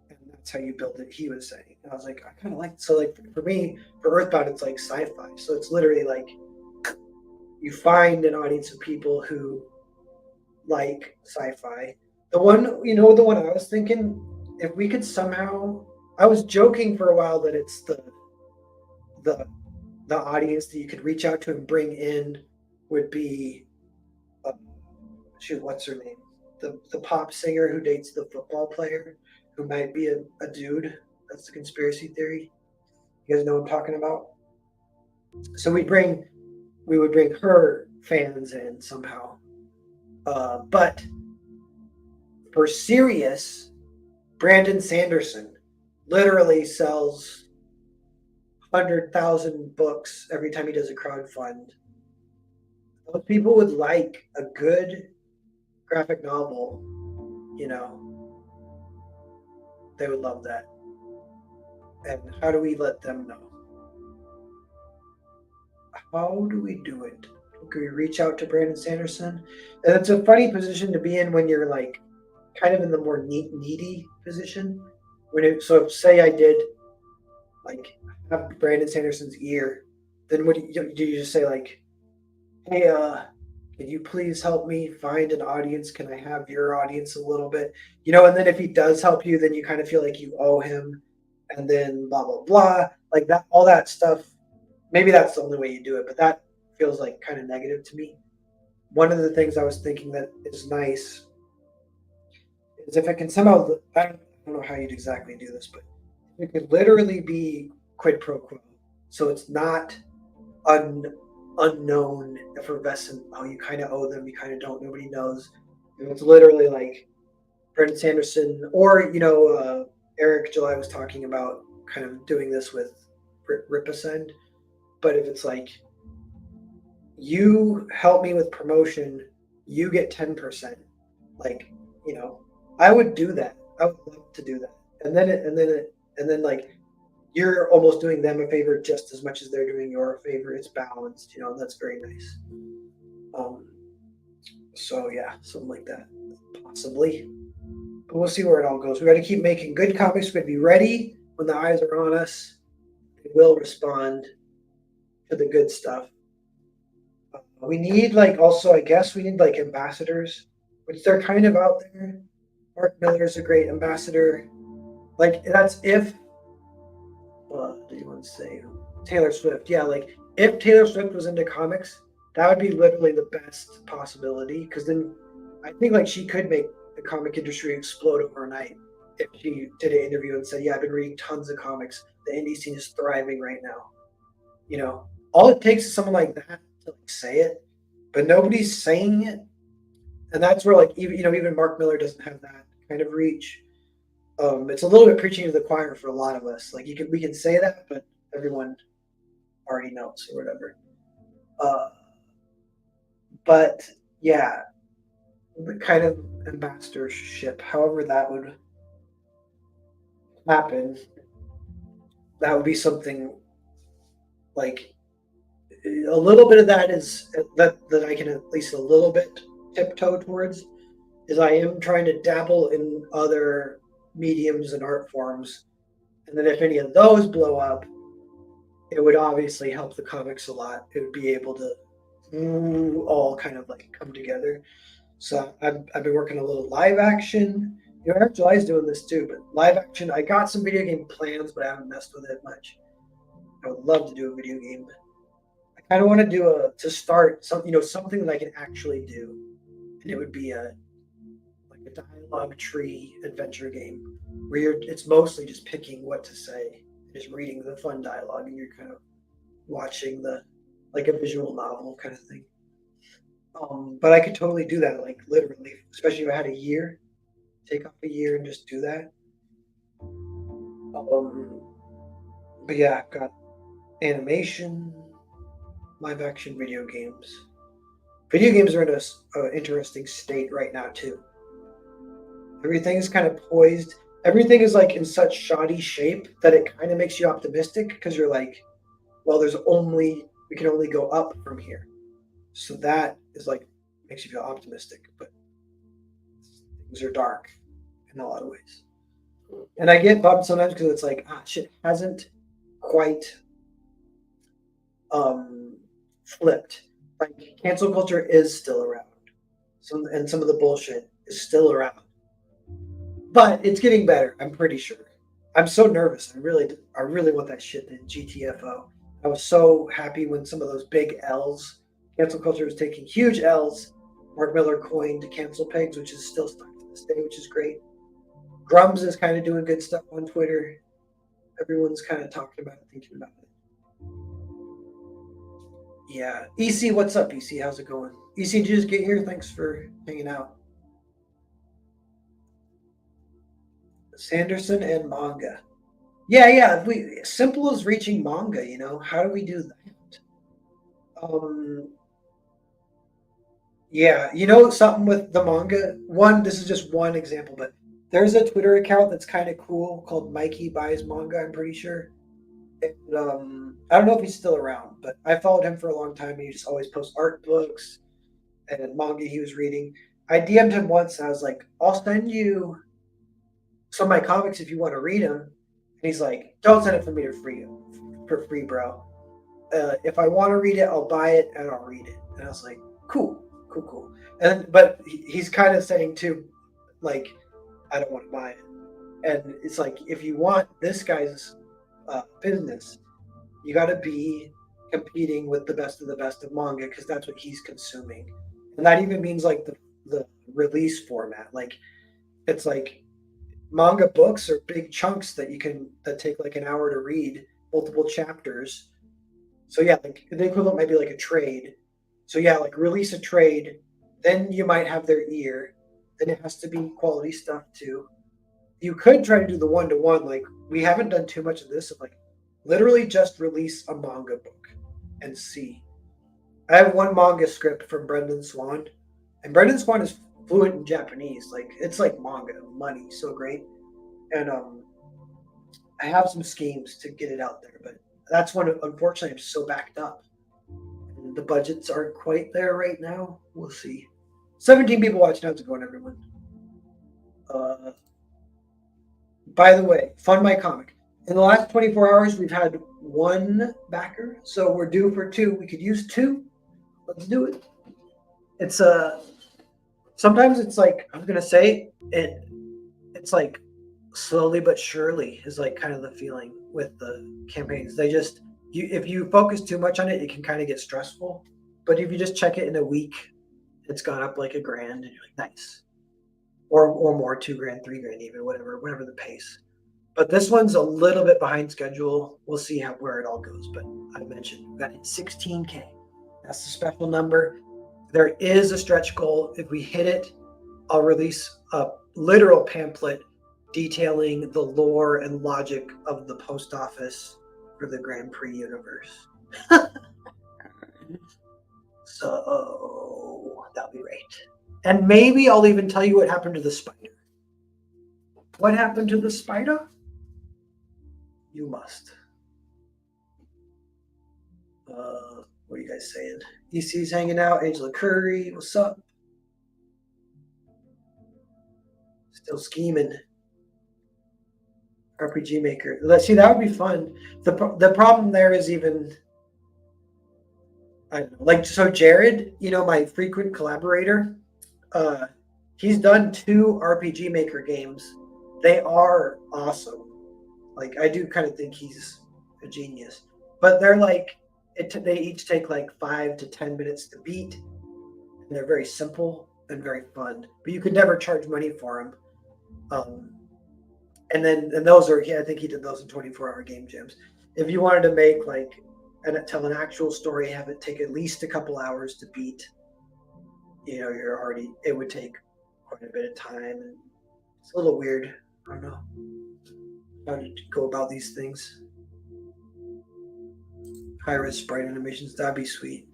and that's how you build it, he was saying. And I was like, I kind of like, so like for me, for Earthbound, it's like sci-fi, so it's literally like you find an audience of people who like sci-fi. The one, the one I was thinking, if we could somehow, I was joking for a while that it's the the audience that you could reach out to and bring in would be, uh, shoot, what's her name? The pop singer who dates the football player, who might be a dude. That's the conspiracy theory. You guys know what I'm talking about? So we would bring her fans in somehow. But for serious, Brandon Sanderson literally sells 100,000 books every time he does a crowdfund. Those people would like a good graphic novel, they would love that. And how do we let them know? How do we do it? Can we reach out to Brandon Sanderson? And it's a funny position to be in when you're like kind of in the more needy position. So say I did like have Brandon Sanderson's ear, then what do you just say like, hey, can you please help me find an audience? Can I have your audience a little bit? And then if he does help you, then you kind of feel like you owe him, and then blah blah blah, like that, all that stuff. Maybe that's the only way you do it, but that feels like kind of negative to me. One of the things I was thinking that is nice is if it can somehow, I don't know how you'd exactly do this, but it could literally be quid pro quo. So it's not unknown, effervescent. Oh, you kind of owe them, you kind of don't. Nobody knows. And it's literally like Brendan Sanderson, or Eric July was talking about kind of doing this with Ripasend. But if it's like, you help me with promotion, you get 10%. Like, I would do that. I would love to do that. And then like you're almost doing them a favor just as much as they're doing your favor. It's balanced, and that's very nice. So yeah, something like that, possibly. But we'll see where it all goes. We got to keep making good comics. We got to be ready when the eyes are on us. We will respond to the good stuff. We need I guess we need ambassadors, which they're kind of out there. Mark Miller's a great ambassador. That's if, what do you want to say? Taylor Swift. Yeah, if Taylor Swift was into comics, that would be literally the best possibility, because then I think she could make the comic industry explode overnight if she did an interview and said, yeah, I've been reading tons of comics. The indie scene is thriving right now. All it takes is someone like that to say it, but nobody's saying it. And that's where even Mark Miller doesn't have that kind of reach. It's a little bit preaching to the choir for a lot of us. We can say that, but everyone already knows or whatever. But yeah, the kind of ambassadorship, however that would happen, that would be something a little bit of that is that I can at least a little bit tiptoe towards, is I am trying to dabble in other mediums and art forms, and then if any of those blow up, it would obviously help the comics a lot. It would be able to all kind of come together. So I've been working a little live action. Eric July's doing this too, but live action, I got some video game plans, but I haven't messed with it much. I would love to do a video game. I kind of want to do something that I can actually do, and it would be a dialogue tree adventure game where it's mostly just picking what to say, just reading the fun dialogue, and you're kind of watching a visual novel kind of thing. But I could totally do that, like literally, especially if I had a year, take off a year and just do that. Um, but yeah, I've got animation, live action video games. Video games are in a interesting state right now too. Everything is kind of poised. Everything is like in such shoddy shape that it kind of makes you optimistic because you're like, well, we can only go up from here. So that is like makes you feel optimistic, but things are dark in a lot of ways. And I get bummed sometimes because it's like, shit hasn't quite um flipped. Like cancel culture is still around. Some of the bullshit is still around. But it's getting better, I'm pretty sure. I'm so nervous. I really want that shit in GTFO. I was so happy when some of those big L's, cancel culture was taking huge L's. Mark Miller coined cancel pegs, which is still stuck to this day, which is great. Grums is kind of doing good stuff on Twitter. Everyone's kind of talking about it, thinking about it. Yeah. EC, what's up, EC? How's it going? EC, did you just get here? Thanks for hanging out. Sanderson and manga. Yeah. Simple as reaching manga, you know. How do we do that? Yeah, you know something with the manga. This is just one example, but there's a Twitter account that's kind of cool called Mikey Buys Manga, I'm pretty sure. And, I don't know if he's still around, but I followed him for a long time and he just always posts art books and manga he was reading. I DM'd him once and I was like, I'll send you some of my comics if you want to read them. And he's like, don't send it for me for free, bro. If I want to read it, I'll buy it and I'll read it. And I was like, cool. And but he's kind of saying too, like, I don't want to buy it. And it's like, if you want this guy's business, you got to be competing with the best of manga because that's what he's consuming, and that even means like the release format. Like, it's like manga books are big chunks that take like an hour to read, multiple chapters. So yeah, like the equivalent might be like a trade. So yeah, like release a trade, then you might have their ear. Then it has to be quality stuff too. You could try to do the one-to-one. Like we haven't done too much of this. Of like literally just release a manga book and see. I have one manga script from Brendan Swan, and Brendan Swan is fluent in Japanese. Like it's like manga money, so great. And I have some schemes to get it out there, but that's one. Unfortunately, I'm so backed up. The budgets aren't quite there right now. We'll see. 17 people watching. How's it going, everyone? By the way, Fund My Comic. In the last 24 hours, we've had one backer, so we're due for two. We could use two. Let's do it. It's sometimes it's like I was gonna say it. It's like slowly but surely is like kind of the feeling with the campaigns. They just if you focus too much on it, it can kind of get stressful. But if you just check it in a week, it's gone up like $1,000, and you're like, nice, or more, $2,000, $3,000, even whatever the pace. But this one's a little bit behind schedule. We'll see where it all goes. But I mentioned we got 16K. That's the special number. There is a stretch goal. If we hit it, I'll release a literal pamphlet detailing the lore and logic of the post office for the Grand Prix universe. So that'll be great. And maybe I'll even tell you what happened to the spider. What happened to the spider? You must. What are you guys saying? EC's hanging out. Angela Curry, what's up? Still scheming. RPG Maker. Let's see, that would be fun. The problem there is even, I don't know, like, so Jared, my frequent collaborator, he's done 2 RPG Maker games. They are awesome. Like, I do kind of think he's a genius. But they're like, they each take like 5 to 10 minutes to beat. And they're very simple and very fun. But you could never charge money for them. And those are, I think he did those in 24-hour game jams. If you wanted to make like, and tell an actual story, have it take at least a couple hours to beat. it would take quite a bit of time, and it's a little weird. I don't know how to go about these things. High-res sprite animations, that'd be sweet.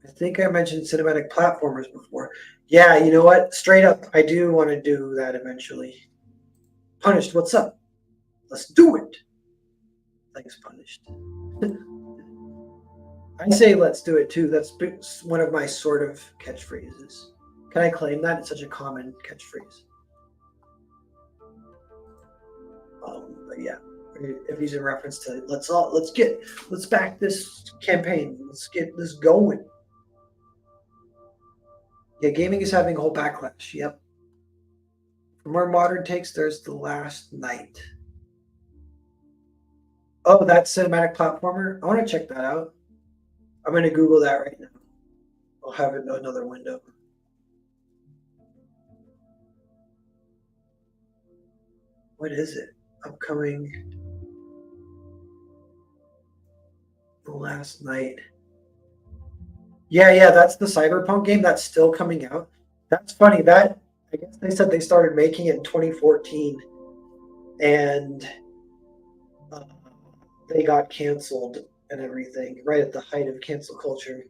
I think I mentioned cinematic platformers before. Yeah, you know what? Straight up, I do want to do that eventually. Punished, what's up? Let's do it. Thanks, Punished. I say let's do it too. That's one of my sort of catchphrases. Can I claim that? It's such a common catchphrase. But yeah, if he's in reference to let's back this campaign. Let's get this going. Yeah, gaming is having a whole backlash. Yep. For more modern takes, there's The Last Night. Oh, that's cinematic platformer. I want to check that out. I'm going to Google that right now. I'll have it in another window. What is it? Upcoming. The Last Night. Yeah, that's the Cyberpunk game that's still coming out. That's funny. I guess they said they started making it in 2014, and they got canceled and everything right at the height of cancel culture.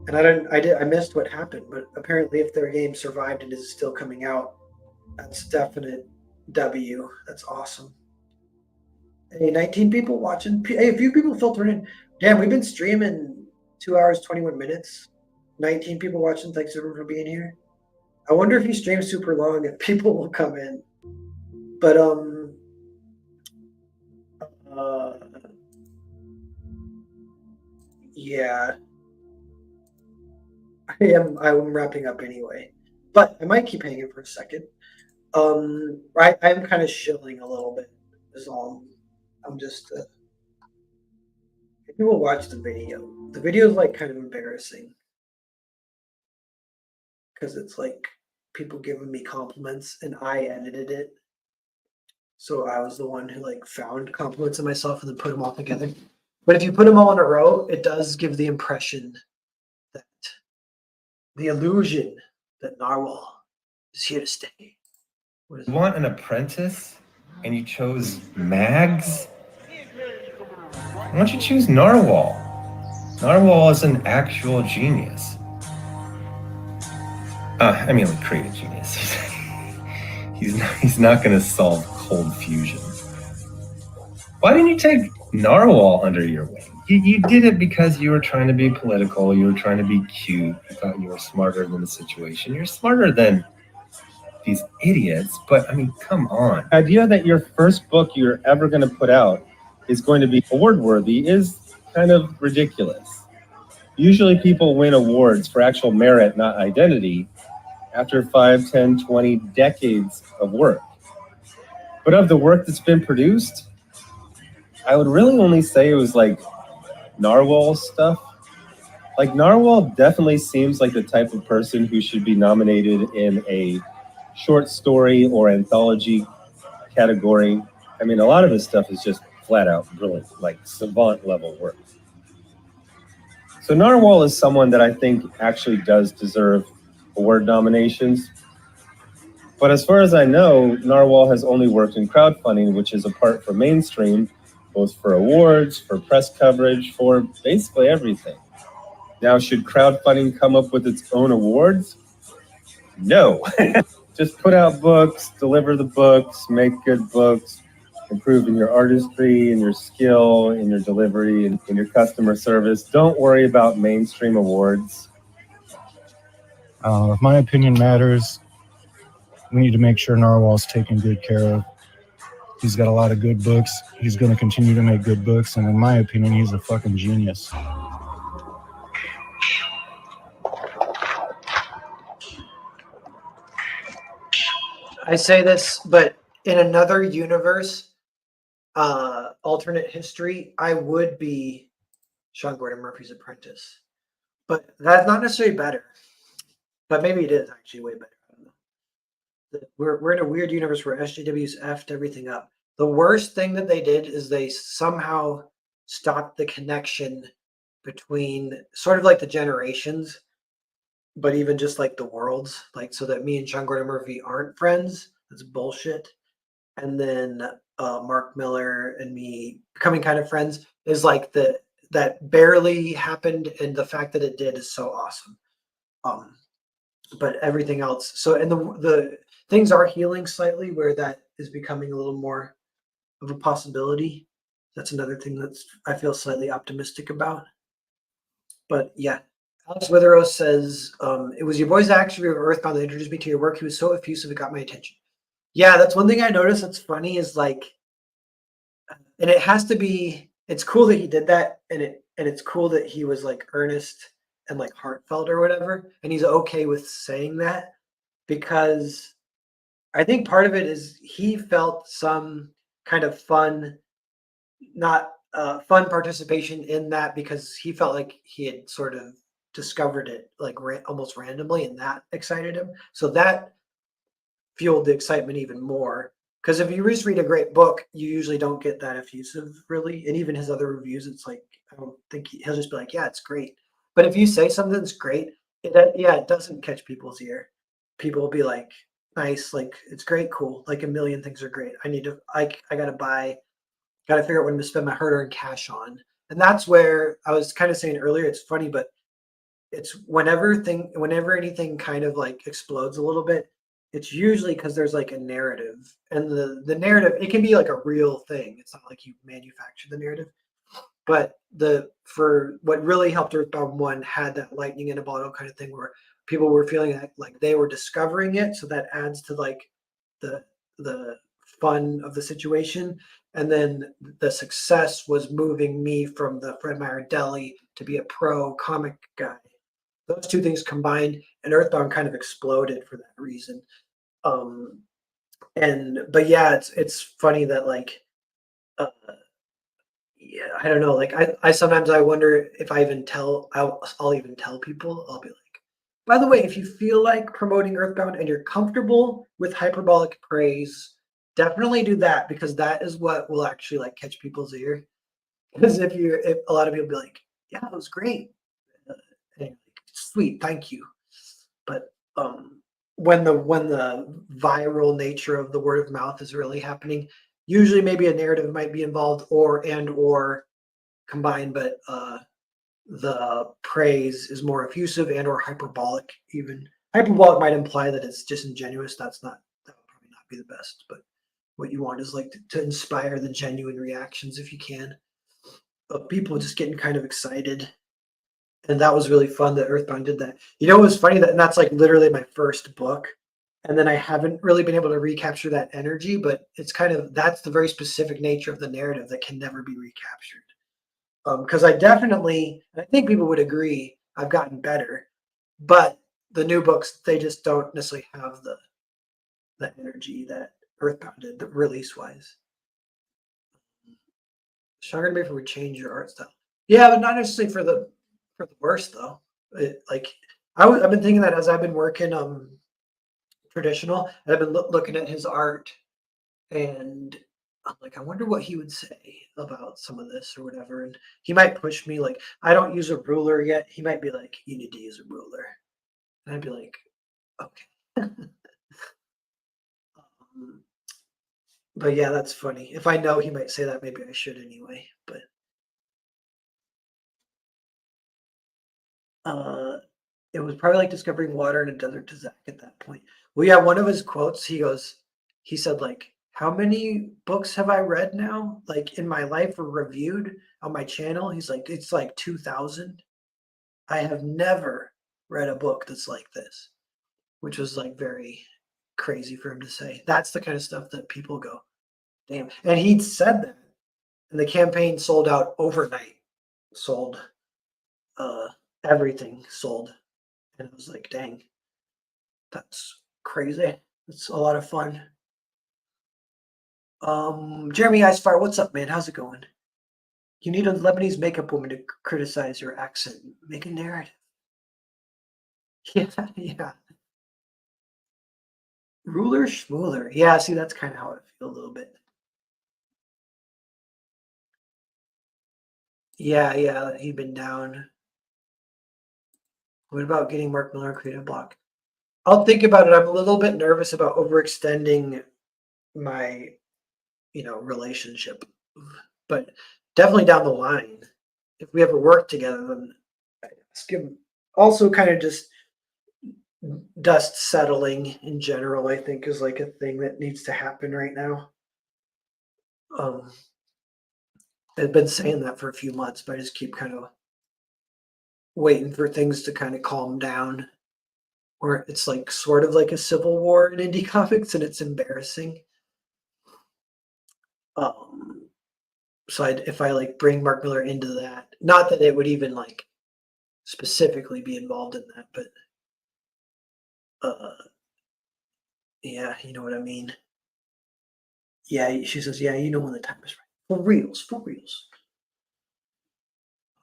And I missed what happened, but apparently, if their game survived and is still coming out, that's definite W. That's awesome. Hey, 19 people watching. Hey, a few people filtered in. Damn, we've been streaming 2 hours, 21 minutes. 19 people watching. Thanks everyone for being here. I wonder if you stream super long if people will come in. But yeah. I'm wrapping up anyway. But I might keep hanging for a second. I'm kind of shilling a little bit is all. I'm just if people watch the video. The video is like kind of embarrassing. Because it's like people giving me compliments and I edited it. So I was the one who like found compliments of myself and then put them all together. But if you put them all in a row, it does give the impression that the illusion that Narwhal is here to stay. You want an apprentice and you chose Mags? Why don't you choose Narwhal? Narwhal is an actual genius. I mean, like creative genius. He's not going to solve cold fusion. Why didn't you take Narwhal under your wing? You did it because you were trying to be political. You were trying to be cute. You thought you were smarter than the situation. You're smarter than these idiots, but I mean, come on. The idea that your first book you're ever going to put out is going to be award worthy is kind of ridiculous. Usually people win awards for actual merit, not identity, after 5, 10, 20 decades of work. But of the work that's been produced, I would really only say it was like Narwhal stuff. Like Narwhal definitely seems like the type of person who should be nominated in a short story or anthology category. I mean, a lot of his stuff is just flat out brilliant, like savant level work. So Narwhal is someone that I think actually does deserve award nominations. But as far as I know, Narwhal has only worked in crowdfunding, which is apart from mainstream, both for awards, for press coverage, for basically everything. Now, should crowdfunding come up with its own awards? No. Just put out books, deliver the books, make good books, improve in your artistry, in your skill, in your delivery, and in your customer service. Don't worry about mainstream awards. If my opinion matters, we need to make sure Narwhal's taken good care of. He's got a lot of good books. He's going to continue to make good books. And in my opinion, he's a fucking genius. I say this, but in another universe, alternate history, I would be Sean Gordon Murphy's apprentice. But that's not necessarily better. But maybe it is actually way better. I don't know. We're in a weird universe where SJW's effed everything up. The worst thing that they did is they somehow stopped the connection between sort of like the generations, but even just like the worlds, like so that me and Sean Gordon Murphy aren't friends. That's bullshit. And then Mark Miller and me becoming kind of friends is like that barely happened, and the fact that it did is so awesome. Um, but everything else, so and the things are healing slightly, where that is becoming a little more of a possibility. That's another thing that's I feel slightly optimistic about. But yeah, Alex Witherow says, it was your boy's action review of Earthbound that introduced me to your work. He was so effusive, it got my attention. Yeah, that's one thing I noticed that's funny is like, and it has to be, it's cool that he did that, and it's cool that he was like earnest and like heartfelt or whatever, and he's okay with saying that, because I think part of it is he felt some kind of fun, not fun participation in that, because he felt like he had sort of discovered it like almost randomly, and that excited him. So that fueled the excitement even more. Because if you just read a great book, you usually don't get that effusive, really. And even his other reviews, it's like I don't think he'll just be like, "Yeah, it's great." But if you say something's great, it doesn't catch people's ear. People will be like, "Nice, like it's great, cool. Like a million things are great. I gotta buy, gotta figure out when to spend my hard-earned cash on." And that's where I was kind of saying earlier. It's funny, but it's whenever anything kind of like explodes a little bit, it's usually because there's like a narrative, and the narrative, it can be like a real thing. It's not like you manufacture the narrative, but the for what really helped Earthbound 1 had that lightning in a bottle kind of thing, where people were feeling like they were discovering it, so that adds to like the the fun of the situation. And then the success was moving me from the Fred Meyer deli to be a pro comic guy. Those two things combined, and Earthbound kind of exploded for that reason. Um, and but yeah, it's funny that like uh, yeah, I don't know. Like I sometimes I wonder if I'll even tell people. I'll be like, by the way, if you feel like promoting Earthbound and you're comfortable with hyperbolic praise, definitely do that, because that is what will actually like catch people's ear. Because if a lot of people be like, yeah, it was great, and like, sweet, thank you. But when the viral nature of the word of mouth is really happening, usually maybe a narrative might be involved, or combined, but the praise is more effusive and or hyperbolic. Even hyperbolic might imply that it's disingenuous. That would probably not be the best, but what you want is like to inspire the genuine reactions if you can, of people just getting kind of excited. And that was really fun that Earthbound did that. You know, it was funny and that's like literally my first book. And then I haven't really been able to recapture that energy, but it's kind of, that's the very specific nature of the narrative that can never be recaptured. Because I definitely, and I think people would agree, I've gotten better, but the new books, they just don't necessarily have the energy that Earthbound did, the release wise. Stronger to be if we change your art style. Yeah, but not necessarily for the worse though. Like I've been thinking that as I've been working traditional, and I've been looking at his art, and I'm like, I wonder what he would say about some of this or whatever. And he might push me like, I don't use a ruler yet. He might be like, you need to use a ruler, and I'd be like, okay. um, but yeah, that's funny. If I know he might say that, maybe I should anyway. But uh, it was probably like discovering water in a desert to Zach at that point. Well, yeah, one of his quotes, he said like, how many books have I read now? Like in my life or reviewed on my channel? He's like, it's like 2,000. I have never read a book that's like this, which was like very crazy for him to say. That's the kind of stuff that people go, damn. And he'd said that. And the campaign sold out overnight. Sold uh everything sold. And I was like, dang, that's crazy. It's a lot of fun. Jeremy Icefire, what's up, man? How's it going? You need a Lebanese makeup woman to criticize your accent. Make a narrative. Yeah, yeah. Ruler schmooler. Yeah, see, that's kind of how I feel a little bit. Yeah, he'd been down. What about getting Mark Miller a creative block? I'll think about it. I'm a little bit nervous about overextending my, relationship, but definitely down the line, if we ever work together, then I ask him. Also, kind of just dust settling in general, I think, is like a thing that needs to happen right now. Um, I've been saying that for a few months, but I just keep kind of waiting for things to kind of calm down. Or it's like sort of like a civil war in indie comics, and it's embarrassing. Um, so if I like bring Mark Miller into that, not that it would even like specifically be involved in that, but uh, yeah, you know what I mean. Yeah, she says, yeah, you know when the time is right. For reals, for reals.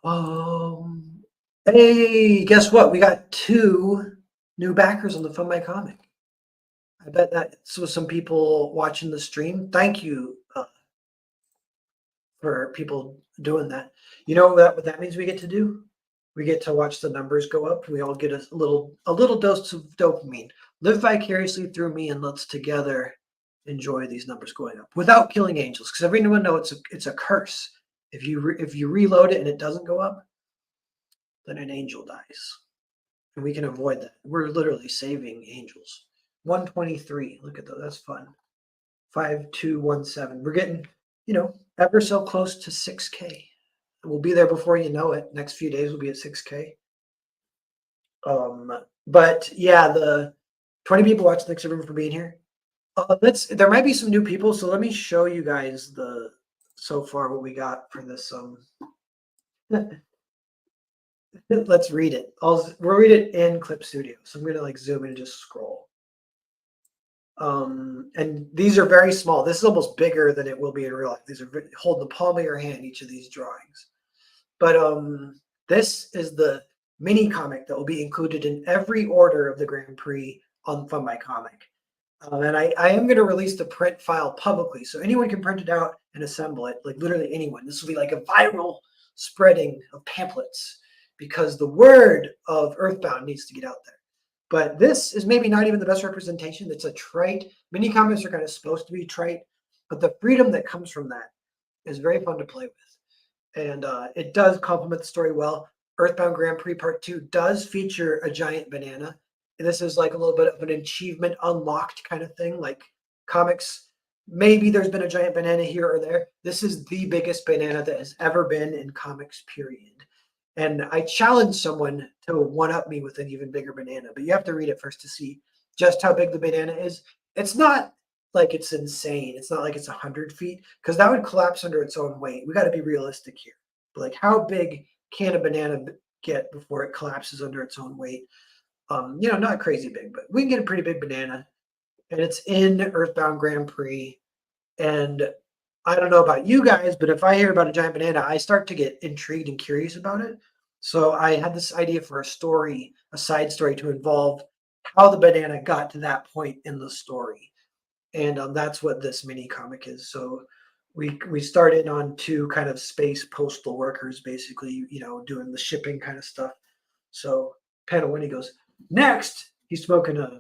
Um, hey, guess what? We got 2 new backers on the Fun My Comic. I bet that's with some people watching the stream. Thank you for people doing that. You know what that means we get to do? We get to watch the numbers go up. We all get a little dose of dopamine. Live vicariously through me, and let's together enjoy these numbers going up without killing angels. Because everyone knows it's a curse. If you reload it and it doesn't go up, then an angel dies, and we can avoid that. We're literally saving angels. 123. Look at that. That's fun. 5217. We're getting, ever so close to 6K. We'll be there before you know it. Next few days we'll be at 6K. But yeah, the 20 people watching. Thanks everyone for being here. There might be some new people, so let me show you guys so far what we got for this. Let's read it. We'll read it in Clip Studio. So I'm gonna like zoom in and just scroll. And these are very small. This is almost bigger than it will be in real life. These are hold the palm of your hand, each of these drawings. But this is the mini comic that will be included in every order of the Grand Prix on Fun My Comic. And I am going to release the print file publicly, so anyone can print it out and assemble it, like literally anyone. This will be like a viral spreading of pamphlets because the word of Earthbound needs to get out there. But this is maybe not even the best representation. It's a trite. Mini comics are kind of supposed to be trite, but the freedom that comes from that is very fun to play with. And it does complement the story well. Earthbound Grand Prix Part 2 does feature a giant banana. And this is like a little bit of an achievement unlocked kind of thing. Like comics, maybe there's been a giant banana here or there. This is the biggest banana that has ever been in comics, period. And I challenge someone to one-up me with an even bigger banana, but you have to read it first to see just how big the banana is. It's not like it's insane. It's not like it's 100 feet, because that would collapse under its own weight. We got to be realistic here. But like, how big can a banana get before it collapses under its own weight? Not crazy big, but we can get a pretty big banana. And it's in Earthbound Grand Prix. And I don't know about you guys, but if I hear about a giant banana, I start to get intrigued and curious about it. So I had this idea for a side story to involve how the banana got to that point in the story. And that's what this mini comic is. So we started on 2 kind of space postal workers, basically, doing the shipping kind of stuff. So Panel Winnie goes, next, he's smoking a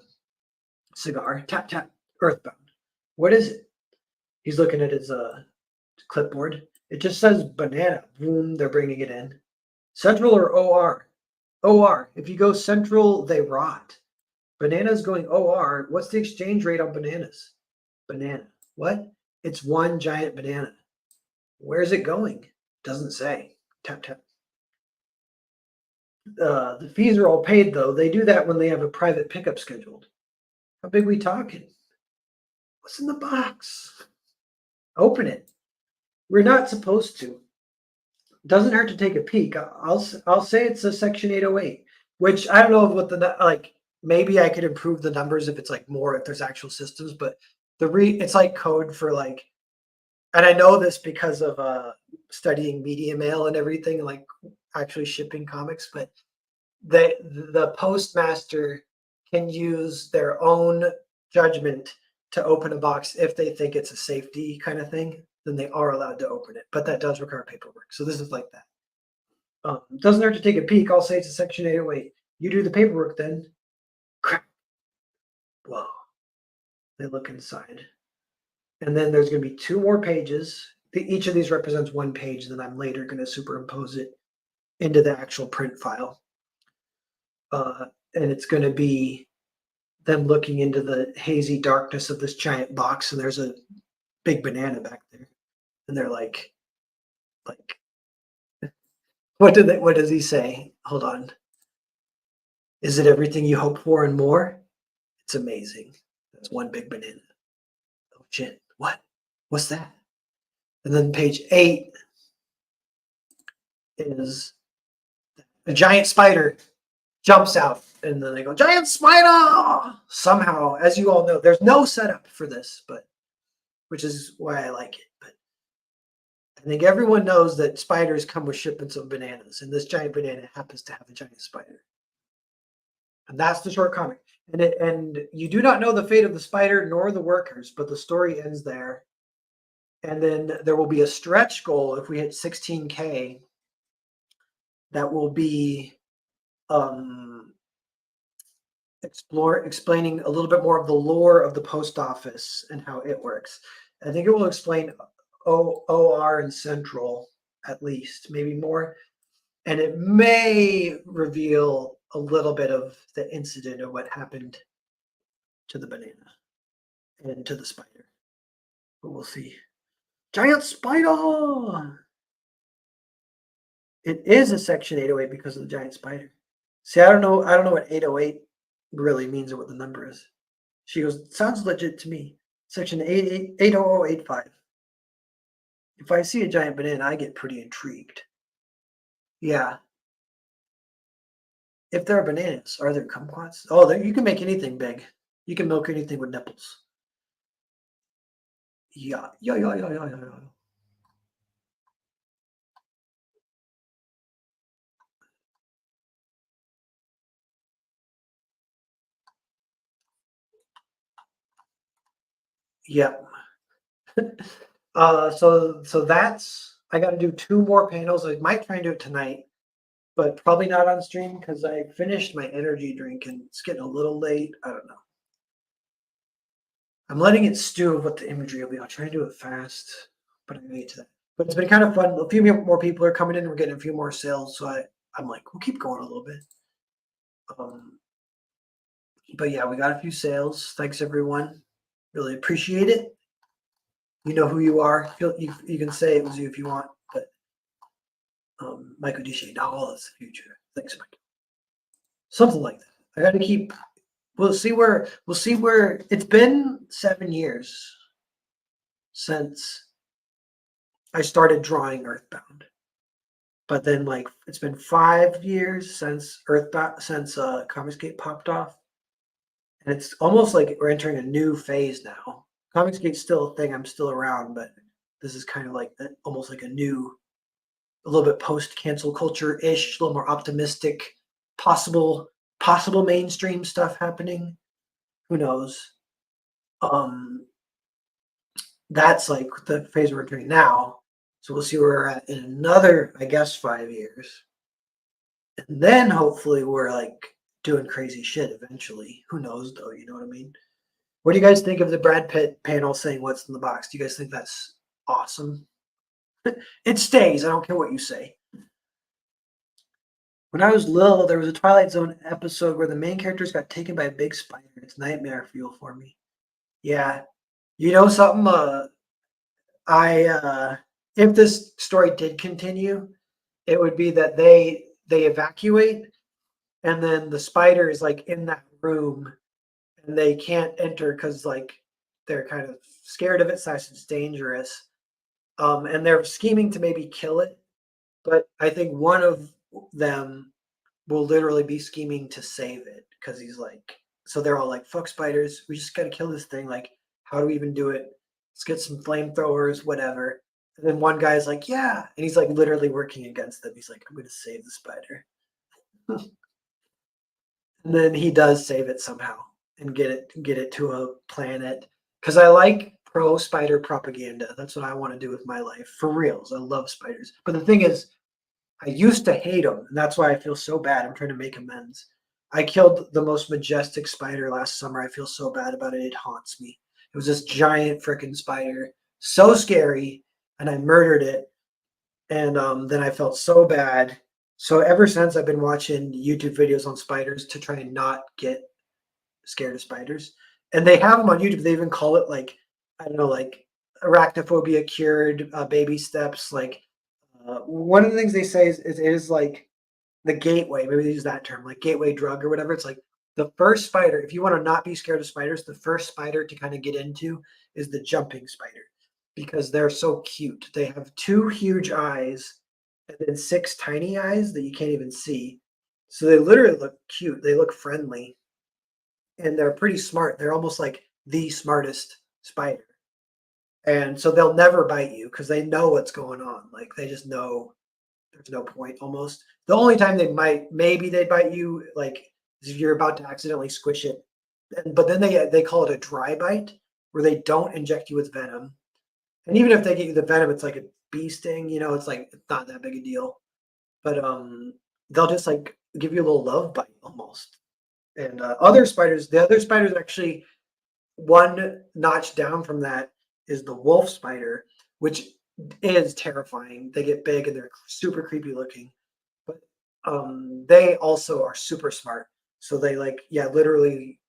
cigar. Tap, tap, Earthbound. What is it? He's looking at his clipboard. It just says banana. Boom, they're bringing it in. Central or OR? OR. If you go central, they rot. Bananas going OR. What's the exchange rate on bananas? Banana. What? It's 1 giant banana. Where's it going? Doesn't say. Tap, tap. The fees are all paid, though. They do that when they have a private pickup scheduled. How big we talking? What's in the box? Open it. We're not supposed to. Doesn't hurt to take a peek. I'll say it's a Section 808, which I don't know what maybe I could improve the numbers if it's like more, if there's actual systems, but it's like code for like, and I know this because of studying media mail and everything, like actually shipping comics, but the postmaster can use their own judgment to open a box if they think it's a safety kind of thing. Then they are allowed to open it, but that does require paperwork. So this is like that. Doesn't hurt to take a peek. I'll say it's a Section 808. You do the paperwork then. Crap. Whoa. They look inside. And then there's going to be 2 more pages. Each of these represents 1 page. Then I'm later going to superimpose it into the actual print file. And it's going to be them looking into the hazy darkness of this giant box. And there's a big banana back there. And they're like, what does he say? Hold on. Is it everything you hoped for and more? It's amazing. That's one big banana. Oh shit. What? What's that? And then page 8 is a giant spider jumps out, and then they go, giant spider! Somehow, as you all know, there's no setup for this, but which is why I like it. But I think everyone knows that spiders come with shipments of bananas, and this giant banana happens to have a giant spider. And that's the short comic. And you do not know the fate of the spider nor the workers, but the story ends there. And then there will be a stretch goal if we hit 16K. That will be explaining a little bit more of the lore of the post office and how it works. I think it will explain OR and Central at least, maybe more. And it may reveal a little bit of the incident of what happened to the banana and to the spider. But we'll see. Giant spider! It is a Section 808 because of the giant spider. See, I don't know what 808 really means or what the number is. She goes, sounds legit to me. Section 80085. If I see a giant banana, I get pretty intrigued. Yeah. If there are bananas, are there kumquats? Oh, you can make anything big. You can milk anything with nipples. Yeah. Yep. So that's, I got to do 2 more panels. I might try and do it tonight, but probably not on stream because I finished my energy drink and it's getting a little late. I don't know. I'm letting it stew of what the imagery will be. I'll try and do it fast, but I'm going to get to that. But it's been kind of fun. A few more people are coming in. We're getting a few more sales. So I'm like, we'll keep going a little bit. But yeah, we got a few sales. Thanks, everyone. Really appreciate it. You know who you are. You can say it was you if you want, but Michael Deshay, $, the future. Thanks, Michael. Something like that. I got to keep. We'll see where it's been 7 years since I started drawing Earthbound, but then like it's been 5 years since Comicsgate popped off, and it's almost like we're entering a new phase now. Comicsgate's still a thing. I'm still around, but this is kind of like almost like a little bit post-cancel culture-ish, a little more optimistic, possible mainstream stuff happening. Who knows? That's like the phase we're entering now. So we'll see where we're at in another, I guess, 5 years. And then hopefully we're like doing crazy shit eventually. Who knows though, you know what I mean? What do you guys think of the Brad Pitt panel saying what's in the box? Do you guys think that's awesome? It stays. I don't care what you say. When I was little, there was a Twilight Zone episode where the main characters got taken by a big spider. It's nightmare fuel for me. Yeah. You know something? If this story did continue, it would be that they evacuate, and then the spider is like in that room, and they can't enter because like they're kind of scared of it, / it's dangerous. And they're scheming to maybe kill it, but I think one of them will literally be scheming to save it because he's like, so they're all like, fuck spiders, we just got to kill this thing. Like, how do we even do it? Let's get some flamethrowers, whatever. And then one guy's like, yeah. And he's like literally working against them. He's like, I'm going to save the spider. And then he does save it somehow and get it to a planet. Because I like pro-spider propaganda. That's what I want to do with my life. For reals. I love spiders. But the thing is, I used to hate them, and that's why I feel so bad. I'm trying to make amends. I killed the most majestic spider last summer. I feel so bad about it. It haunts me. It was this giant freaking spider, so scary, and I murdered it. And then I felt so bad. So ever since, I've been watching YouTube videos on spiders to try and not get scared of spiders. And they have them on YouTube. They even call it like, I don't know, like arachnophobia cured, baby steps. Like one of the things they say is like the gateway. Maybe they use that term, like gateway drug or whatever. It's like the first spider. If you want to not be scared of spiders, the first spider to kind of get into is the jumping spider because they're so cute. They have 2 huge eyes and then 6 tiny eyes that you can't even see. So they literally look cute. They look friendly and they're pretty smart. They're almost like the smartest spider. And so they'll never bite you because they know what's going on. Like they just know there's no point almost. The only time they might, maybe they bite you, like if you're about to accidentally squish it. But then they call it a dry bite where they don't inject you with venom. And even if they get you the venom, it's like a bee sting, it's like it's not that big a deal. But they'll just like give you a little love bite almost. And the other spiders actually one notch down from that is the wolf spider, which is terrifying. They get big and they're super creepy looking, but they also are super smart. So they like, yeah, literally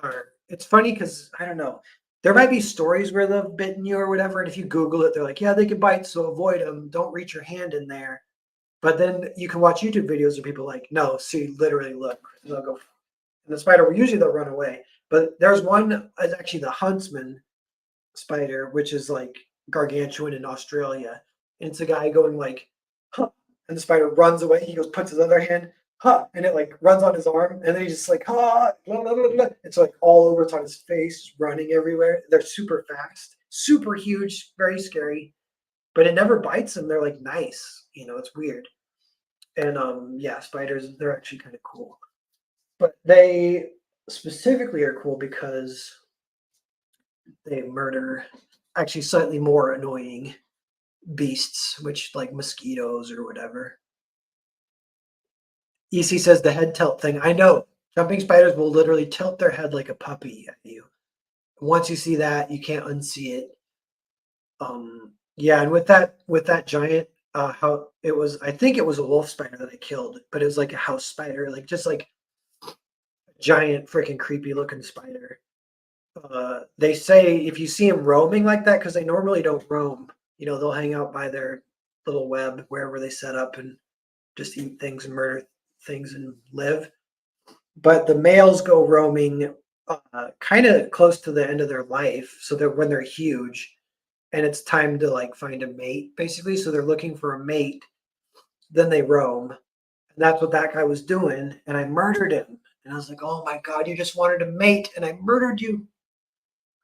are. It's funny because I don't know. There might be stories where they've bitten you or whatever, and if you Google it, they're like, yeah, they can bite, so avoid them. Don't reach your hand in there. But then you can watch YouTube videos of people like, no, see, literally look, and they'll go. And the spider will usually they'll run away. But there's one, it's actually the huntsman spider, which is like gargantuan in Australia. And it's a guy going like, huh, and the spider runs away. He goes, puts his other hand, huh, and it like runs on his arm, and then he just like, huh, blah, blah, blah, blah. It's like all over. It's on his face, running everywhere. They're super fast, super huge, very scary, but it never bites them. They're like nice, it's weird. And yeah, spiders, they're actually kind of cool, but they specifically are cool because they murder actually slightly more annoying beasts, which like mosquitoes or whatever. EC says the head tilt thing. I know jumping spiders will literally tilt their head like a puppy at you. Once you see that, you can't unsee it. Yeah, and with that giant, how it was, I think it was a wolf spider that I killed, but it was like a house spider, like just like a giant freaking creepy looking spider. They say if you see them roaming like that, because they normally don't roam, they'll hang out by their little web wherever they set up and just eat things and murder things and live. But the males go roaming kind of close to the end of their life. So they're when they're huge and it's time to like find a mate, basically. So they're looking for a mate, then they roam. And that's what that guy was doing. And I murdered him. And I was like, oh my God, you just wanted a mate and I murdered you.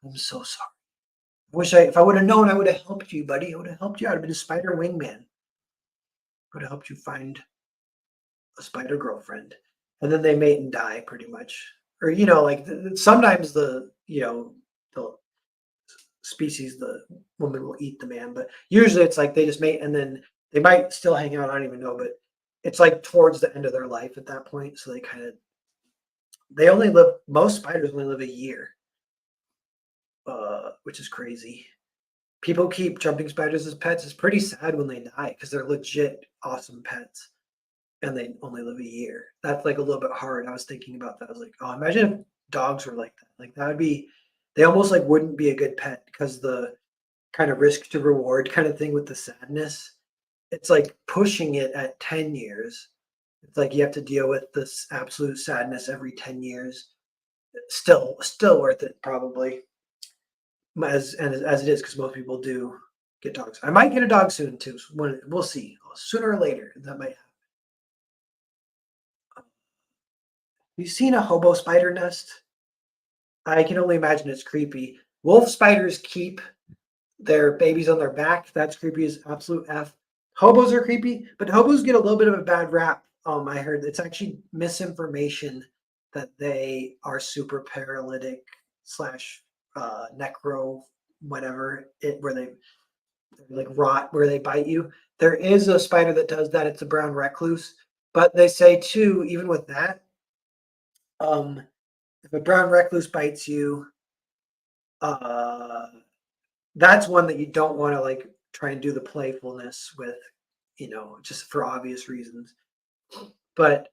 I'm so sorry. If I would have known, I would have helped you, buddy. I would have helped you. I'd have been a spider wingman. I would have helped you find a spider girlfriend. And then they mate and die pretty much. Or, like sometimes the species, the woman will eat the man, but usually it's like they just mate and then they might still hang out. I don't even know, but it's like towards the end of their life at that point. So most spiders only live a year. Which is crazy. People keep jumping spiders as pets. It's pretty sad when they die because they're legit awesome pets and they only live a year. That's like a little bit hard. I was thinking about that. I was like, oh, imagine if dogs were like that. Like that would be, they almost like wouldn't be a good pet because the kind of risk to reward kind of thing with the sadness. It's like pushing it at 10 years. It's like you have to deal with this absolute sadness every 10 years. Still worth it probably. As it is because most people do get dogs. I might get a dog soon too. We'll see. Sooner or later that might happen. You've seen a hobo spider nest? I can only imagine it's creepy. Wolf spiders keep their babies on their back. That's creepy as absolute F. Hobos are creepy, but hobos get a little bit of a bad rap. I heard it's actually misinformation that they are super paralytic / necro whatever where they like rot where they bite you. There is a spider that does that. It's a brown recluse, but they say too, even with that, if a brown recluse bites you, uh, that's one that you don't want to like try and do the playfulness with, just for obvious reasons. But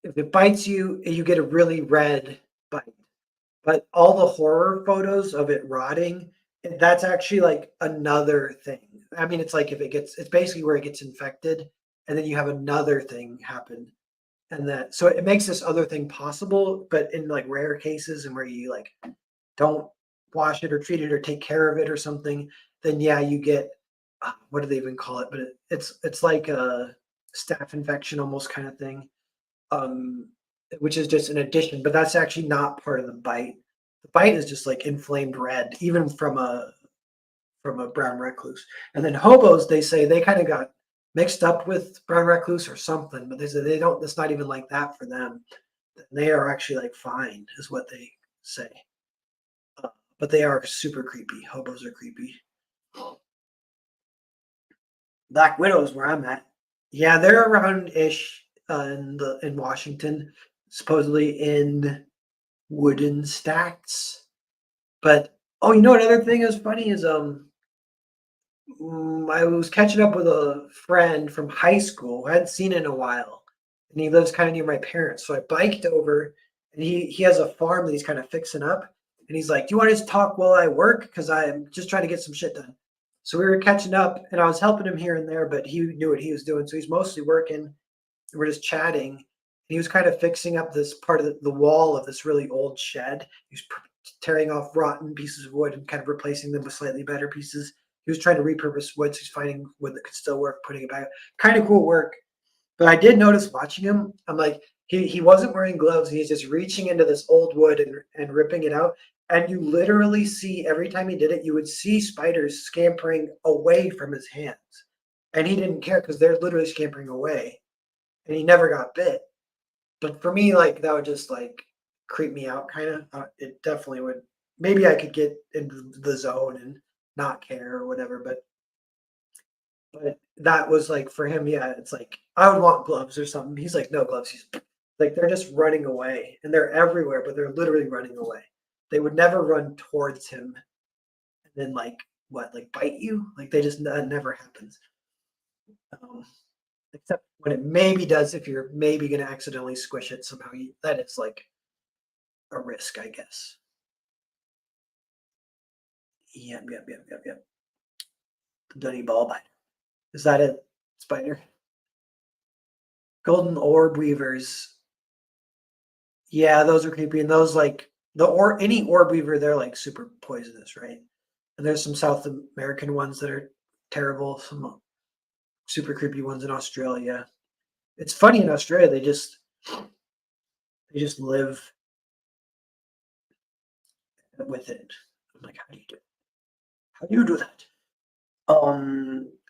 if it bites you, you get a really red bite. But all the horror photos of it rotting, that's actually like another thing. I mean, it's like it's basically where it gets infected, and then you have another thing happen. And so it makes this other thing possible, but in like rare cases and where you like don't wash it or treat it or take care of it or something, then yeah, you get what do they even call it? But it's like a staph infection almost kind of thing, um, which is just an addition. But that's actually not part of the bite. The bite is just like inflamed red, even from a brown recluse. And then hobos, they say they kind of got mixed up with brown recluse or something, but they say they don't. It's not even like that for them. They are actually like fine, is what they say. But they are super creepy. Hobos are creepy. Black Widows, where I'm at. Yeah, they're around ish in Washington, supposedly in wooden stacks. But oh, another thing is funny is I was catching up with a friend from high school. I hadn't seen in a while, and he lives kind of near my parents. So I biked over, and he has a farm that he's kind of fixing up. And he's like, "Do you want to just talk while I work? Because I'm just trying to get some shit done." So we were catching up, and I was helping him here and there, but he knew what he was doing. So he's mostly working. We're just chatting. And he was kind of fixing up this part of the wall of this really old shed. He was tearing off rotten pieces of wood and kind of replacing them with slightly better pieces. He was trying to repurpose wood, so he's finding wood that could still work, putting it back. Kind of cool work. But I did notice watching him, I'm like, he wasn't wearing gloves. He's just reaching into this old wood and ripping it out. And you literally see every time he did it, you would see spiders scampering away from his hands. And he didn't care because they're literally scampering away. And he never got bit. But for me, like that would just like creep me out kind of. It definitely would. Maybe I could get into the zone and not care or whatever, but that was like for him, yeah, it's like I would want gloves or something. He's like, no gloves. He's like they're just running away and they're everywhere, but they're literally running away. They would never run towards him and then like what, like bite you? Like they just that never happens. Um, except when it maybe does if you're maybe gonna accidentally squish it somehow. That is like a risk, I guess. Yep. The Dunny ball biter. Is that it? Spider? Golden orb weavers. Yeah, those are creepy. And those like any orb weaver, they're like super poisonous, right? And there's some South American ones that are terrible, some super creepy ones in Australia. It's funny in Australia, they just live with it. I'm like, how do you do it? How do you do that?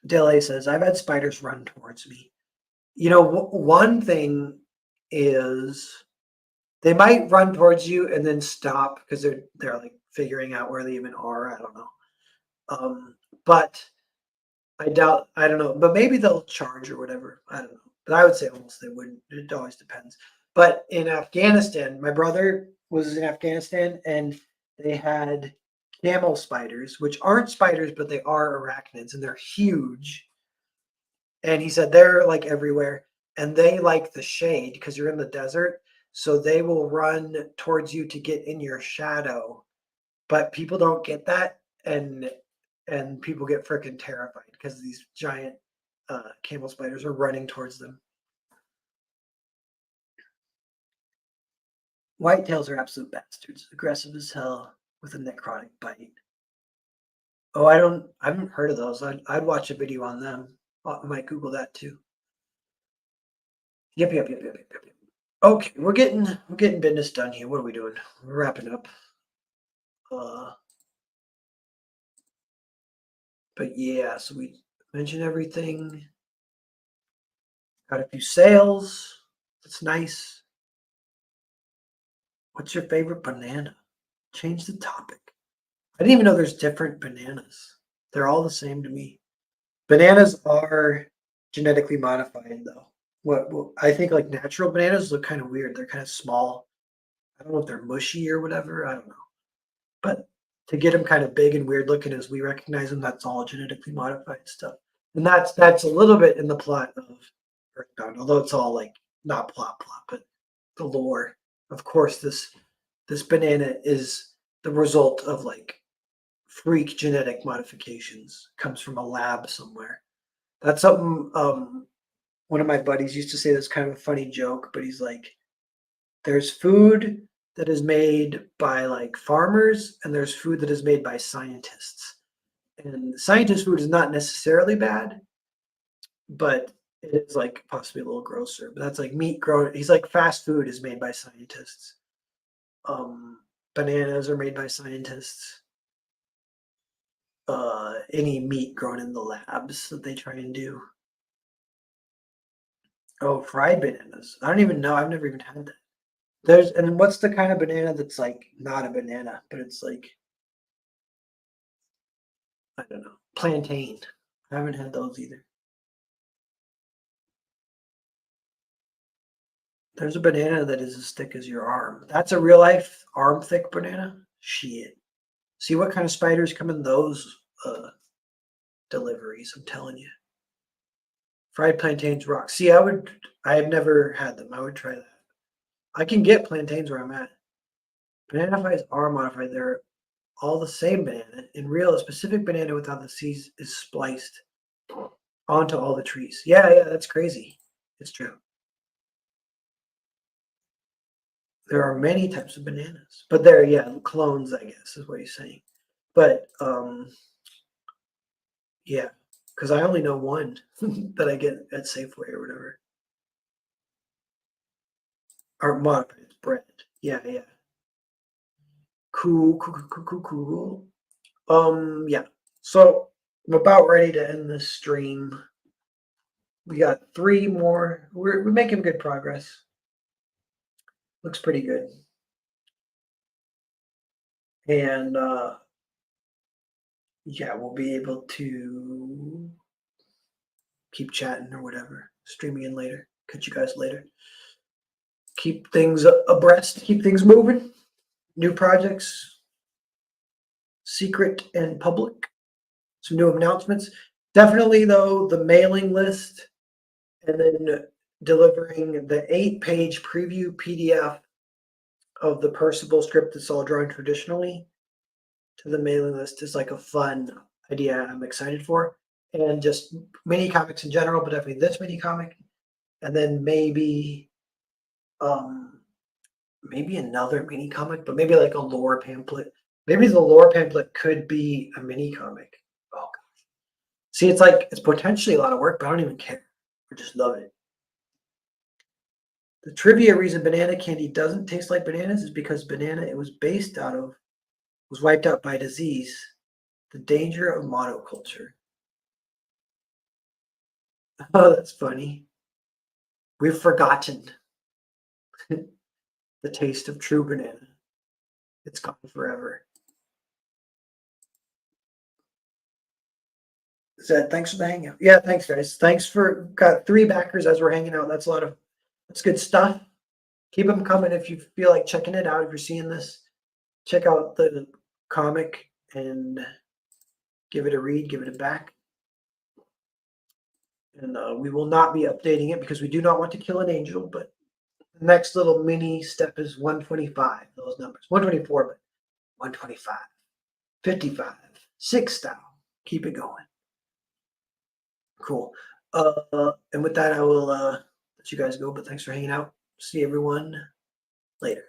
Dele says, I've had spiders run towards me. One thing is they might run towards you and then stop because they're like figuring out where they even are. I don't know. But I don't know. But maybe they'll charge or whatever. I don't know. But I would say almost they wouldn't. It always depends. But in Afghanistan, my brother was in Afghanistan and they had camel spiders, which aren't spiders, but they are arachnids and they're huge. And he said they're like everywhere and they like the shade because you're in the desert. So they will run towards you to get in your shadow. But people don't get that. And people get freaking terrified because these giant camel spiders are running towards them. Whitetails are absolute bastards, aggressive as hell with a necrotic bite. Oh, I haven't heard of those. I'd watch a video on them. I might Google that too. Yep. Okay, we're getting business done here. What are we doing? We're wrapping up. But yeah, so we mentioned everything. Got a few sales. That's nice. What's your favorite banana? Change the topic. I didn't even know there's different bananas. They're all the same to me. Bananas are genetically modified, though. What I think like natural bananas look kind of weird. They're kind of small. I don't know if they're mushy or whatever. I don't know. But to get them kind of big and weird looking as we recognize them, that's all genetically modified stuff. And that's a little bit in the plot of Earthbound, although it's all like not plot, but the lore. Of course, this banana is the result of like freak genetic modifications. Comes from a lab somewhere. That's something one of my buddies used to say. That's kind of a funny joke, but he's like, there's food that is made by like farmers, and there's food that is made by scientists. And scientist food is not necessarily bad, but it is like possibly a little grosser. But that's like meat grown. He's like fast food is made by scientists. Bananas are made by scientists. Any meat grown in the labs that they try and do. Oh, fried bananas. I don't even know. I've never even had that. And what's the kind of banana that's like not a banana, but it's like, I don't know, plantain. I haven't had those either. There's a banana that is as thick as your arm. That's a real life arm thick banana? Shit. See what kind of spiders come in those deliveries, I'm telling you. Fried plantains rock. See, I have never had them. I would try that. I can get plantains where I'm at. Banana flies are modified. They're all the same banana. In real, a specific banana without the seeds is spliced onto all the trees. Yeah, that's crazy. It's true. There are many types of bananas, but they're clones, I guess, is what he's saying. But yeah, because I only know one that I get at Safeway or whatever. Or modified, it's bread. Yeah. Cool. Yeah. So I'm about ready to end this stream. We got 3 more. We're making good progress. Looks pretty good. And yeah, we'll be able to keep chatting or whatever. Streaming in later. Catch you guys later. Keep things abreast, keep things moving. New projects, secret and public. Some new announcements. Definitely, though, the mailing list and then delivering the 8-page preview PDF of the Percival script that's all drawn traditionally to the mailing list is like a fun idea I'm excited for. And just mini comics in general, but definitely this mini comic. And then maybe another mini comic, but maybe like a lore pamphlet. Maybe the lore pamphlet could be a mini comic. Oh gosh. See, it's potentially a lot of work, but I don't even care. I just love it. The trivia reason banana candy doesn't taste like bananas is because banana it was based out of was wiped out by disease. The danger of monoculture. Oh, that's funny. We've forgotten the taste of true banana. It's gone forever. Thanks for the hangout. Yeah, thanks guys. Thanks for got 3 backers as we're hanging out. That's good stuff. Keep them coming if you feel like checking it out. If you're seeing this, check out the comic and give it a read, give it a back. And we will not be updating it because we do not want to kill an angel, but the next little mini step is 125, those numbers. 124, but 125, 55, 6 style. Keep it going. Cool. And with that, I will let you guys go, but thanks for hanging out. See everyone later.